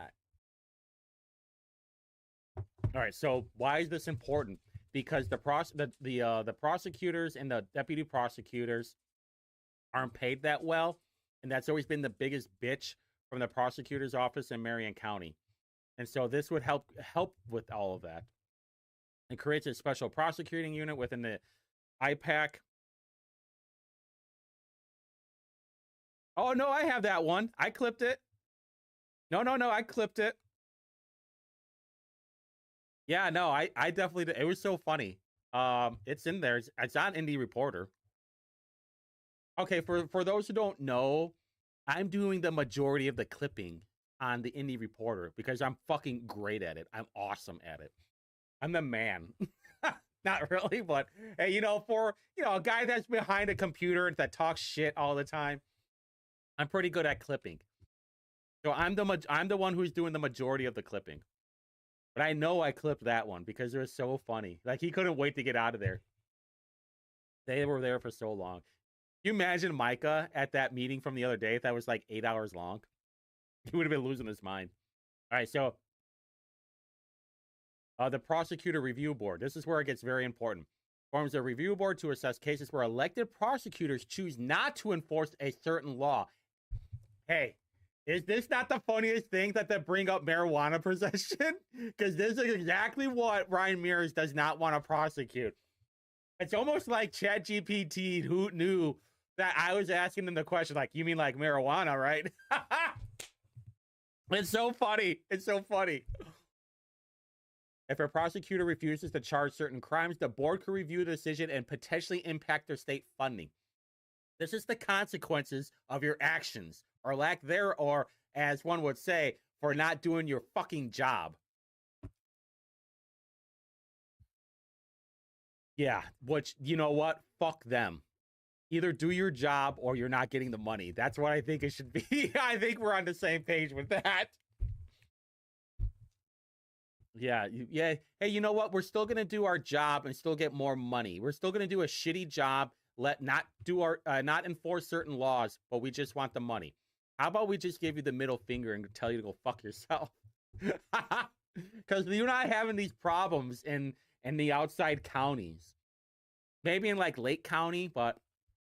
right. So why is this important? Because the prosecutors and the deputy prosecutors aren't paid that well, and that's always been the biggest bitch from the prosecutor's office in Marion County. And so this would help with all of that. It creates a special prosecuting unit within the IPAC. Oh, no, I have that one. I clipped it. No, I clipped it. Yeah, no, I definitely did. It was so funny. It's in there. It's on Indie Reporter. Okay, for those who don't know, I'm doing the majority of the clipping on the Indie Reporter because I'm fucking great at it. I'm awesome at it. I'm the man. Not really, but hey, for a guy that's behind a computer that talks shit all the time, I'm pretty good at clipping. So I'm the one who's doing the majority of the clipping. But I know I clipped that one because it was so funny. Like, he couldn't wait to get out of there. They were there for so long. Can you imagine Micah at that meeting from the other day that was like 8 hours long? He would have been losing his mind. All right, so the Prosecutor Review Board. This is where it gets very important. Forms a review board to assess cases where elected prosecutors choose not to enforce a certain law. Hey, is this not the funniest thing that they bring up marijuana possession? Because this is exactly what Ryan Mears does not want to prosecute. It's almost like ChatGPT who knew that I was asking them the question, like, you mean like marijuana, right? It's so funny. It's so funny. If a prosecutor refuses to charge certain crimes, the board could review the decision and potentially impact their state funding. This is the consequences of your actions, or lack there, or as one would say, for not doing your fucking job. Yeah, which, you know what? Fuck them. Either do your job or you're not getting the money. That's what I think it should be. I think we're on the same page with that. Yeah. Hey, you know what? We're still going to do our job and still get more money. We're still going to do a shitty job, not enforce certain laws, but we just want the money. How about we just give you the middle finger and tell you to go fuck yourself? Because you're not having these problems in the outside counties. Maybe in like Lake County, but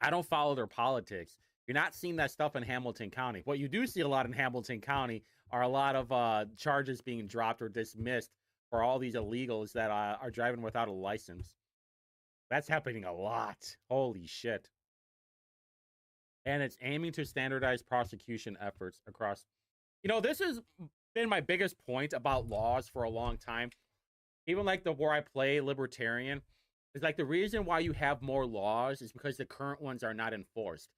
I don't follow their politics. You're not seeing that stuff in Hamilton County. What you do see a lot in Hamilton County are a lot of charges being dropped or dismissed for all these illegals that are driving without a license. That's happening a lot. Holy shit. And it's aiming to standardize prosecution efforts across. This has been my biggest point about laws for a long time. Even like where I play Libertarian, is like the reason why you have more laws is because the current ones are not enforced.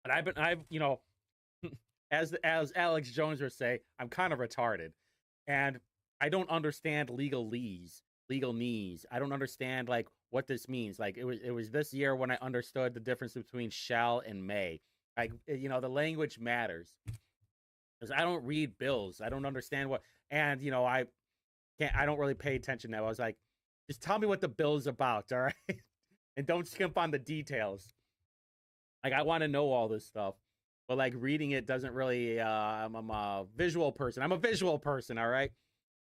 But I've as Alex Jones would say, I'm kind of retarded, and I don't understand legalese. I don't understand like what this means. Like it was this year when I understood the difference between shall and may. Like, the language matters. Because I don't read bills. I don't understand what, and I don't really pay attention now. I was like, just tell me what the bill is about, all right? And don't skimp on the details. Like, I want to know all this stuff. But like reading it doesn't really I'm a visual person. I'm a visual person, all right?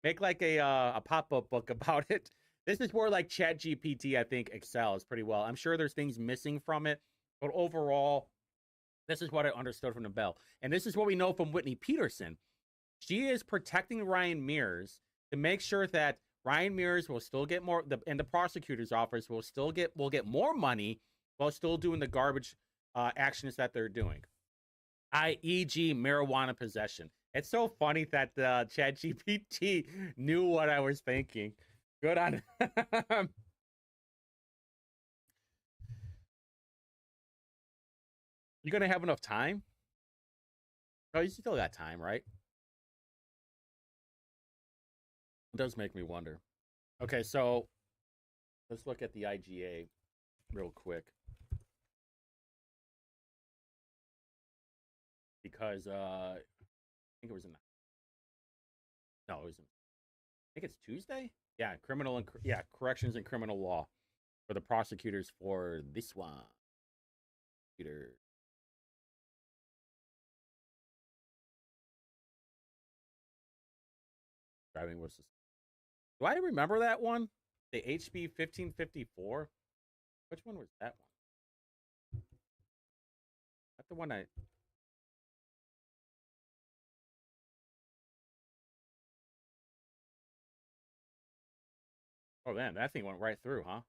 Make like a pop-up book about it. This is where like ChatGPT, I think, excels pretty well. I'm sure there's things missing from it, but overall, this is what I understood from the bill. And this is what we know from Whitney Peterson. She is protecting Ryan Mears to make sure that Ryan Mears will still get more, and the prosecutor's office will get more money while still doing the garbage actions that they're doing, i.e.g. marijuana possession. It's so funny that ChatGPT knew what I was thinking. Good on him. You gonna have enough time? Oh, you still got time, right? It does make me wonder. Okay, so let's look at the IGA real quick. Because I think it was in no, it was in, I think it's Tuesday? Yeah, corrections and criminal law for the prosecutors for this one. Peter. Driving was do I remember that one? The HB 1554? Which one was that one? That's the one I Oh man, that thing went right through, huh?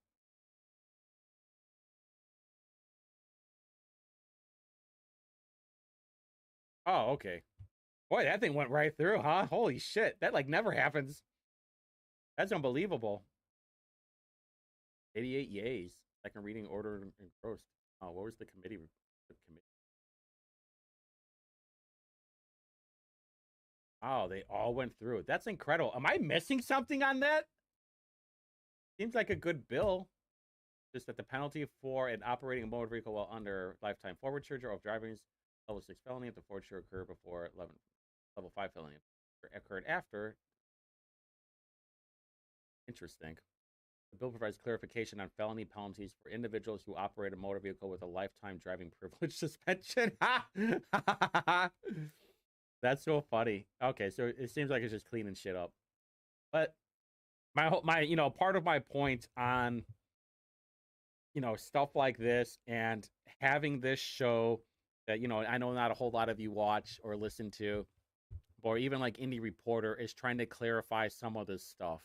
Oh, okay. Boy, that thing went right through, huh? Holy shit. That like never happens. That's unbelievable. 88 yays. Second reading order engrossed. Oh, what was the committee? Oh, they all went through. That's incredible. Am I missing something on that? Seems like a good bill. Just that the penalty for an operating a motor vehicle while under lifetime forfeiture of driving level 6 felony if the forfeiture occurred before level 5 felony occurred after. Interesting. The bill provides clarification on felony penalties for individuals who operate a motor vehicle with a lifetime driving privilege suspension. That's so funny. Okay, so it seems like it's just cleaning shit up. But my part of my point on stuff like this and having this show that I know not a whole lot of you watch or listen to, or even like Indie Reporter, is trying to clarify some of this stuff.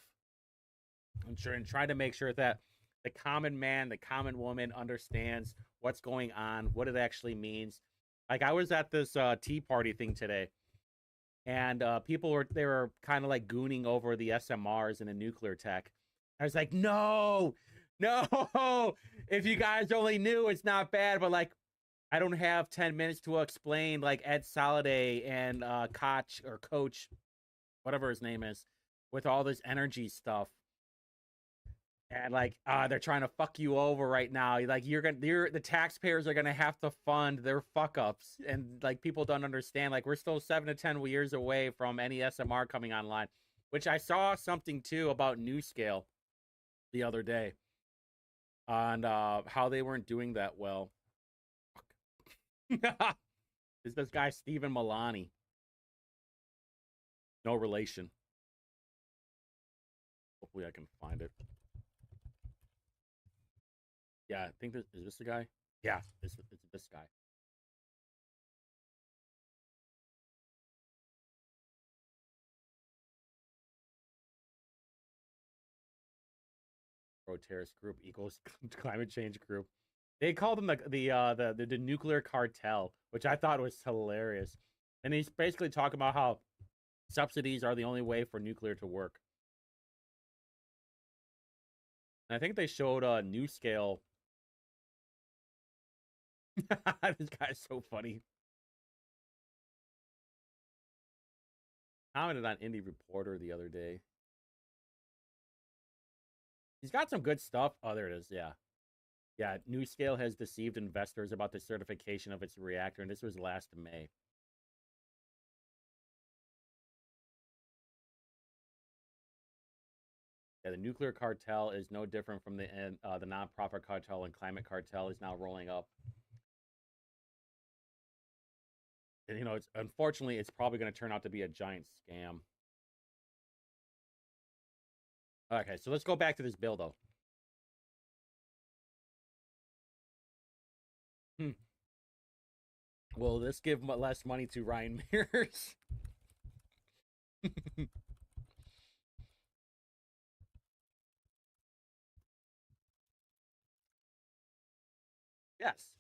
I'm sure, and try to make sure that the common man, the common woman understands what's going on, what it actually means. Like I was at this Tea Party thing today, and people were kind of like gooning over the SMRs and the nuclear tech. I was like, no, if you guys only knew, it's not bad, but like, I don't have 10 minutes to explain like Ed Soliday and Koch or Coach, whatever his name is, with all this energy stuff. And like, they're trying to fuck you over right now. Like the taxpayers are gonna have to fund their fuck ups, and like people don't understand. Like we're still 7 to 10 years away from any SMR coming online, which I saw something too about NewScale the other day on how they weren't doing that well. Is this guy Stephen Milani? No relation. Hopefully I can find it. Yeah, I think is this the guy? Yeah, it's this guy. Pro-terrorist group equals climate change group. They called them the nuclear cartel, which I thought was hilarious. And he's basically talking about how subsidies are the only way for nuclear to work. And I think they showed NewScale. This guy's so funny. Commented on Indie Reporter the other day. He's got some good stuff. Oh, there it is. Yeah. Yeah, NewScale has deceived investors about the certification of its reactor, and this was last May. Yeah, the nuclear cartel is no different from the nonprofit cartel, and climate cartel is now rolling up. And, it's unfortunately, it's probably going to turn out to be a giant scam. Okay, so let's go back to this bill, though. Will this give less money to Ryan Mears? Yes.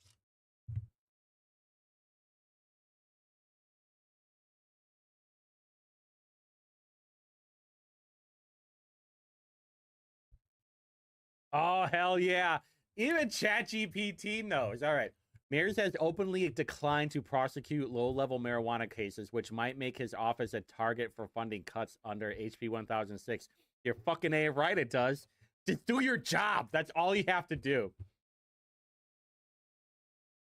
Oh, hell yeah. Even ChatGPT knows. All right. Mears has openly declined to prosecute low-level marijuana cases, which might make his office a target for funding cuts under HB 1006. You're fucking A right, it does. Just do your job. That's all you have to do.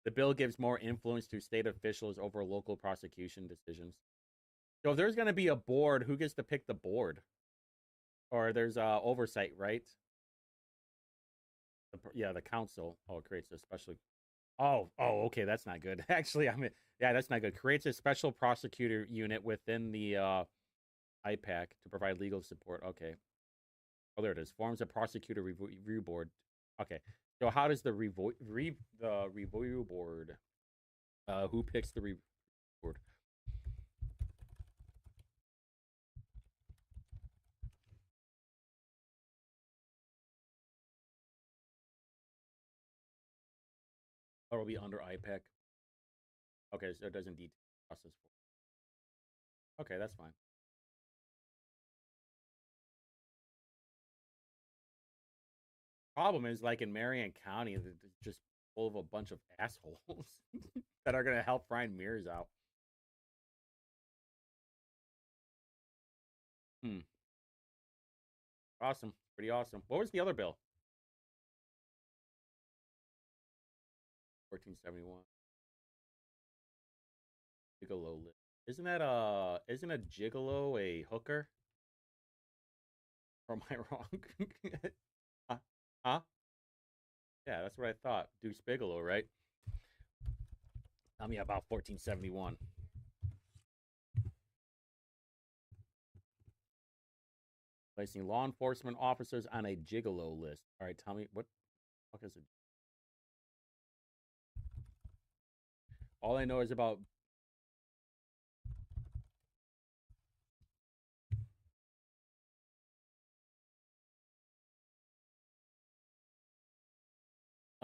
The bill gives more influence to state officials over local prosecution decisions. So if there's going to be a board, who gets to pick the board? Or there's oversight, right? Yeah, the council. Oh, it creates a special... Oh, okay, that's not good. Actually, yeah, that's not good. Creates a special prosecutor unit within the IPAC to provide legal support. Okay. Oh, there it is. Forms a prosecutor review board. Okay. So how does the review board? Who picks the review board? Or will be under IPAC. Okay, so it doesn't detail the process. Okay, that's fine. Problem is, like in Marion County, it's just full of a bunch of assholes that are going to help Brian Mears out. Awesome. Pretty awesome. What was the other bill? 1471. Gigolo list. Isn't a gigolo a hooker? Or am I wrong? Huh? Yeah, that's what I thought. Deuce Bigelow, right? Tell me about 1471. Placing law enforcement officers on a gigolo list. All right, tell me what the fuck is it? All I know is about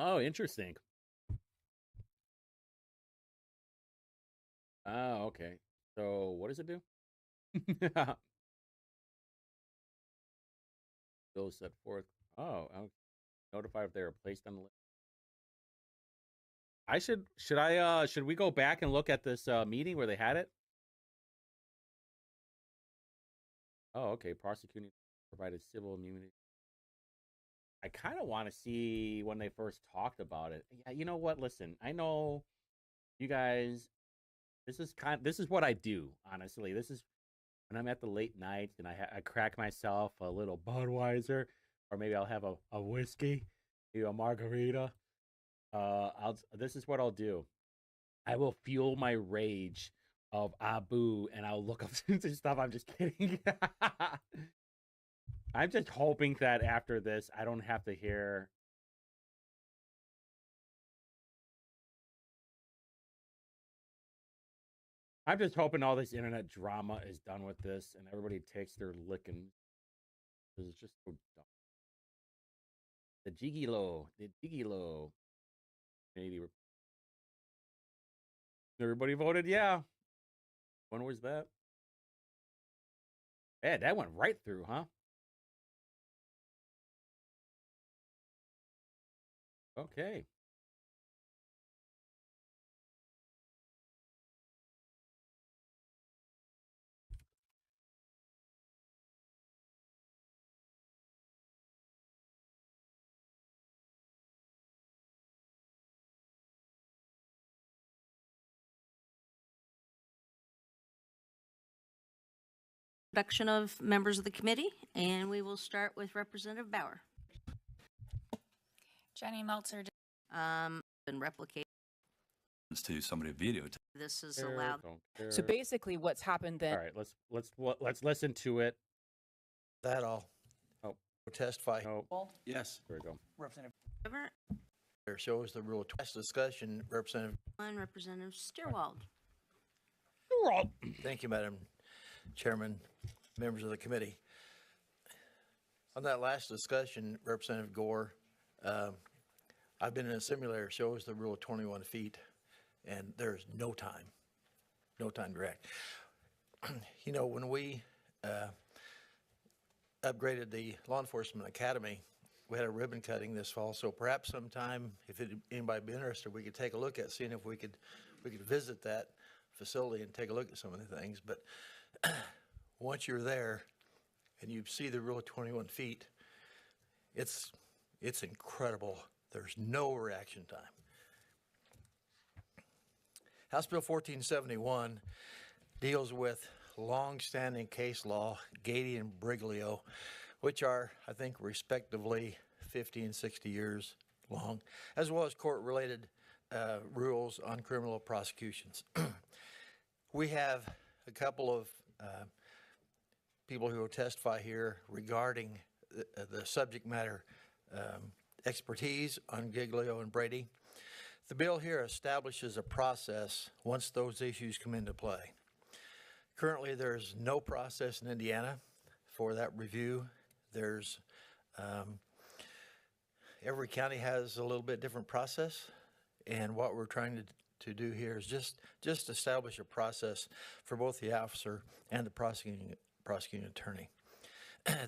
Oh, interesting. Oh, okay. So what does it do? Bill set forth. Oh, I'll notify if they are placed on the list. Should we go back and look at this meeting where they had it? Oh, okay. Prosecuting provided civil immunity. I kind of want to see when they first talked about it. Yeah, you know what? Listen, I know you guys. This is what I do. Honestly, this is when I'm at the late nights and I crack myself a little Budweiser, or maybe I'll have a whiskey, maybe a margarita. This is what I'll do. I will fuel my rage of Abu, and I'll look up some stuff. I'm just kidding. I'm just hoping that after this, I don't have to hear. I'm just hoping all this internet drama is done with this, and everybody takes their licking. This is just so dumb. The Gigolo. Maybe everybody voted yeah. When was that? Yeah, that went right through, huh? Okay. Introduction of members of the committee, and we will start with Representative Bauer. Jenny Meltzer. Been replicated. To somebody video. This is allowed. So basically, what's happened then? All right, let's listen to it. That all. Oh, testify. No. Yes. There we go. Representative. There shows the rule of discussion. Representative. Representative Stierwald. Thank you, Madam Chairman, members of the committee. On that last discussion, Representative Gore, I've been in a simulator, shows the rule of 21 feet, and there's no time to react. You know, when we upgraded the law enforcement academy, we had a ribbon cutting this fall, so perhaps sometime, if anybody be interested, we could take a look at seeing if we could visit that facility and take a look at some of the things. But once you're there and you see the Rule of 21 feet, it's incredible. There's no reaction time. House Bill 1471 deals with long-standing case law, Gady and Briglio, which are, I think, respectively 50 and 60 years long, as well as court-related rules on criminal prosecutions. We have a couple of people who will testify here regarding the subject matter expertise on Giglio and Brady. The bill here establishes a process once those issues come into play. Currently, there's no process in Indiana for that review. There's every county has a little bit different process, and what we're trying to do here is just establish a process for both the officer and the prosecuting attorney.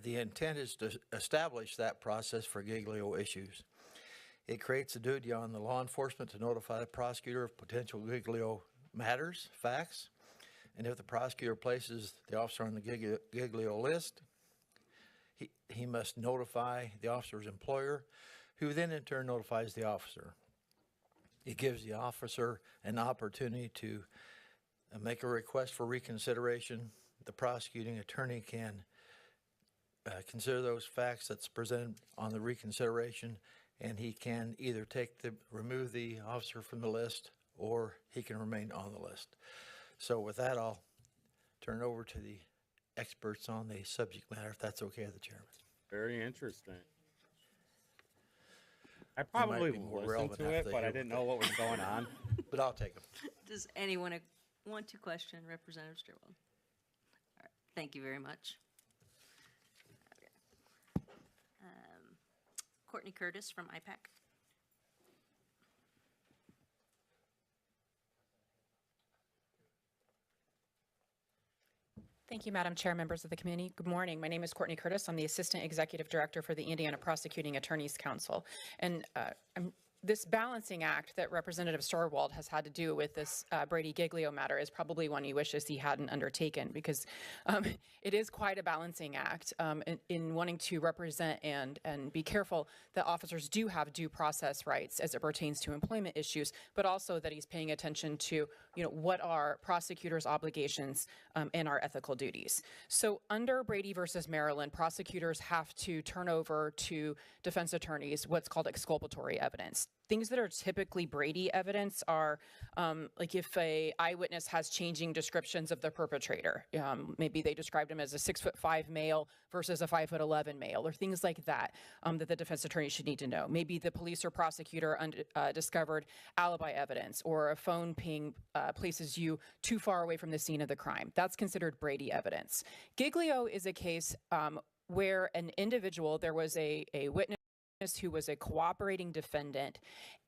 The intent is to establish that process for Giglio issues. It creates a duty on the law enforcement to notify the prosecutor of potential Giglio matters, facts, and if the prosecutor places the officer on the Giglio list, he must notify the officer's employer, who then in turn notifies the officer. It gives the officer an opportunity to make a request for reconsideration. The prosecuting attorney can consider those facts that's presented on the reconsideration, and he can either remove the officer from the list, or he can remain on the list. So with that, I'll turn it over to the experts on the subject matter, if that's okay with the chairman. Very interesting. I probably listened to it, but I didn't know what was going on. But I'll take them. Does anyone want to question Representative Sturwell? All right, thank you very much. Courtney Curtis from IPAC. Thank you, Madam Chair, members of the committee. Good morning. My name is Courtney Curtis. I'm the Assistant Executive Director for the Indiana Prosecuting Attorneys Council. And this balancing act that Representative Sturwald has had to do with this Brady Giglio matter is probably one he wishes he hadn't undertaken, because it is quite a balancing act in wanting to represent and be careful that officers do have due process rights as it pertains to employment issues, but also that he's paying attention to, what are prosecutors' obligations and our ethical duties. So under Brady versus Maryland, prosecutors have to turn over to defense attorneys what's called exculpatory evidence. Things that are typically Brady evidence are like if a eyewitness has changing descriptions of the perpetrator. Maybe they described him as a 6'5" male versus a 5'11" male, or things like that that the defense attorney should need to know. Maybe the police or prosecutor discovered alibi evidence, or a phone ping places you too far away from the scene of the crime. That's considered Brady evidence. Giglio is a case where an individual, there was a witness who was a cooperating defendant,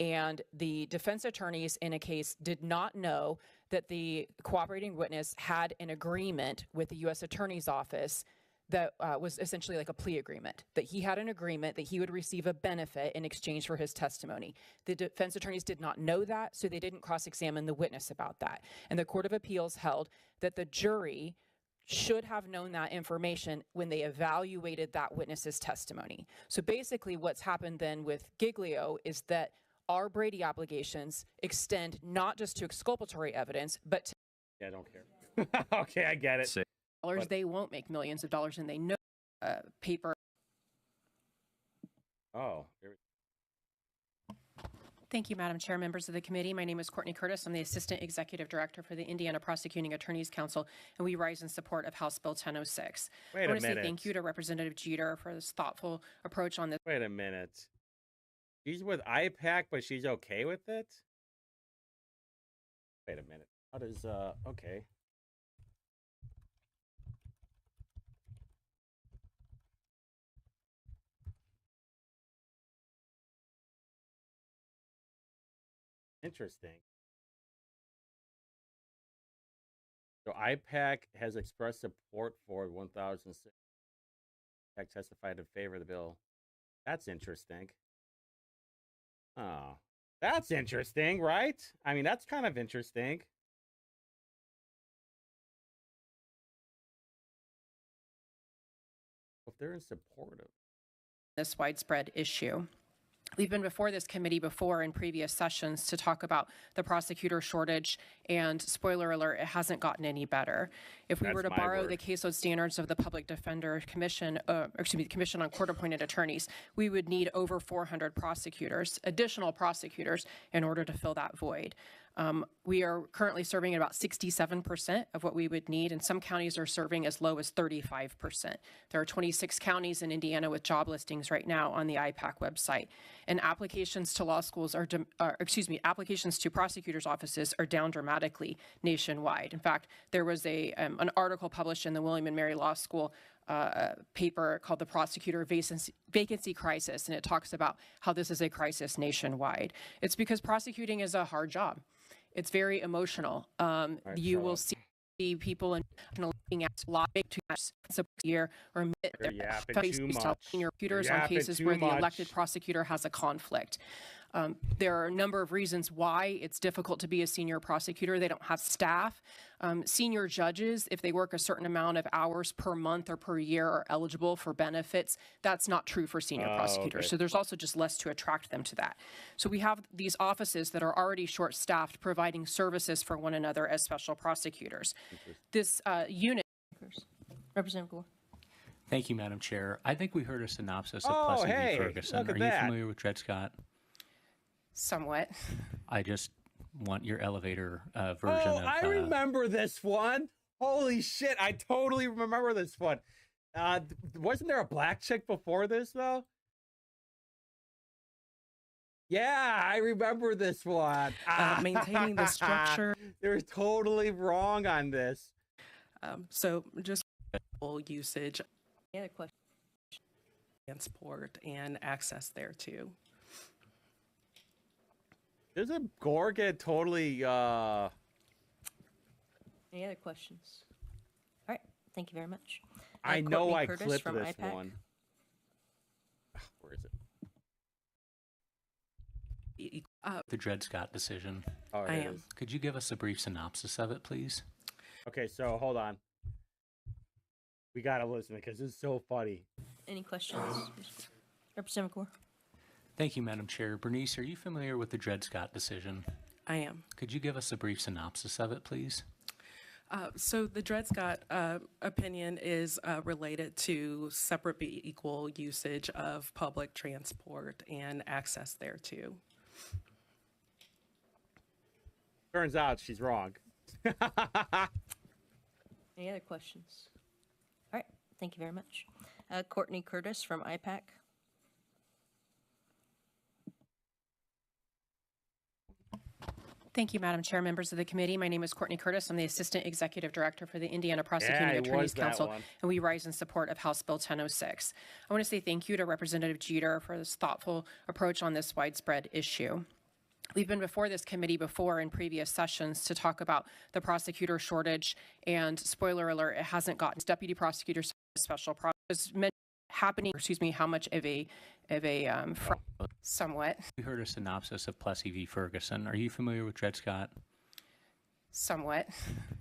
and the defense attorneys in a case did not know that the cooperating witness had an agreement with the U.S. Attorney's Office that was essentially like a plea agreement, that he had an agreement that he would receive a benefit in exchange for his testimony. The defense attorneys did not know that, so they didn't cross-examine the witness about that. And the Court of Appeals held that the jury should have known that information when they evaluated that witness's testimony. So basically what's happened then with Giglio is that our Brady obligations extend not just to exculpatory evidence, but to— Yeah, I don't care. Okay, I get it. But they won't make millions of dollars, and they know paper. Oh. Thank you, Madam Chair, members of the committee. My name is Courtney Curtis. I'm the Assistant Executive Director for the Indiana Prosecuting Attorneys Council, and we rise in support of House Bill 1006. I want to say thank you to Representative Jeter for this thoughtful approach on this. Wait a minute. She's with IPAC, but she's okay with it? Wait a minute. How does, okay. Interesting. So IPAC has expressed support for 1006. IPAC testified in favor of the bill. That's interesting. Oh, that's interesting, right? I mean, that's kind of interesting. If they're in support of this widespread issue. We've been before this committee before in previous sessions to talk about the prosecutor shortage, and spoiler alert, it hasn't gotten any better. If we were to borrow the caseload standards of the Public Defender Commission, the Commission on Court-Appointed Attorneys, we would need over 400 prosecutors, additional prosecutors, in order to fill that void. We are currently serving at about 67% of what we would need, and some counties are serving as low as 35%. There are 26 counties in Indiana with job listings right now on the IPAC website, and applications to law schools applications to prosecutors' offices are down dramatically nationwide. In fact, there was an article published in the William and Mary Law School paper called The Prosecutor Vacancy Crisis, and it talks about how this is a crisis nationwide. It's because prosecuting is a hard job. It's very emotional. You will see people looking at lobbying to a year or admit their senior prosecutors on cases where the elected prosecutor has a conflict. There are a number of reasons why it's difficult to be a senior prosecutor. They don't have staff. Senior judges, if they work a certain amount of hours per month or per year, are eligible for benefits. That's not true for senior prosecutors. Okay. So there's also just less to attract them to that. So we have these offices that are already short-staffed, providing services for one another as special prosecutors. This unit... Representative Gore. Thank you, Madam Chair. I think we heard a synopsis of Plessy v. Ferguson. Are you familiar with Dred Scott? Somewhat. I just want your elevator version of... I remember this one. Holy shit, I totally remember this one. Wasn't there a black chick before this, though? Yeah, I remember this one. Maintaining the structure. They're totally wrong on this. So just full usage, Any other question? transport, and access there too. There's a Gore get totally Any other questions? All right, thank you very much. I know Courtney I Curtis clipped from this IPAC. one. Where is it? The Dred Scott decision. Oh, I it am. is. Could you give us a brief synopsis of it, please? Okay, so hold on. We gotta listen because it's so funny. Any questions? Representative Gore. Thank you, Madam Chair. Bernice, are you familiar with the Dred Scott decision? I am. Could you give us a brief synopsis of it, please? So the Dred Scott opinion is related to separate but equal usage of public transport and access thereto. Turns out she's wrong. Any other questions? All right, thank you very much. Courtney Curtis from IPAC. Thank you, Madam Chair, members of the committee. My name is Courtney Curtis. I'm the Assistant Executive Director for the Indiana Prosecuting Attorneys Council, and we rise in support of House Bill 1006. I want to say thank you to Representative Jeter for this thoughtful approach on this widespread issue. We've been before this committee before in previous sessions to talk about the prosecutor shortage, and spoiler alert, it hasn't gotten deputy prosecutors special process happening. How much of a somewhat. We heard a synopsis of Plessy v. Ferguson. Are you familiar with Dred Scott? Somewhat.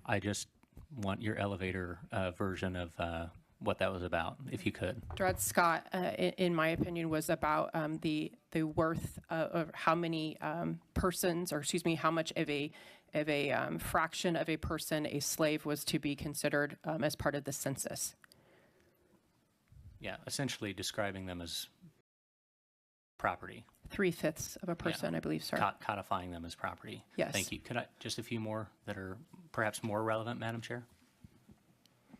I just want your elevator version of what that was about, if you could. Dred Scott, in my opinion, was about the worth of how many persons, or how much of a fraction of a person a slave was to be considered as part of the census. Yeah, essentially describing them as property. 3/5 of a person, I believe, sir. Codifying them as property. Yes. Thank you. Could I just a few more that are perhaps more relevant, Madam Chair?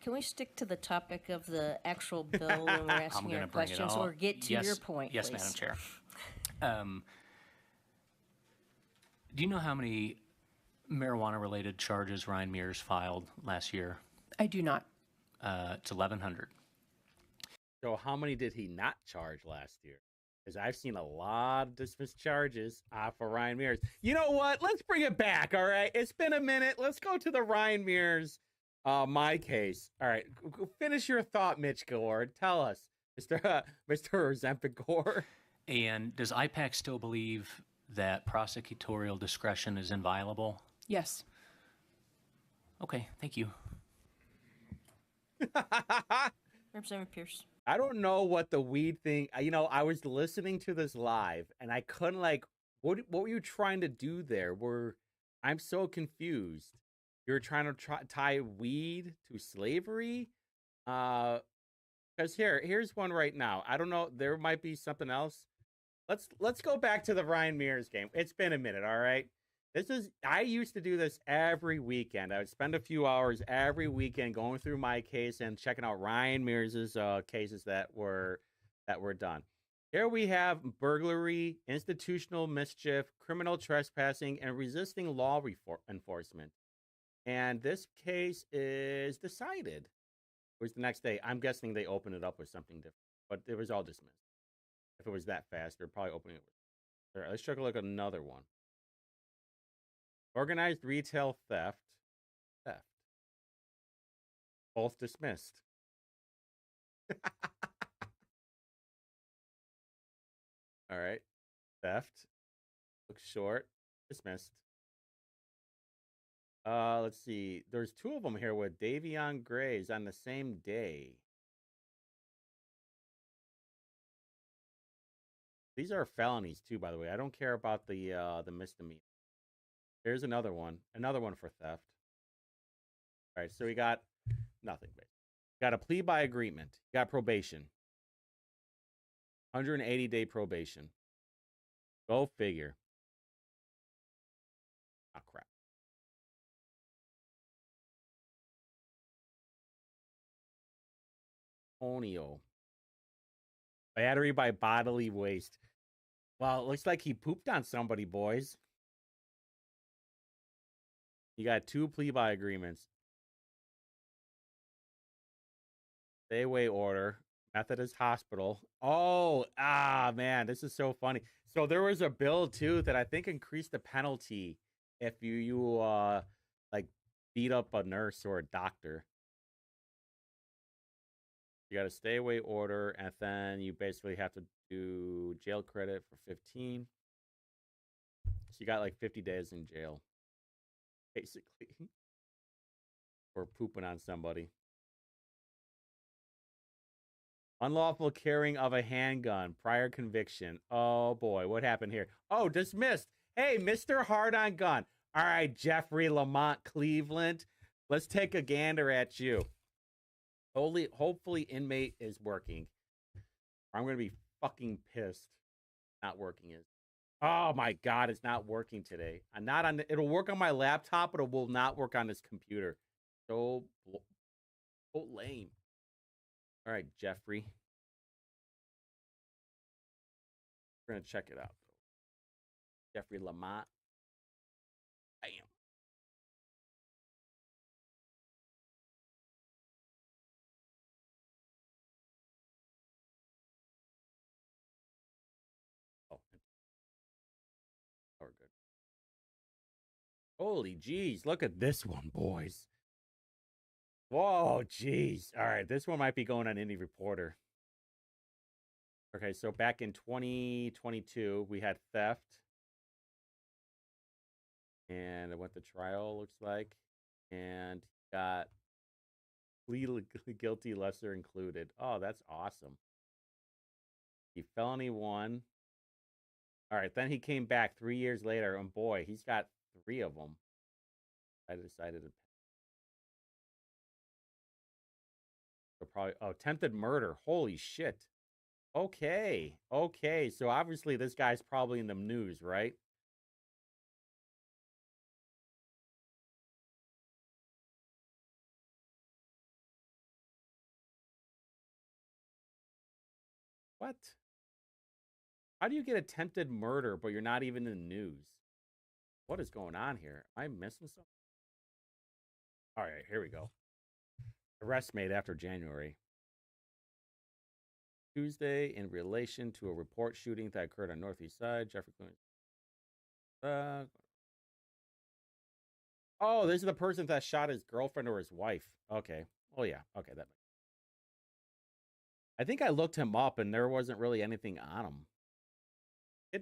Can we stick to the topic of the actual bill when we're asking our questions, or get to your point, Yes, please? Madam Chair. Do you know how many marijuana-related charges Ryan Mears filed last year? I do not. It's 1,100. So how many did he not charge last year? Because I've seen a lot of dismissed charges for Ryan Mears. You know what? Let's bring it back, all right? It's been a minute. Let's go to the Ryan Mears, my case. All right, finish your thought, Mitch Gillard. Tell us. Mr. Ozempic Gore. And does IPAC still believe that prosecutorial discretion is inviolable? Yes. Okay, thank you. Representative Pierce. I don't know what the weed thing. I was listening to this live, and I couldn't What were you trying to do there? I'm so confused. You're trying to tie weed to slavery? Because here's one right now. I don't know. There might be something else. Let's go back to the Ryan Mears game. It's been a minute, all right? I used to do this every weekend. I would spend a few hours every weekend going through my case and checking out Ryan Mears's cases that were done. Here we have burglary, institutional mischief, criminal trespassing, and resisting law enforcement. And this case is decided. It was the next day. I'm guessing they opened it up with something different, but it was all dismissed. If it was that fast, they're probably opening it. All right, let's take a look at another one. Organized retail theft. Both dismissed. All right. Theft. Looks short. Dismissed. Let's see. There's two of them here with Davion Grays on the same day. These are felonies too, by the way. I don't care about the misdemeanor. Here's another one for theft. All right, so we got nothing. Got a plea by agreement. Got probation. 180-day probation. Go figure. Ah, crap. Onio. Battery by bodily waste. Well, it looks like he pooped on somebody, boys. You got 2 plea by agreements. Stay away order. Methodist Hospital. Oh, man, this is so funny. So there was a bill too that I think increased the penalty if you beat up a nurse or a doctor. You got a stay away order, and then you basically have to do jail credit for 15. So you got like 50 days in jail, basically, for pooping on somebody. Unlawful carrying of a handgun, prior conviction. Oh boy, what happened here? Oh, dismissed. Hey, Mr. Hard on Gun. All right, Jeffrey Lamont Cleveland. Let's take a gander at you. Hopefully inmate is working. I'm going to be fucking pissed. Not working is. Oh my God, it's not working today. I'm not on. It'll work on my laptop, but it will not work on this computer. So lame. All right, Jeffrey. We're going to check it out. Jeffrey Lamont. Bam. Oh, we're good. Holy jeez, look at this one, boys. Whoa, jeez. All right, this one might be going on Indie Reporter. Okay, so back in 2022, we had theft. And what the trial looks like. And got legally guilty, lesser included. Oh, that's awesome. He felony 1. All right, then he came back 3 years later, and boy, he's got 3 of them. I decided to... Probably attempted murder. Holy shit. Okay. So obviously this guy's probably in the news, right? What? How do you get attempted murder, but you're not even in the news? What is going on here? Am I missing something? All right, here we go. Arrest made after January. Tuesday, in relation to a report shooting that occurred on Northeast Side, Jeffrey Clinton. Oh, this is the person that shot his girlfriend or his wife. Okay. Oh, yeah. Okay, that I think I looked him up and there wasn't really anything on him.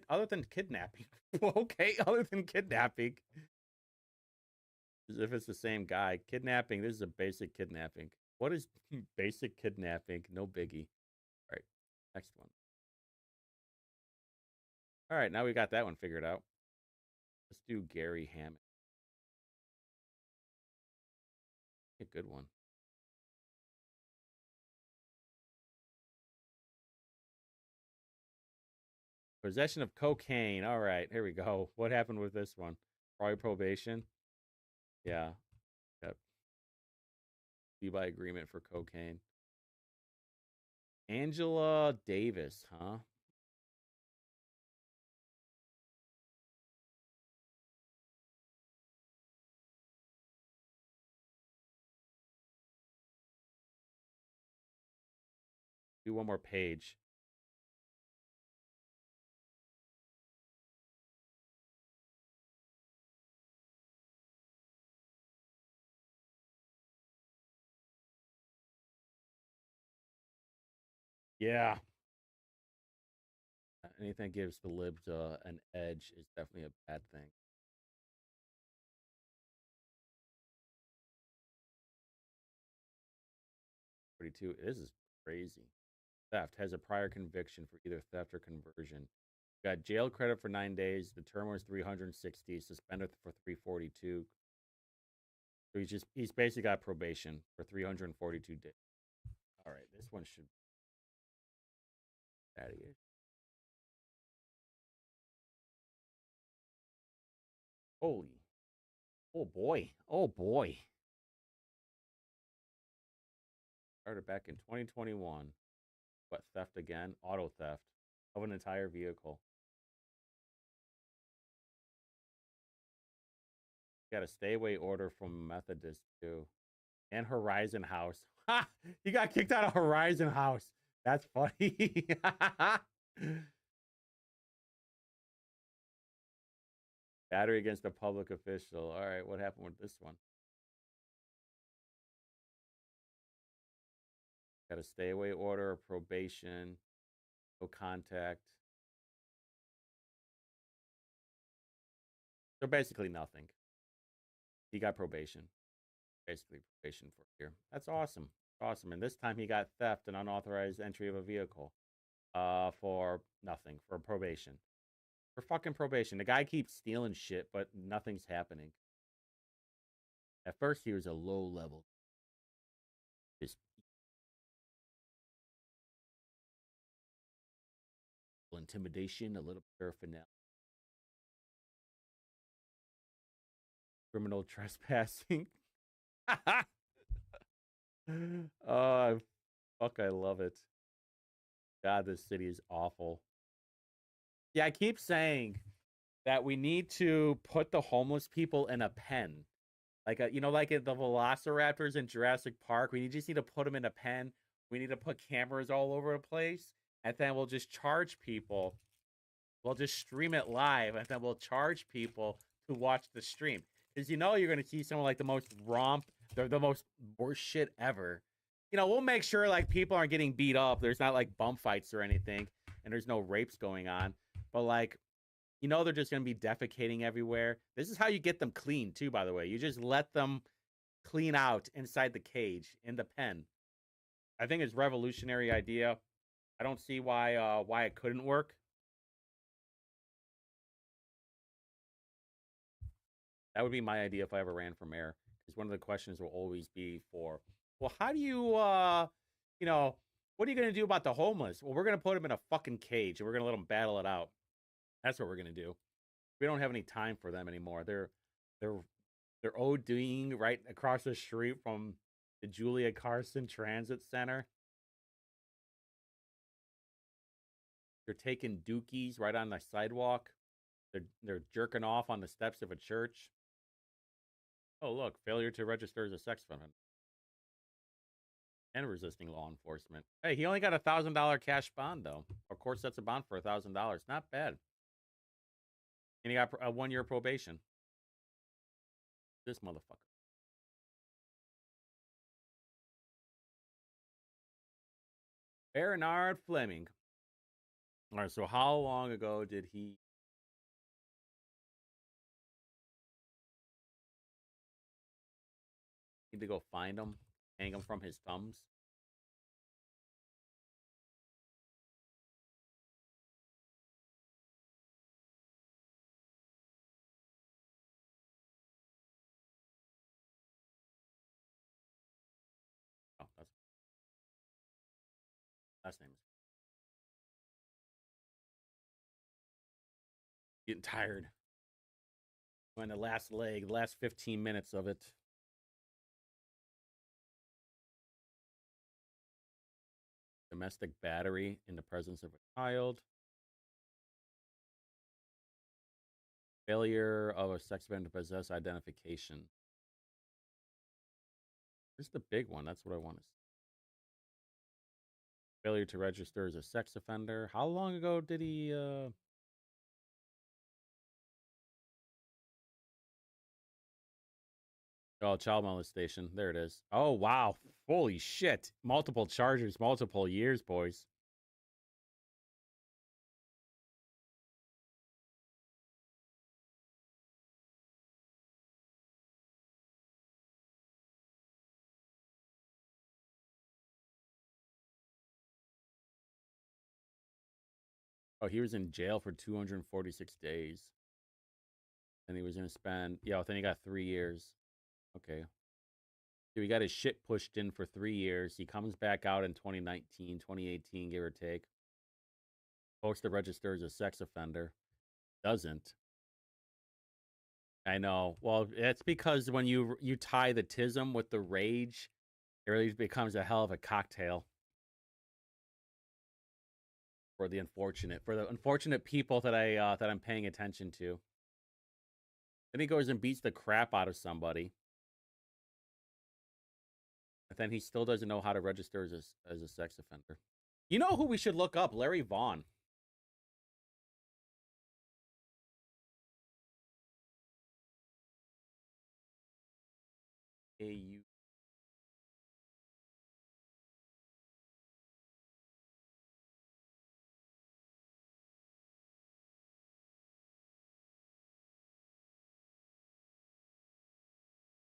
Other than kidnapping. Okay, other than kidnapping. As if it's the same guy. Kidnapping, this is a basic kidnapping. What is basic kidnapping? No biggie. All right, next one. All right, now we got that one figured out. Let's do Gary Hammond. A good one. Possession of cocaine. All right, here we go. What happened with this one? Probably probation. Yeah. Yep. Be by agreement for cocaine. Angela Davis, huh? Do one more page. Yeah. Anything that gives the libs an edge is definitely a bad thing. This is crazy. Theft has a prior conviction for either theft or conversion. Got jail credit for 9 days. The term was 360. Suspended for 342. So he's basically got probation for 342 days. All right, this one should out of here. Holy. Oh boy. Oh boy. Started back in 2021. What, theft again? Auto theft of an entire vehicle. Got a stay away order from Methodist too. And Horizon House. Ha! He got kicked out of Horizon House. That's funny. Battery against a public official. All right, what happened with this one? Got a stay away order, probation, no contact. So basically nothing. He got probation. Basically probation for a year. That's awesome. Awesome. And this time he got theft and unauthorized entry of a vehicle for nothing, for probation. For fucking probation. The guy keeps stealing shit, but nothing's happening. At first he was a low level. Just intimidation, a little paraphernalia. Criminal trespassing. Oh, fuck, I love it. God, this city is awful. Yeah, I keep saying that we need to put the homeless people in a pen. Like, like the velociraptors in Jurassic Park. We just need to put them in a pen. We need to put cameras all over the place. And then we'll just charge people. We'll just stream it live. And then we'll charge people to watch the stream. Because you're going to see someone like the most the most worst shit ever. We'll make sure like people aren't getting beat up. There's not like bump fights or anything. And there's no rapes going on. But like, they're just going to be defecating everywhere. This is how you get them clean too, by the way. You just let them clean out inside the cage, in the pen. I think it's a revolutionary idea. I don't see why it couldn't work. That would be my idea if I ever ran for mayor. Because one of the questions will always be well, how do you, what are you going to do about the homeless? Well, we're going to put them in a fucking cage and we're going to let them battle it out. That's what we're going to do. We don't have any time for them anymore. They're ODing right across the street from the Julia Carson Transit Center. They're taking dookies right on the sidewalk. They're jerking off on the steps of a church. Oh, look, failure to register as a sex offender. And resisting law enforcement. Hey, he only got $1,000 cash bond, though. Of course, that's a bond for $1,000. Not bad. And he got a 1-year probation. This motherfucker. Bernard Fleming. All right, so how long ago did he... Need to go find him, hang him from his thumbs. Oh, that's last name. Getting tired. On the last leg, the last 15 minutes of it. Domestic battery in the presence of a child. Failure of a sex offender to possess identification. Where's the big one? That's what I want to see. Failure to register as a sex offender. How long ago did he... Oh, child molestation. There it is. Oh, wow. Holy shit. Multiple charges, multiple years, boys. Oh, he was in jail for 246 days. And he was going to spend... Yeah, then he got 3 years. Okay. So he got his shit pushed in for 3 years. He comes back out in 2019, 2018, give or take. Supposed to register as a sex offender. Doesn't. I know. Well, it's because when you tie the tism with the rage, it really becomes a hell of a cocktail. For the unfortunate people that I'm paying attention to. Then he goes and beats the crap out of somebody. But then he still doesn't know how to register as a sex offender. You know who we should look up? Larry Vaughn. A-U.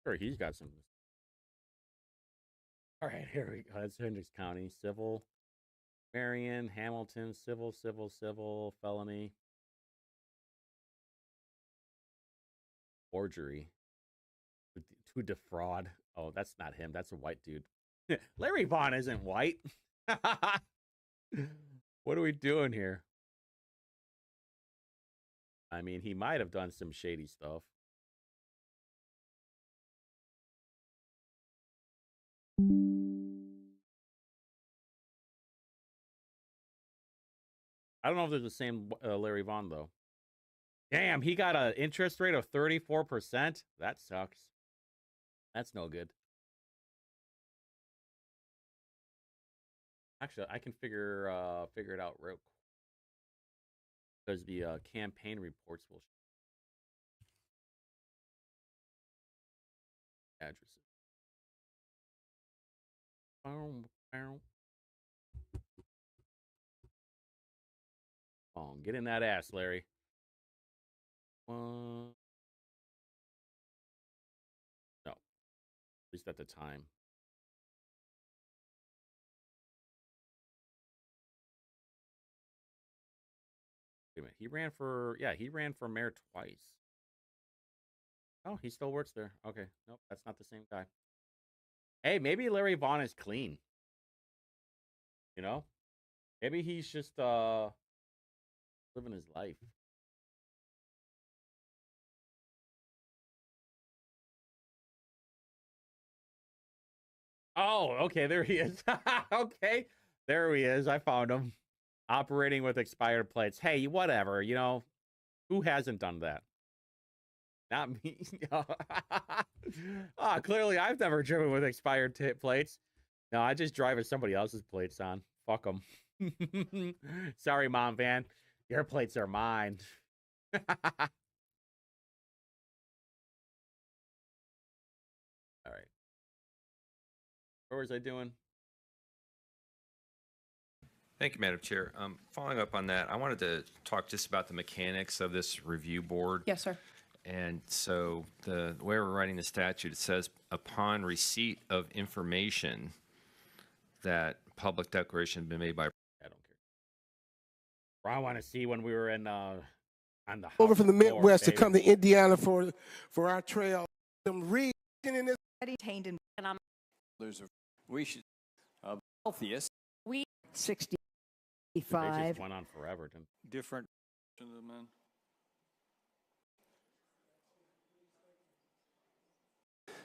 Sure, he's got some. All right, here we go. That's Hendricks County. Civil. Marion, Hamilton, civil, felony. Forgery. To defraud. Oh, that's not him. That's a white dude. Larry Vaughn isn't white. What are we doing here? I mean, he might have done some shady stuff. I don't know if they're the same Larry Vaughn, though. Damn, he got an interest rate of 34%? That sucks. That's no good. Actually, I can figure it out real quick. Because the campaign reports will show addresses. Oh, get in that ass, Larry. No. At least at the time. Wait a minute. He ran for mayor twice. Oh, he still works there. Okay. Nope, that's not the same guy. Hey, maybe Larry Vaughn is clean. You know? Maybe he's just living his life. Oh, okay, there he is. Okay, there he is. I found him. Operating with expired plates. Hey, whatever, you know. Who hasn't done that? Not me. Clearly I've never driven with expired plates. No, I just drive with somebody else's plates on. Fuck them. Sorry, Mom Van. Your plates are mine. All right. What was I doing? Thank you, Madam Chair. Following up on that, I wanted to talk just about the mechanics of this review board. Yes, sir. And so the way we're writing the statute, it says upon receipt of information that public declaration has been made by. I don't care. I want to see when we were in on the Over from the House floor, Midwest to baby. come to Indiana for our trail. Some reading in this. Contained in economic. We should healthiest. We 65. They just went on forever. Different.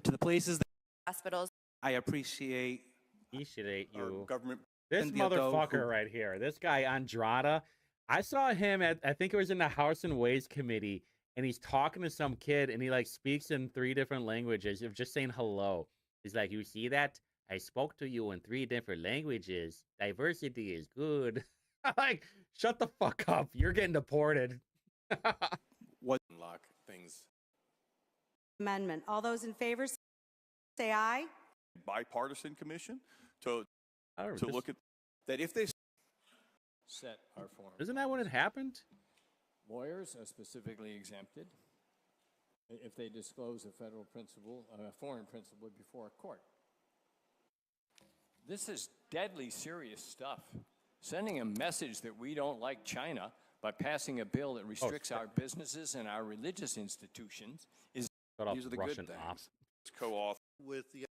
To the places that hospitals. I appreciate you. Government. This India, though, motherfucker who- right here, this guy Andrada, I saw him at, I think it was in the House and Ways Committee, and he's talking to some kid, and he like speaks in 3 different languages of just saying hello. He's like, you see that? I spoke to you in 3 different languages. Diversity is good. Like, shut the fuck up. You're getting deported. What unlock things? Amendment. All those in favor say aye. Bipartisan commission to this- look at that if they Set our form. Isn't that when it happened? Lawyers are specifically exempted if they disclose a federal principle, a foreign principle before a court. This is deadly serious stuff. Sending a message that we don't like China by passing a bill that restricts our businesses and our religious institutions is. these are the good things. Co-author with the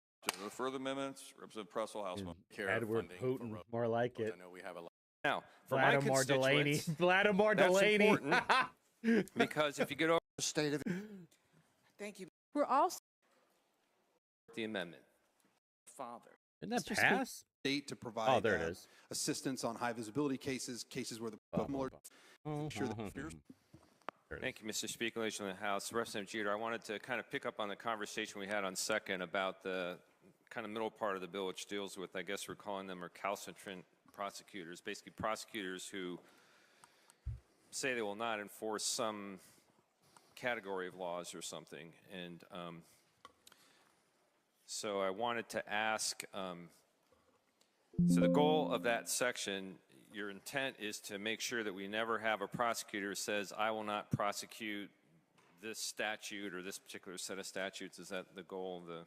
further amendments. Representative Pressel, Houseman. Edward Putin, more like it. I know we have a lot. Now, for my Vladimir Delaney. constituents, Vladimir that's Delaney. important because if you get over the state of. Thank you. We're also the amendment, Father. Didn't that pass? State to provide Oh, there it is. assistance on high visibility cases where the public sure that fears. Thank you, Mr. Speaker, ladies and gentlemen of the House. Representative Jeter, I wanted to kind of pick up on the conversation we had on second about the kind of middle part of the bill, which deals with, I guess we're calling them recalcitrant prosecutors, basically prosecutors who say they will not enforce some category of laws or something. And so I wanted to ask, so the goal of that section, your intent is to make sure that we never have a prosecutor who says, I will not prosecute this statute or this particular set of statutes. Is that the goal of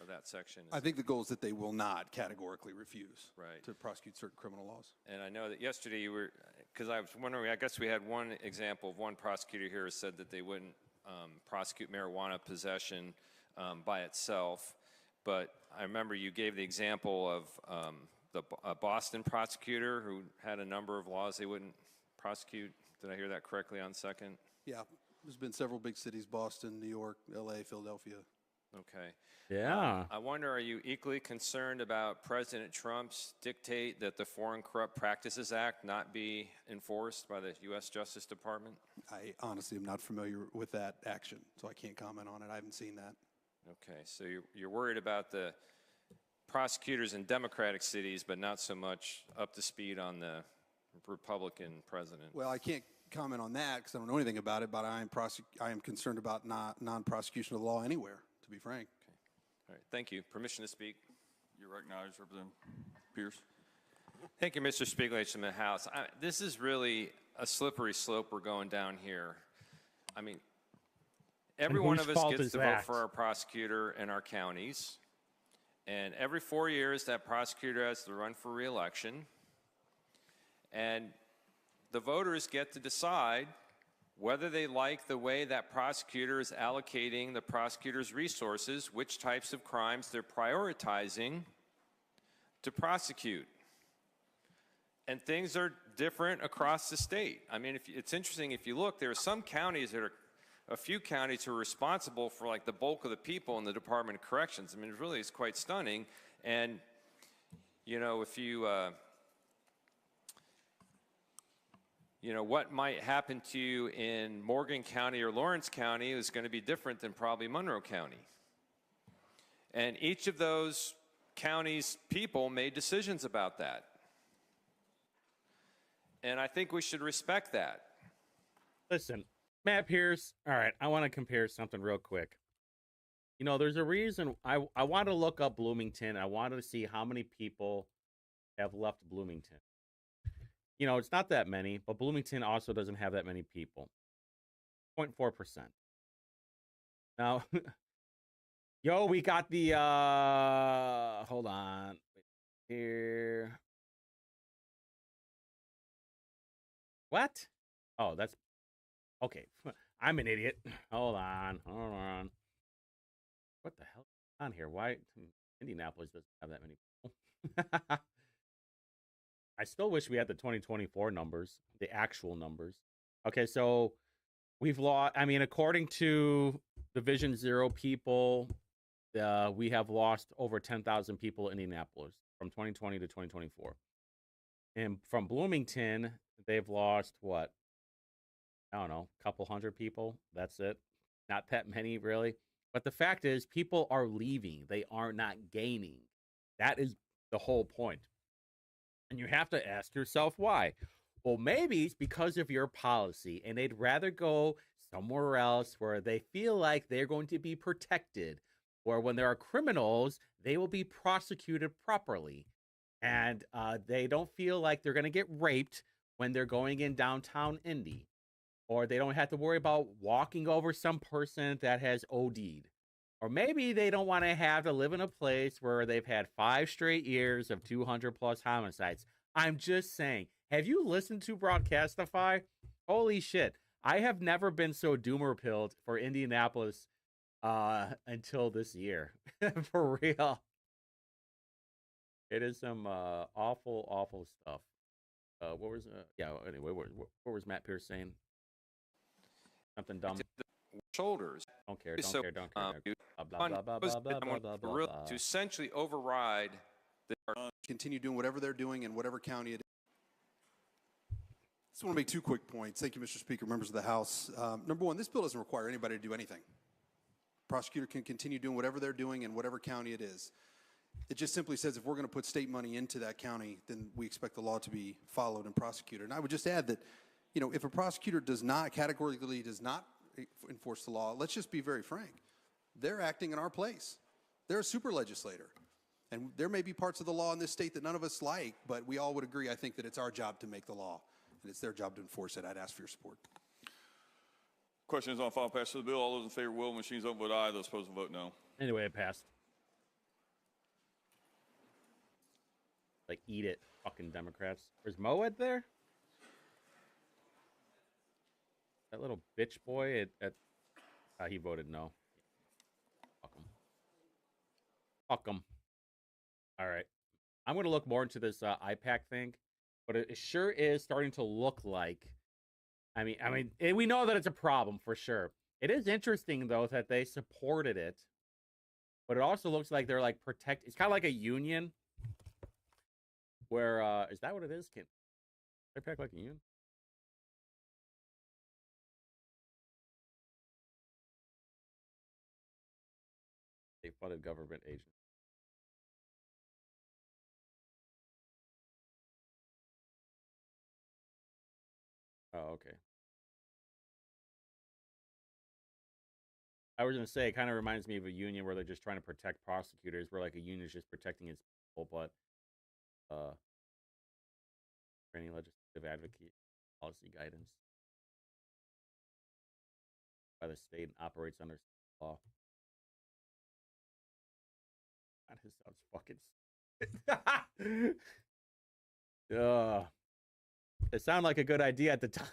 that section? I think the goal is that they will not categorically refuse to prosecute certain criminal laws. And I know that yesterday you were, because I was wondering, I guess we had one example of one prosecutor here who said that they wouldn't prosecute marijuana possession by itself. But I remember you gave the example of a Boston prosecutor who had a number of laws they wouldn't prosecute. Did I hear that correctly on second? Yeah, there's been several big cities: Boston, New York, L.A., Philadelphia. Okay. Yeah. I wonder, are you equally concerned about President Trump's dictate that the Foreign Corrupt Practices Act not be enforced by the U.S. Justice Department? I honestly am not familiar with that action, so I can't comment on it. I haven't seen that. Okay, so you're worried about the prosecutors in Democratic cities, but not so much up to speed on the Republican president. Well, I can't comment on that because I don't know anything about it, but I am concerned about non-prosecution of the law anywhere, to be frank. Okay. All right, thank you. Permission to speak. You're recognized, Representative Pierce. Thank you, Mr. Speaker, ladies and gentlemen of the House. This is really a slippery slope we're going down here. I mean, every one of us gets to vote for our prosecutor in our counties. And every 4 years, that prosecutor has to run for re-election. And the voters get to decide whether they like the way that prosecutor is allocating the prosecutor's resources, which types of crimes they're prioritizing to prosecute. And things are different across the state. I mean, it's interesting, if you look, there are some counties that are, a few counties who are responsible for like the bulk of the people in the Department of Corrections. I mean, it really is quite stunning. And, you know, if you, what might happen to you in Morgan County or Lawrence County is going to be different than probably Monroe County. And each of those counties' people made decisions about that. And I think we should respect that. Listen, Matt Pierce, all right, I want to compare something real quick. You know, there's a reason I want to look up Bloomington. I wanted to see how many people have left Bloomington. You know, it's not that many, but Bloomington also doesn't have that many people. 0.4%. Now, yo, we got the, hold on. Here. What? Oh, that's, okay. I'm an idiot. Hold on. What the hell is on here? Why? Indianapolis doesn't have that many people. I still wish we had the 2024 numbers, the actual numbers. Okay, so we've lost, I mean, according to Division 0 people, we have lost over 10,000 people in Indianapolis from 2020 to 2024. And from Bloomington, they've lost what? I don't know, a couple hundred people. That's it. Not that many, really. But the fact is, people are leaving. They are not gaining. That is the whole point. And you have to ask yourself why. Well, maybe it's because of your policy, and they'd rather go somewhere else where they feel like they're going to be protected, or when there are criminals, they will be prosecuted properly. And they don't feel like they're going to get raped when they're going in downtown Indy. Or they don't have to worry about walking over some person that has OD'd. Or maybe they don't want to have to live in a place where they've had 5 straight years of 200 plus homicides. I'm just saying, have you listened to Broadcastify? Holy shit. I have never been so doomer-pilled for Indianapolis until this year. For real. It is some awful, awful stuff. What was, anyway, what was Matt Pierce saying? Something dumb. Shoulders. Don't care. To essentially override continue doing whatever they're doing in whatever county it is. Just want to make 2 quick points. Thank you, Mr. Speaker, members of the House. Number one, this bill doesn't require anybody to do anything. Prosecutor can continue doing whatever they're doing in whatever county it is. It just simply says if we're going to put state money into that county, then we expect the law to be followed and prosecuted. And I would just add that, you know, if a prosecutor categorically does not enforce the law, let's just be very frank. They're acting in our place. They're a super legislator. And there may be parts of the law in this state that none of us like, but we all would agree, I think, that it's our job to make the law, and it's their job to enforce it. I'd ask for your support. Question is on file. Pass the bill. All those in favor will. Machines open, vote aye. Those opposed will vote no. Anyway, it passed. Like, eat it, fucking Democrats. Where's Moed there? That little bitch boy he voted no. Fuck him. Fuck him. All right. I'm going to look more into this IPAC thing, but it sure is starting to look like, I mean, we know that it's a problem for sure. It is interesting, though, that they supported it, but it also looks like they're like it's kind of like a union where, is that what it is? Can IPAC like a union? A funded government agent. Oh, okay. I was going to say, it kind of reminds me of a union where they're just trying to protect prosecutors, where like a union is just protecting its people, but training legislative advocate policy guidance by the state and operates under law. That sounds fucking stupid. It sounded like a good idea at the time.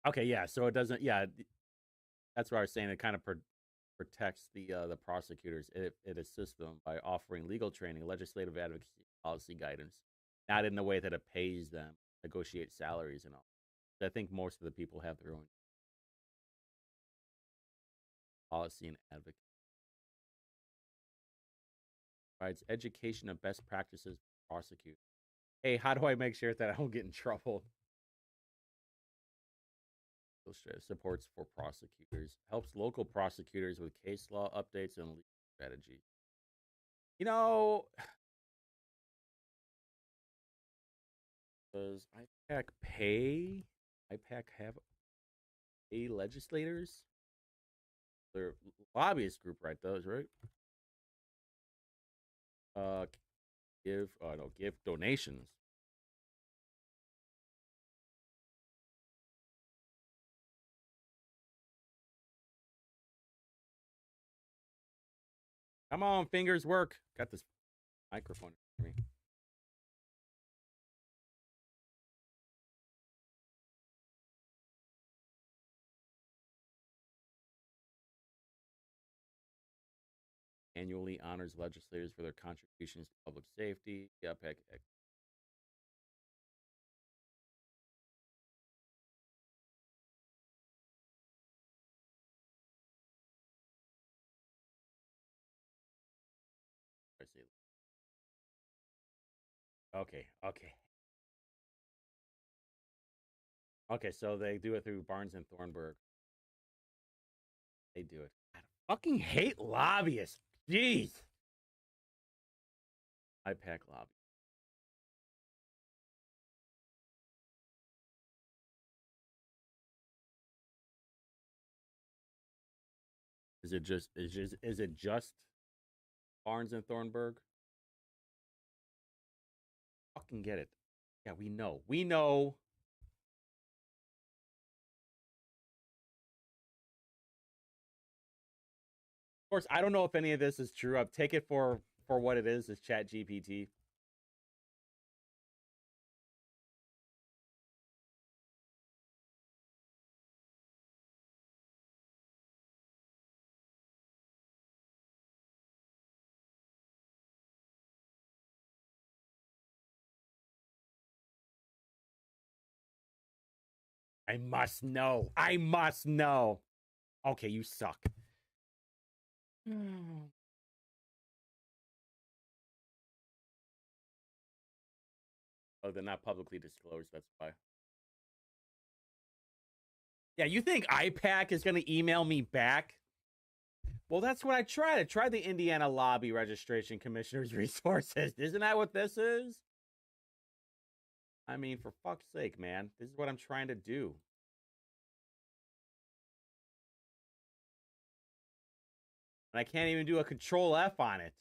Okay, yeah, so it doesn't, yeah, that's what I was saying. It kind of protects the prosecutors. It assists them by offering legal training, legislative advocacy, policy guidance, not in the way that it pays them, negotiate salaries and all. I think most of the people have their own policy and advocacy. Provides education of best practices for prosecutors. Hey, how do I make sure that I don't get in trouble? Supports for prosecutors. Helps local prosecutors with case law updates and legal strategies. You know, does IPAC pay? IPAC have pay legislators? They're lobbyist group, right? Those, right? Give donations. Come on, fingers work. Got this microphone for me. Annually honors legislators for their contributions to public safety. Yep, heck. Okay. Okay, so they do it through Barnes and Thornburg. They do it. I fucking hate lobbyists. Jeez. IPAC lobby. Is it just Barnes and Thornburg? Fucking get it. Yeah, we know. We know. Of course, I don't know if any of this is true. I'll take it for what it is ChatGPT. I must know. I must know. Okay, you suck. Oh, they're not publicly disclosed. That's why. Yeah, you think IPAC is going to email me back? Well, that's what I tried. I tried the Indiana Lobby Registration Commissioner's Resources. Isn't that what this is? I mean, for fuck's sake, man. This is what I'm trying to do. And I can't even do a Control F on it.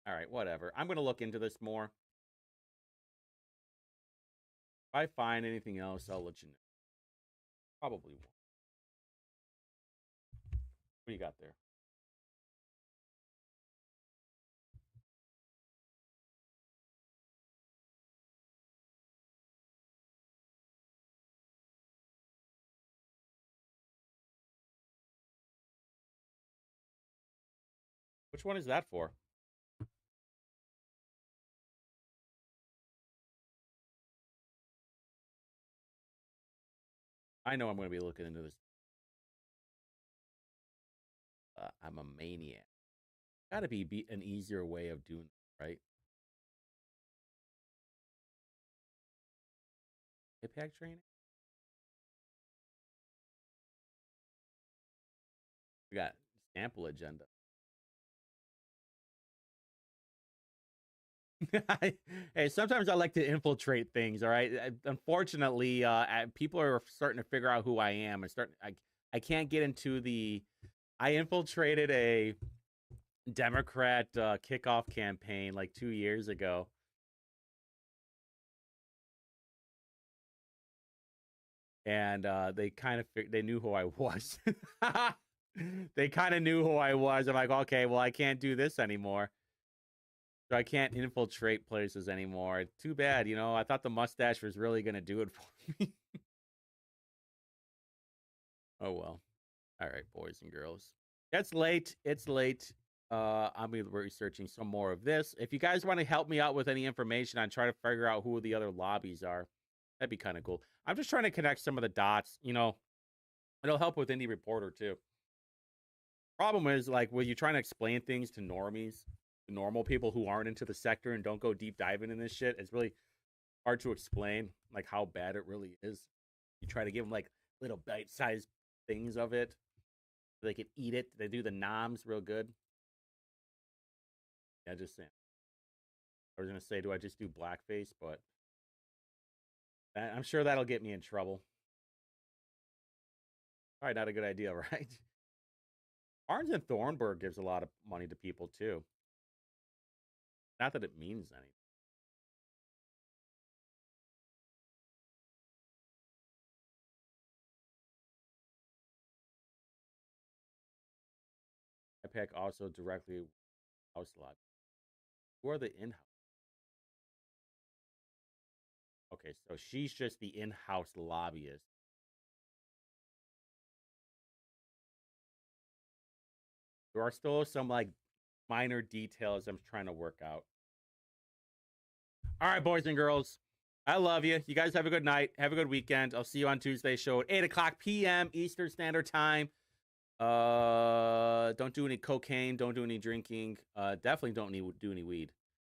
All right, whatever. I'm going to look into this more. If I find anything else, I'll let you know. Probably won't. What do you got there? Which one is that for? I know I'm going to be looking into this. I'm a maniac. Got to be an easier way of doing it, right? IPAC training? We got sample agenda. Hey, sometimes I like to infiltrate things, all right? Unfortunately, people are starting to figure out who I am. I can't get into the... I infiltrated a Democrat kickoff campaign like 2 years ago. And they kind of they knew who I was. They kind of knew who I was. I'm like, okay, well, I can't do this anymore. So I can't infiltrate places anymore. Too bad, you know. I thought the mustache was really going to do it for me. Oh, well. All right, boys and girls. It's late. It's late. I'll be researching some more of this. If you guys want to help me out with any information on trying to figure out who the other lobbies are, that'd be kind of cool. I'm just trying to connect some of the dots, you know. It'll help with Indie Reporter, too. Problem is, like, when you're trying to explain things to normies, normal people who aren't into the sector and don't go deep diving in this shit, it's really hard to explain like how bad it really is. You try to give them like little bite-sized things of it so they can eat it. They do the noms real good. Yeah, just saying. I was gonna say, do I just do blackface? But I'm sure that'll get me in trouble. Probably not a good idea, right? Barnes and Thornburg gives a lot of money to people too. Not that it means anything. IPAC also directly house lobby. Who are the in-house? Okay, so she's just the in-house lobbyist. There are still some like minor details I'm trying to work out. All right, boys and girls. I love you. You guys have a good night. Have a good weekend. I'll see you on Tuesday's show at 8 o'clock p.m. Eastern Standard Time. Don't do any cocaine. Don't do any drinking. Definitely don't do any weed.